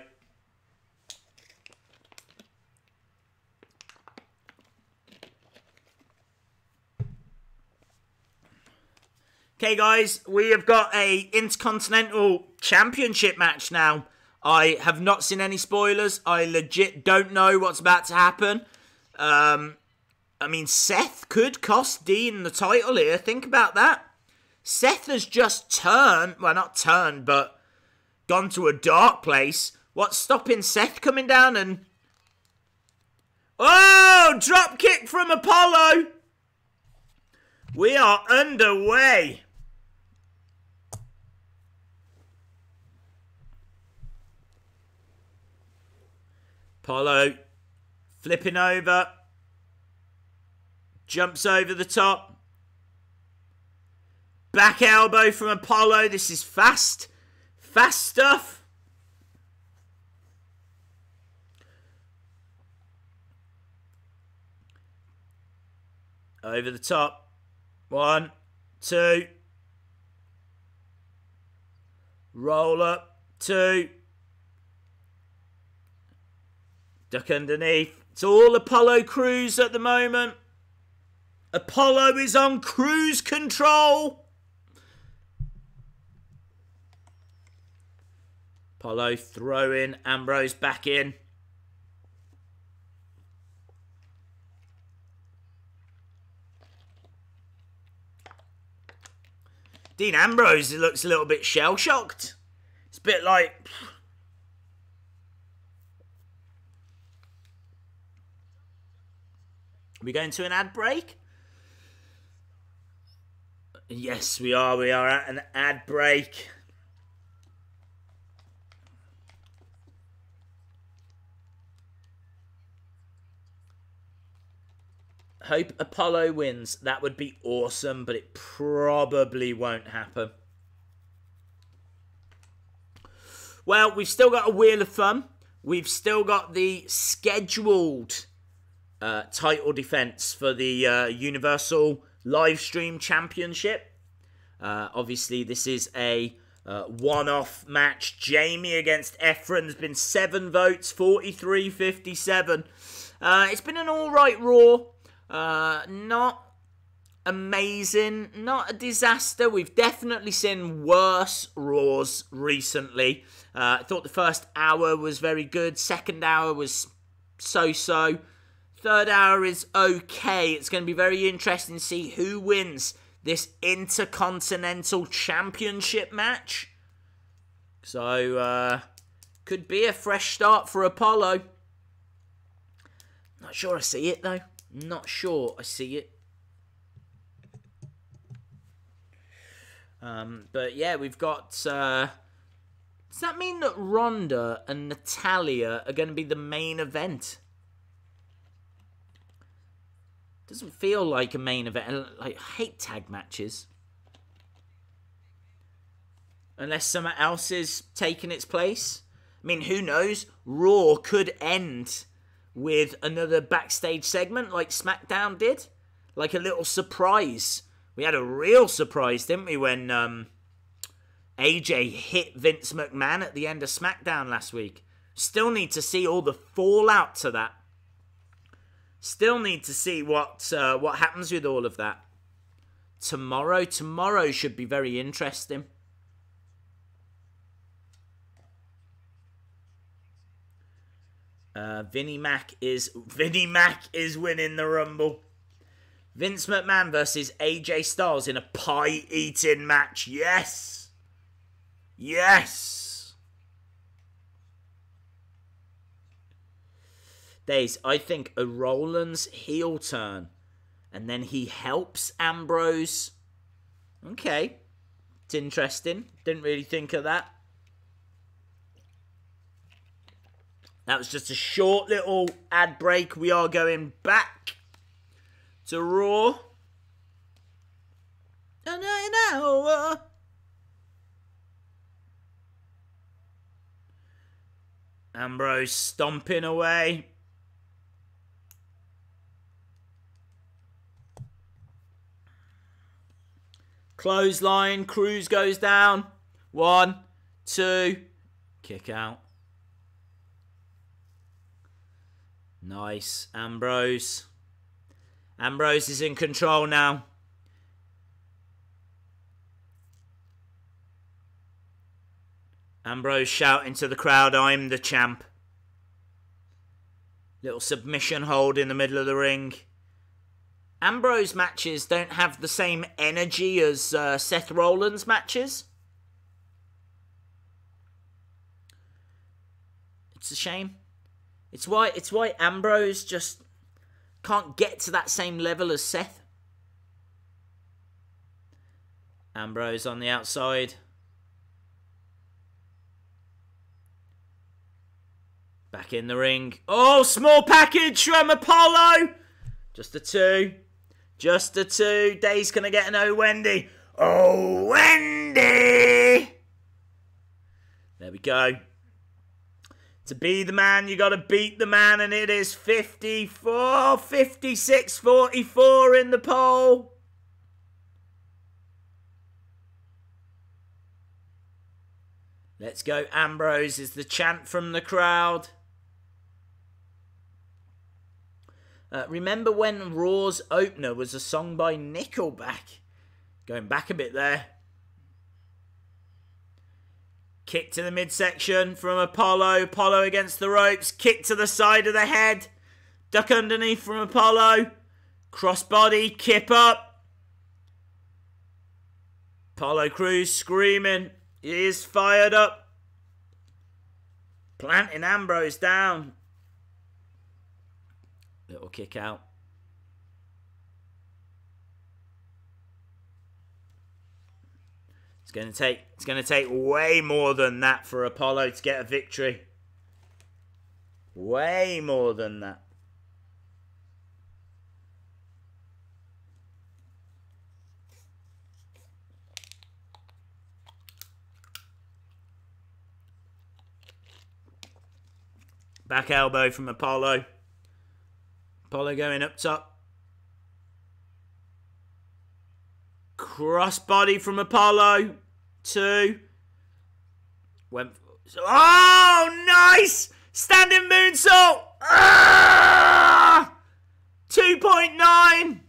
Okay, guys, we have got a Intercontinental Championship match now. I have not seen any spoilers. I legit don't know what's about to happen. I mean, Seth could cost Dean the title here. Think about that. Seth has just turned, well, not turned, but gone to a dark place. What's stopping Seth coming down and... Oh, drop kick from Apollo. We are underway. Apollo flipping over. Jumps over the top. Back elbow from Apollo. This is fast. Fast stuff. Over the top. 1, 2. Roll up. 2. Duck underneath. It's all Apollo Cruz at the moment. Apollo is on cruise control. Apollo throwing Ambrose back in. Dean Ambrose looks a little bit shell-shocked. It's a bit like... Are we going to an ad break? Yes, we are. We are at an ad break. Hope Apollo wins. That would be awesome, but it probably won't happen. Well, we've still got a Wheel of Fun. We've still got the scheduled title defense for the Universal Livestream Championship. Obviously, this is a one-off match. Jamie against Efren's been 7 votes, 43-57. It's been an alright Raw. Not amazing, not a disaster. We've definitely seen worse Raws recently. I thought the first hour was very good. Second hour was so-so. Third hour is okay. It's going to be very interesting to see who wins this Intercontinental Championship match. So, could be a fresh start for Apollo. Not sure I see it, though. Not sure I see it. But yeah, we've got... does that mean that Ronda and Natalya are going to be the main event? Doesn't feel like a main event. Like, I hate tag matches. Unless someone else is taking its place. I mean, who knows? Raw could end with another backstage segment like SmackDown did. Like a little surprise. We had a real surprise, didn't we, when AJ hit Vince McMahon at the end of SmackDown last week. Still need to see all the fallout to that. Still need to see what happens with all of that. Tomorrow should be very interesting. Vinnie Mac is winning the Rumble. Vince McMahon versus AJ Styles in a pie-eating match. Yes! Yes! Days, I think a Rollins heel turn. And then he helps Ambrose. Okay. It's interesting. Didn't really think of that. That was just a short little ad break. We are going back to Raw. Ambrose stomping away. Clothesline. Cruz goes down. 1, 2. Kick out. Nice. Ambrose. Ambrose is in control now. Ambrose shouting to the crowd, I'm the champ. Little submission hold in the middle of the ring. Ambrose matches don't have the same energy as Seth Rollins matches. It's a shame. It's why Ambrose just can't get to that same level as Seth. Ambrose on the outside. Back in the ring. Oh, small package from Apollo. Just a 2. Just a 2. Day's going to get an Oh, Wendy. Oh, Wendy. There we go. To be the man, you got to beat the man, and it is 54, 56, 44 in the poll. Let's go, Ambrose is the chant from the crowd. Remember when Raw's opener was a song by Nickelback? Going back a bit there. Kick to the midsection from Apollo. Apollo against the ropes. Kick to the side of the head. Duck underneath from Apollo. Crossbody. Kip up. Apollo Crews screaming. He is fired up. Planting Ambrose down. Little kick out. It's going to take way more than that for Apollo to get a victory. Way more than that. Back elbow from Apollo. Apollo going up top. Crossbody from Apollo. 2. Oh, nice! Standing moonsault! Ah! 2.9!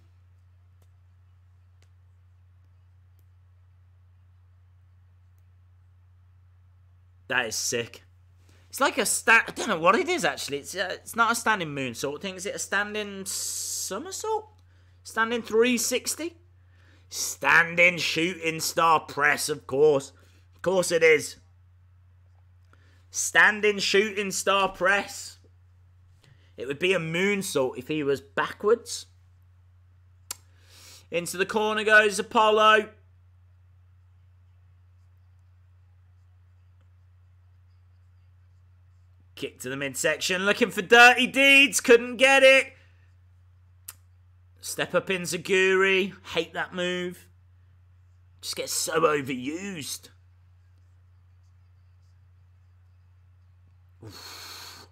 That is sick. It's like a I don't know what it is, actually. It's not a standing moonsault thing. Is it a standing somersault? Standing 360? Standing shooting star press, of course. Of course it is. Standing shooting star press. It would be a moonsault if he was backwards. Into the corner goes Apollo. Kick to the midsection, looking for dirty deeds, couldn't get it. Step up enziguri, hate that move. Just gets so overused. Oof.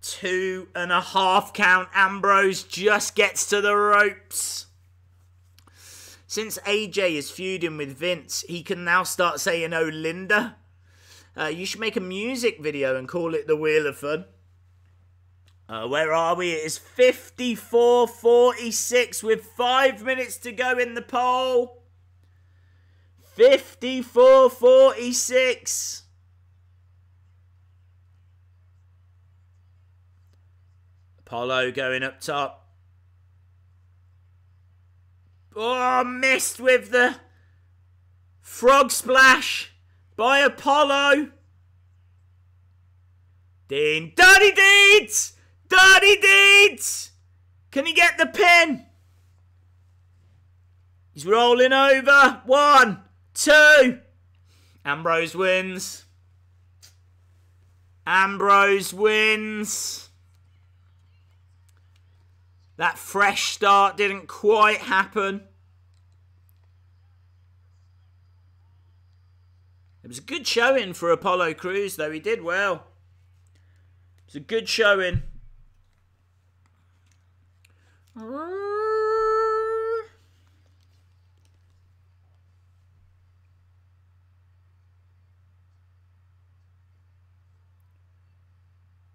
2.5 count. Ambrose just gets to the ropes. Since AJ is feuding with Vince, he can now start saying, "Oh, Linda." You should make a music video and call it The Wheel of Fun. Where are we? It is 54:46 with 5 minutes to go in the poll. 54:46. Apollo going up top. Oh, missed with the frog splash by Apollo. Dean, dirty deeds! Dirty deeds! Can he get the pin? He's rolling over. 1, 2. Ambrose wins. Ambrose wins. That fresh start didn't quite happen. It was a good showing for Apollo Crews, though. He did well. It was a good showing.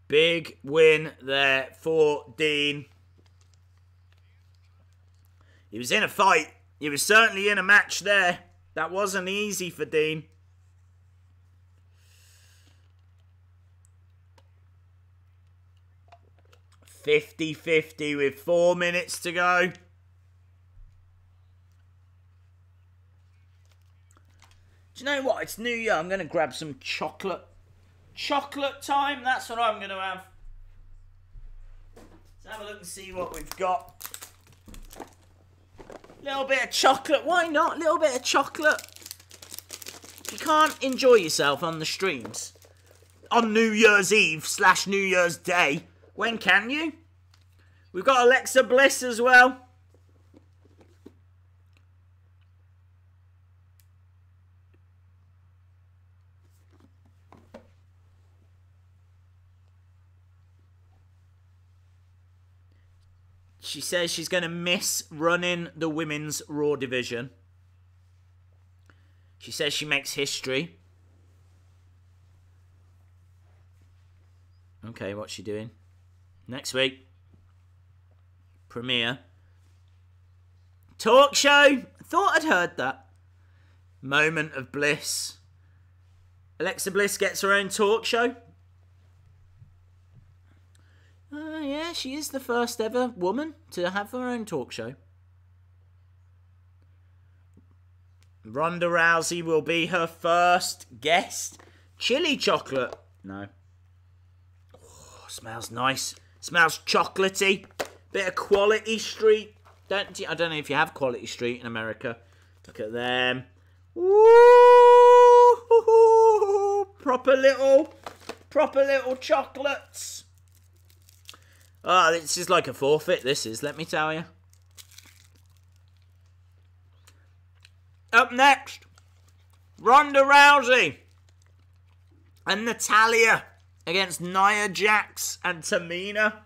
Big win there for Dean. He was in a fight. He was certainly in a match there. That wasn't easy for Dean. 50-50 with 4 minutes to go. Do you know what? It's New Year. I'm going to grab some chocolate. Chocolate time. That's what I'm going to have. Let's have a look and see what we've got. Little bit of chocolate. Why not? Little bit of chocolate. You can't enjoy yourself on the streams on New Year's Eve / New Year's Day. When can you? We've got Alexa Bliss as well. She says she's going to miss running the women's Raw division. She says she makes history. Okay, what's she doing? Next week. Premiere. Talk show. I thought I'd heard that. Moment of bliss. Alexa Bliss gets her own talk show. Yeah, she is the first ever woman to have her own talk show. Ronda Rousey will be her first guest. Chili chocolate. No. Oh, smells nice. Smells chocolatey. Bit of Quality Street. I don't know if you have Quality Street in America. Look at them. Woo! Proper little chocolates. Oh, this is like a forfeit, this is, let me tell you. Up next, Ronda Rousey and Natalya against Nia Jax and Tamina.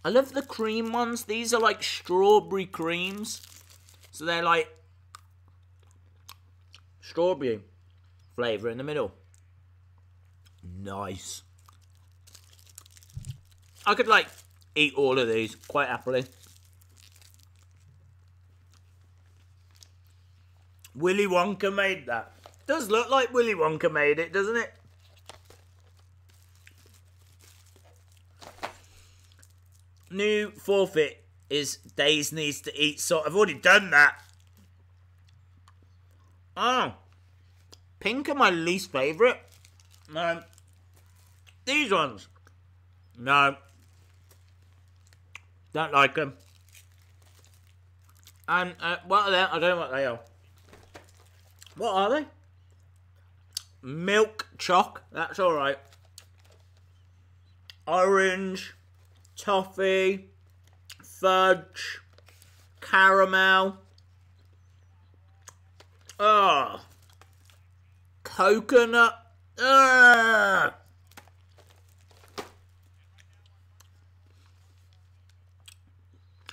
I love the cream ones. These are like strawberry creams. So they're like strawberry flavour in the middle. Nice. I could like eat all of these quite happily. Willy Wonka made that. Does look like Willy Wonka made it, doesn't it? New forfeit is Days needs to eat salt. I've already done that. Oh. Pink are my least favourite. No. These ones. No. Don't like them. And what are they? I don't know what they are. What are they? Milk choc. That's alright. Orange. Toffee. Fudge. Caramel. Oh. Coconut. Ugh.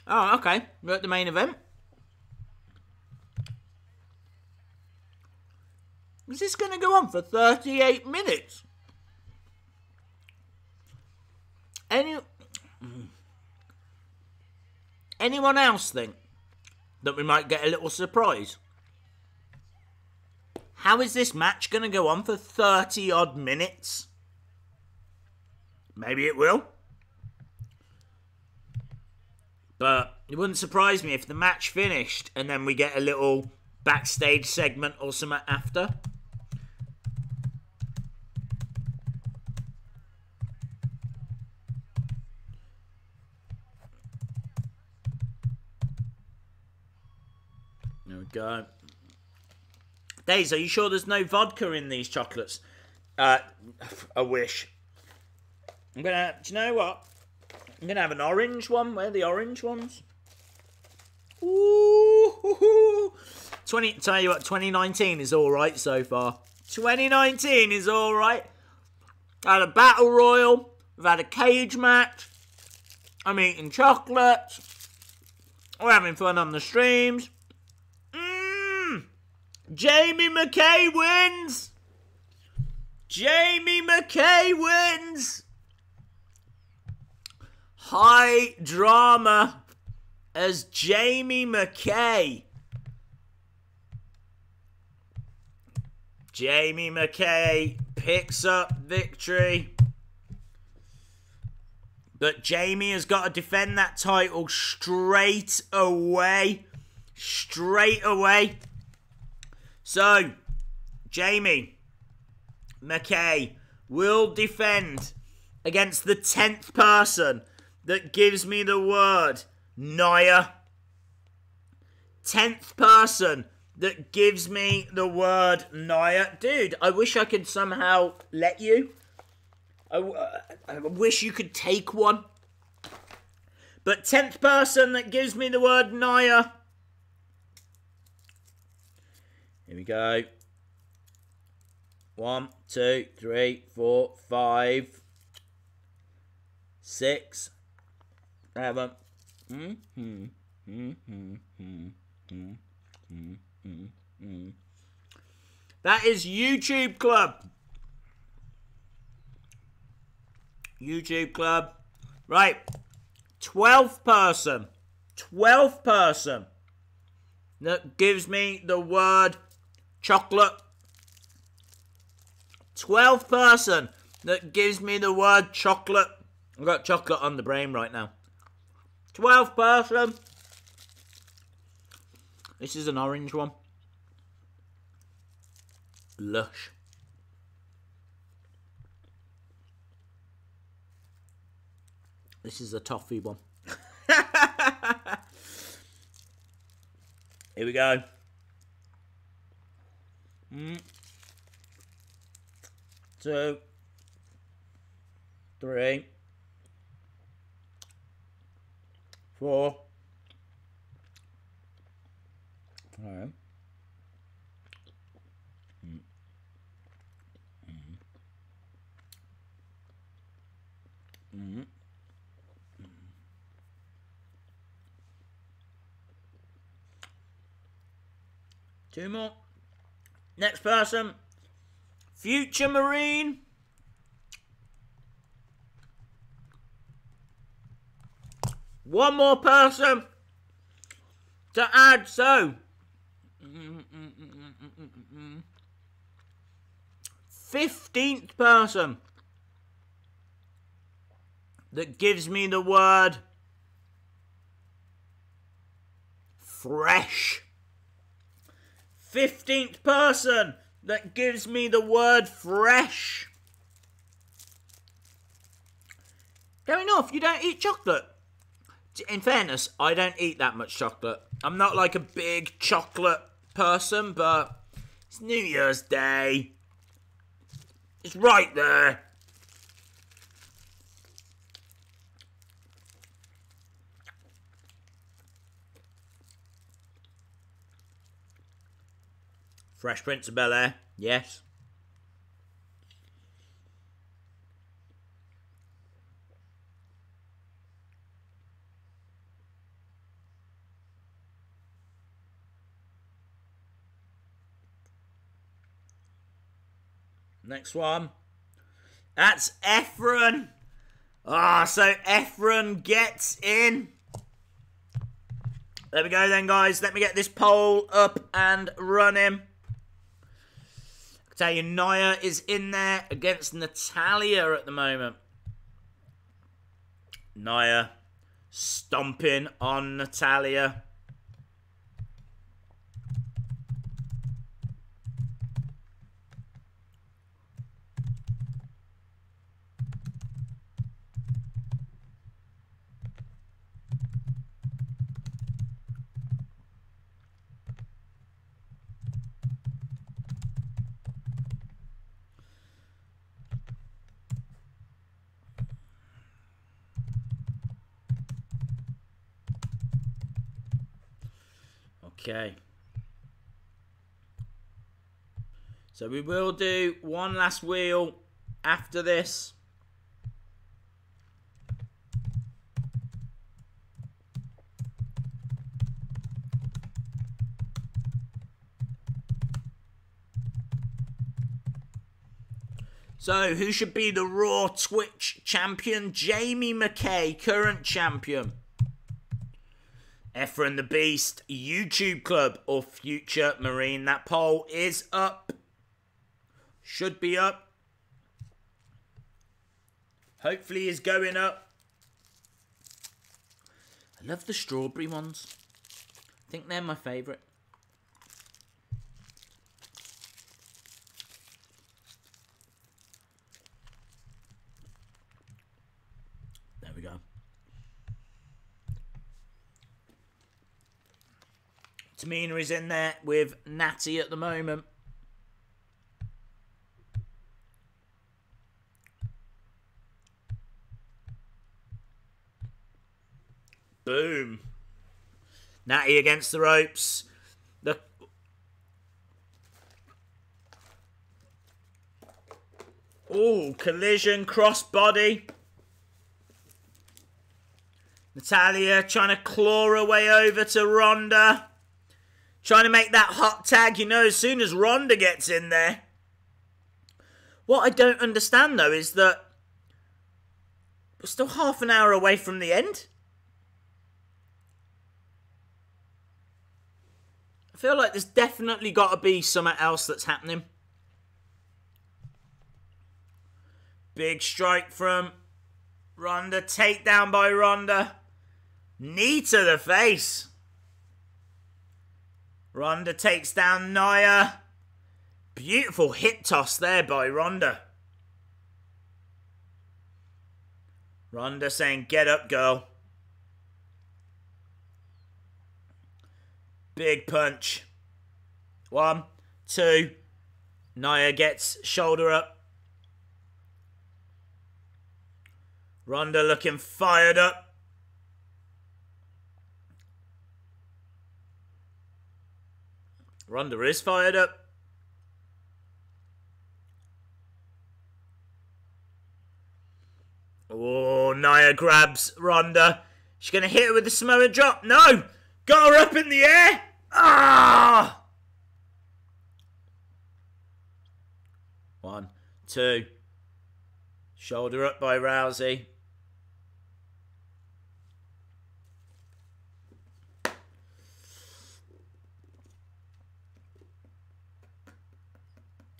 Oh, okay. We're at the main event. Is this going to go on for 38 minutes? Anyone else think that we might get a little surprise? How is this match going to go on for 30 odd minutes? Maybe it will. But it wouldn't surprise me if the match finished and then we get a little backstage segment or something after. There we go. Days, are you sure there's no vodka in these chocolates? I wish. I'm gonna, do you know what? I'm gonna have an orange one. Where are the orange ones? Ooh, tell you what, 2019 is alright so far. 2019 is alright. I had a battle royal. We've had a cage match. I'm eating chocolates. We're having fun on the streams. Jamie McKay wins. Jamie McKay wins. High drama as Jamie McKay. Jamie McKay picks up victory. But Jamie has got to defend that title straight away. Straight away. So, Jamie McKay will defend against the 10th person that gives me the word Nia. 10th person that gives me the word Nia. Dude, I wish I could somehow let you. I wish you could take one. But 10th person that gives me the word Nia. Here we go. 1, 2, 3, 4, 5, 6, 7. That is YouTube Club. YouTube Club. Right. 12th person. 12th person that gives me the word chocolate. 12th person that gives me the word chocolate. I've got chocolate on the brain right now. 12th person. This is an orange one. Lush. This is a toffee one. Here we go. 2, 3, 4. All right. Two more. Next person. Future Marine. One more person to add, so 15th person that gives me the word fresh. 15th person that gives me the word fresh. Going off, you don't eat chocolate. In fairness, I don't eat that much chocolate. I'm not like a big chocolate person, but it's New Year's Day. It's right there. Fresh Prince of Bel-Air, yes. Next one. That's Efren. So Efren gets in. There we go then, guys. Let me get this poll up and running. I tell you, Nia is in there against Natalya at the moment. Nia stomping on Natalya. Okay. So we will do one last wheel after this. So who should be the Raw Twitch champion? Jamie McKay, current champion. Efren the Beast, YouTube Club, or Future Marine? That poll is up. Should be up. Hopefully is going up. I love the strawberry ones. I think they're my favourite. There we go. Tamina is in there with Natty at the moment. Boom. Natty against the ropes. Collision, crossbody. Natalya trying to claw her way over to Ronda. Trying to make that hot tag, you know, as soon as Ronda gets in there. What I don't understand, though, is that we're still half an hour away from the end. I feel like there's definitely got to be something else that's happening. Big strike from Ronda. Takedown by Ronda. Knee to the face. Ronda takes down Nia. Beautiful hip toss there by Ronda. Ronda saying, get up, girl. Big punch. 1, 2. Nia gets shoulder up. Ronda looking fired up. Ronda is fired up. Oh, Nia grabs Ronda. She's going to hit her with the Samoa drop. No! Got her up in the air. Ah! 1, 2. Shoulder up by Rousey.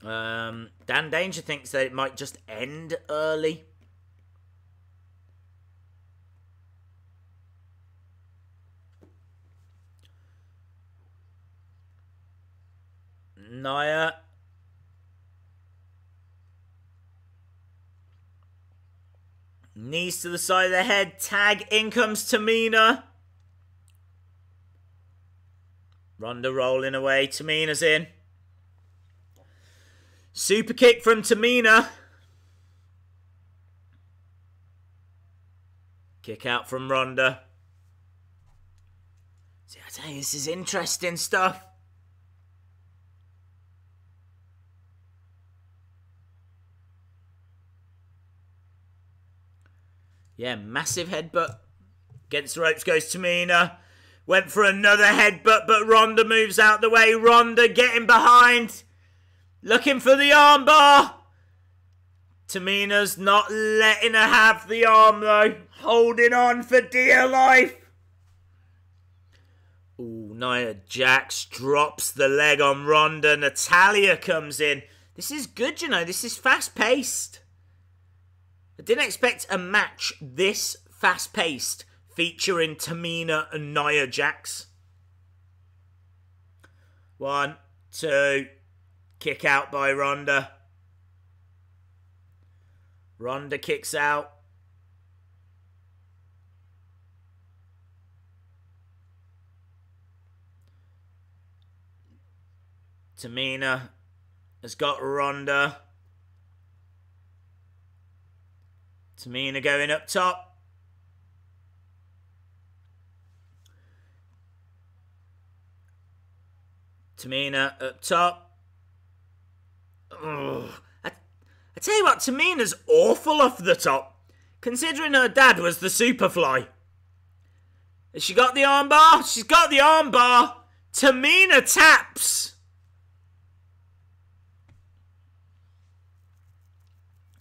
Dan Danger thinks that it might just end early. Nia. Knees to the side of the head. Tag. In comes Tamina. Ronda rolling away. Tamina's in. Super kick from Tamina. Kick out from Ronda. See, I tell you, this is interesting stuff. Yeah, massive headbutt. Against the ropes goes Tamina. Went for another headbutt, but Ronda moves out the way. Ronda getting behind. Looking for the armbar. Tamina's not letting her have the arm, though. Holding on for dear life. Ooh, Nia Jax drops the leg on Ronda. Natalya comes in. This is good, you know. This is fast-paced. I didn't expect a match this fast-paced featuring Tamina and Nia Jax. 1, 2. Kick out by Ronda. Ronda kicks out. Tamina has got Ronda. Tamina going up top. Tamina up top. Ugh. I tell you what, Tamina's awful off the top, considering her dad was the Superfly. Has she got the armbar? She's got the armbar. Tamina taps.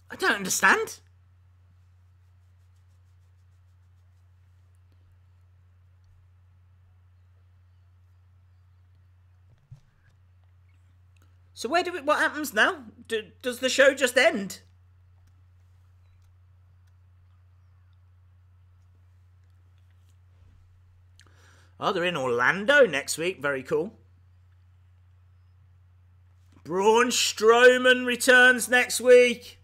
I don't understand. So what happens now? Does the show just end? Oh, they're in Orlando next week. Very cool. Braun Strowman returns next week.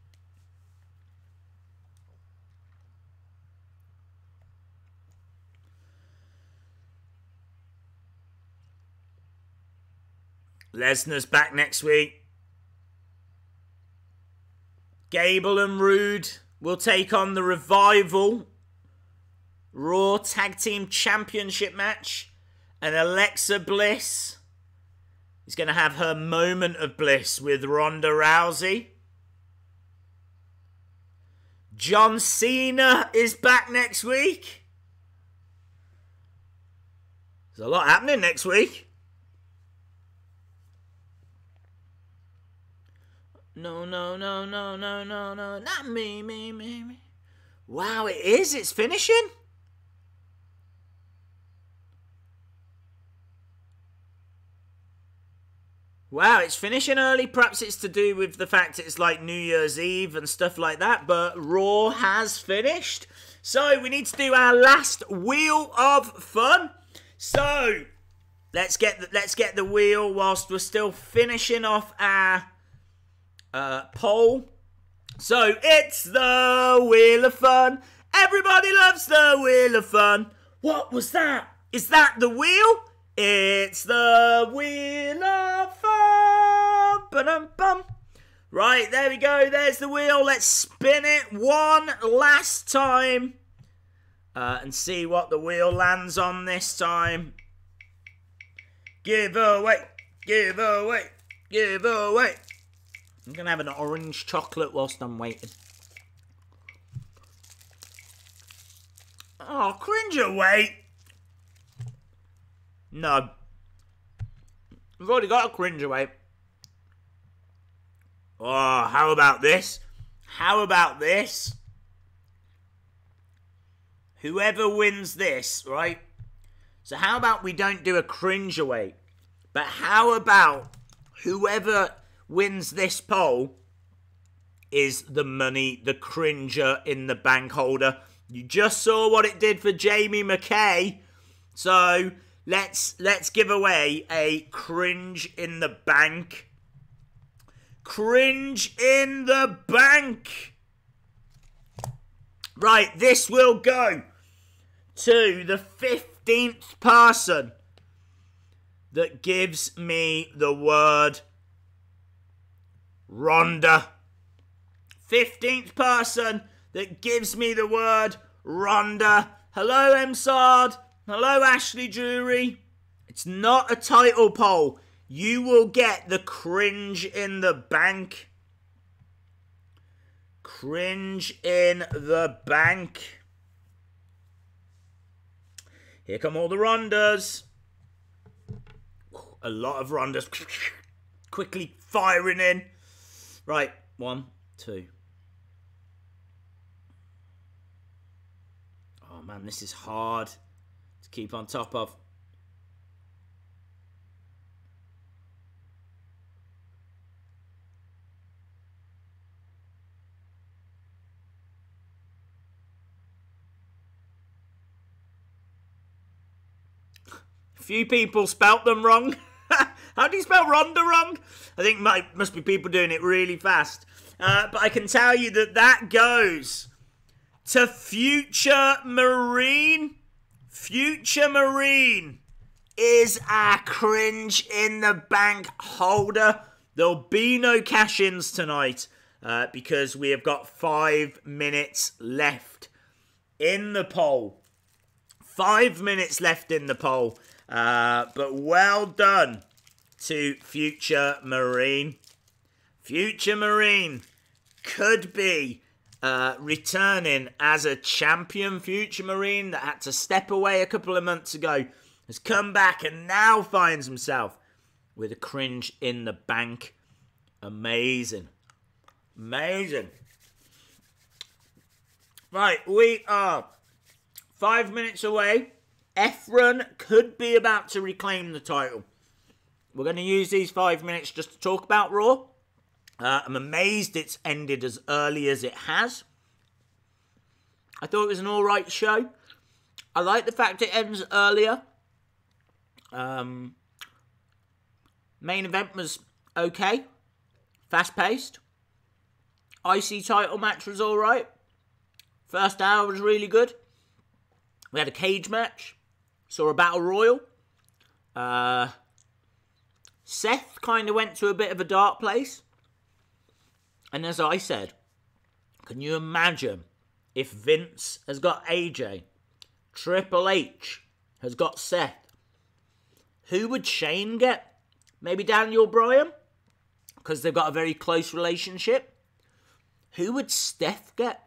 Lesnar's back next week. Gable and Rude will take on the Revival. Raw Tag Team Championship match. And Alexa Bliss is going to have her moment of bliss with Ronda Rousey. John Cena is back next week. There's a lot happening next week. No, not me. Wow, it is. It's finishing. Wow, it's finishing early. Perhaps it's to do with the fact it's like New Year's Eve and stuff like that. But Raw has finished. So we need to do our last Wheel of Fun. So let's get the wheel whilst we're still finishing off our poll. So it's the Wheel of Fun. Everybody loves the Wheel of Fun. What was that? Is that the wheel? It's the Wheel of Fun. Ba-dum-bum. Right, there we go. There's the wheel. Let's spin it one last time and see what the wheel lands on this time. Give away, give away, give away. I'm going to have an orange chocolate whilst I'm waiting. Oh, cringe away. No. We've already got a cringe away. Oh, how about this? How about this? Whoever wins this, right? So how about we don't do a cringe away? But how about whoever wins this poll is the money, the cringer in the bank holder. You just saw what it did for Jamie McKay. So let's give away a cringe in the bank. Cringe in the bank. Right, this will go to the 15th person that gives me the word Ronda. 15th person that gives me the word Ronda. Hello, Emsard. Hello, Ashley Drury. It's not a title poll. You will get the cringe in the bank. Cringe in the bank. Here come all the Rondas. A lot of Rondas. Quickly firing in. Right, 1, 2. Oh man, this is hard to keep on top of. Few people spelt them wrong. How do you spell Ronda wrong? I think must be people doing it really fast. But I can tell you that goes to Future Marine. Future Marine is our cringe in the bank holder. There'll be no cash-ins tonight because we have got 5 minutes left in the poll. 5 minutes left in the poll. But well done to Future Marine. Future Marine could be returning as a champion. Future Marine that had to step away a couple of months ago has come back and now finds himself with a cringe in the bank. Amazing. Amazing. Right, we are 5 minutes away. Efren could be about to reclaim the title. We're going to use these 5 minutes just to talk about Raw. I'm amazed it's ended as early as it has. I thought it was an alright show. I like the fact it ends earlier. Main event was okay. Fast-paced. IC title match was alright. First hour was really good. We had a cage match. Saw a battle royal. Seth kind of went to a bit of a dark place. And as I said, can you imagine if Vince has got AJ, Triple H has got Seth? Who would Shane get? Maybe Daniel Bryan? Because they've got a very close relationship. Who would Steph get?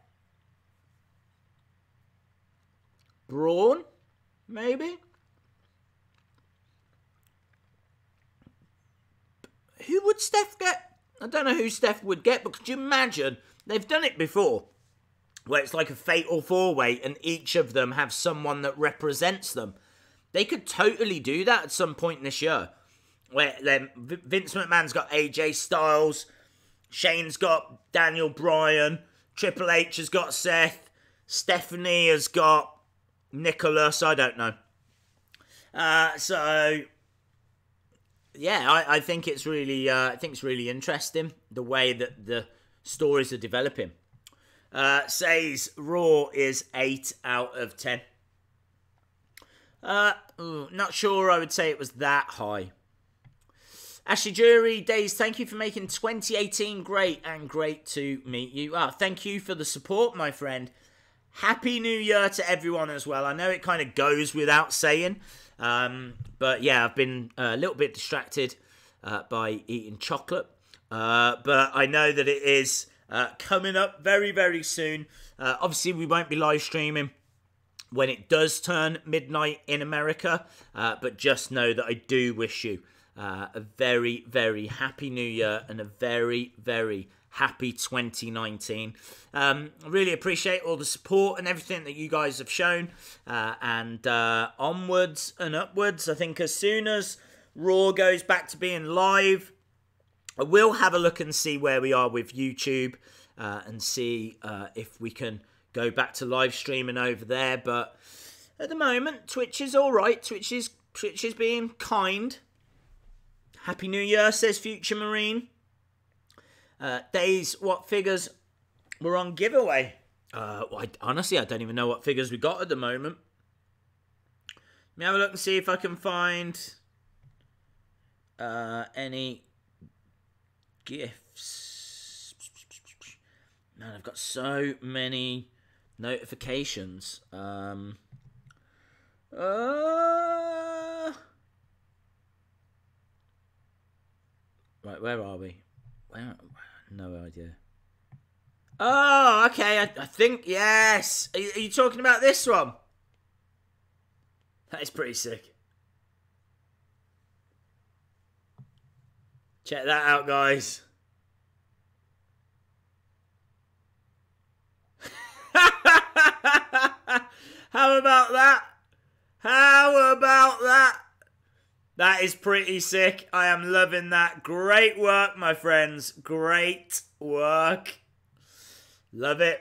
Braun? Maybe? Who would Steph get? I don't know who Steph would get, but could you imagine? They've done it before, where it's like a fatal four-way and each of them have someone that represents them. They could totally do that at some point this year. Where then Vince McMahon's got AJ Styles, Shane's got Daniel Bryan, Triple H has got Seth, Stephanie has got Nicholas, I don't know. So, yeah, I think it's really, interesting the way that the stories are developing. Says Raw is 8 out of 10. Not sure I would say it was that high. Ashley Jury Days, thank you for making 2018 great, and great to meet you. Thank you for the support, my friend. Happy New Year to everyone as well. I know it kind of goes without saying, but yeah, I've been a little bit distracted by eating chocolate, but I know that it is coming up very, very soon. Obviously, we won't be live streaming when it does turn midnight in America, but just know that I do wish you a very, very happy New Year and a very, very happy 2019. I really appreciate all the support and everything that you guys have shown. And onwards and upwards. I think as soon as Raw goes back to being live, I will have a look and see where we are with YouTube and see if we can go back to live streaming over there. But at the moment, Twitch is all right. Twitch is being kind. Happy New Year, says Future Marine. Days, what figures were on giveaway? Honestly, I don't even know what figures we got at the moment. Let me have a look and see if I can find any gifts. Man, I've got so many notifications. Right, where are we? No idea. Oh, okay. I think, yes. Are you talking about this one? That is pretty sick. Check that out, guys. How about that? How about that? That is pretty sick. I am loving that. Great work, my friends. Great work. Love it.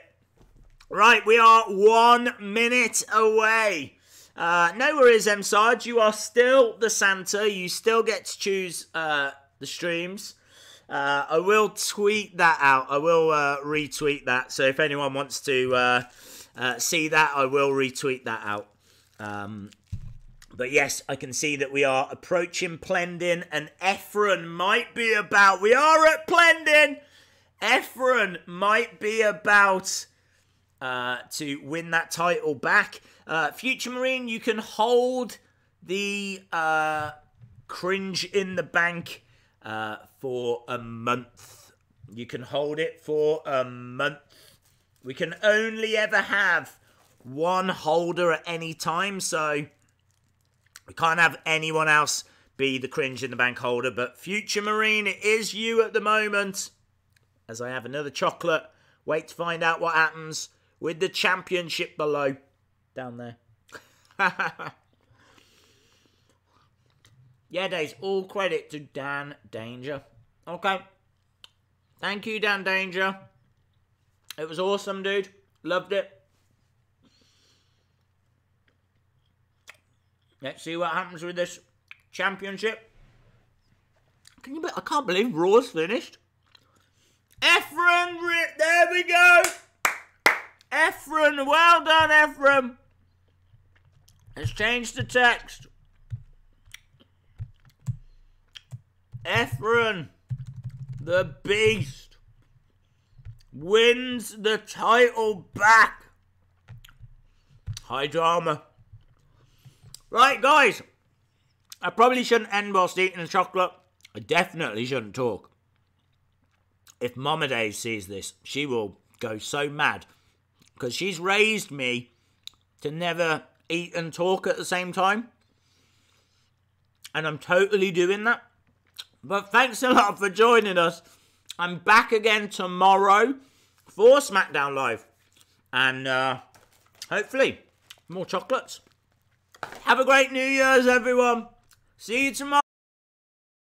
Right, we are 1 minute away. No worries, M. Sarge. You are still the Santa. You still get to choose the streams. I will tweet that out. I will retweet that. So if anyone wants to see that, I will retweet that out. But yes, I can see that we are approaching Plendin, and Efren might be about. We are at Plendin. Efren might be about to win that title back. Future Marine, you can hold the cringe in the bank for a month. You can hold it for a month. We can only ever have one holder at any time, so we can't have anyone else be the cringe in the bank holder. But Future Marine, it is you at the moment. As I have another chocolate. Wait to find out what happens with the championship below. Down there. Yeah, Days. All credit to Dan Danger. Okay. Thank you, Dan Danger. It was awesome, dude. Loved it. Let's see what happens with this championship. I can't believe Raw's finished. Efren, there we go. Efren, well done, Efren. Let's change the text. Efren, the Beast, wins the title back. High drama. Right, guys. I probably shouldn't end whilst eating the chocolate. I definitely shouldn't talk. If Mama Days sees this, she will go so mad. Because she's raised me to never eat and talk at the same time. And I'm totally doing that. But thanks a lot for joining us. I'm back again tomorrow for SmackDown Live. And hopefully more chocolates. Have a great New Year's, everyone. See you tomorrow.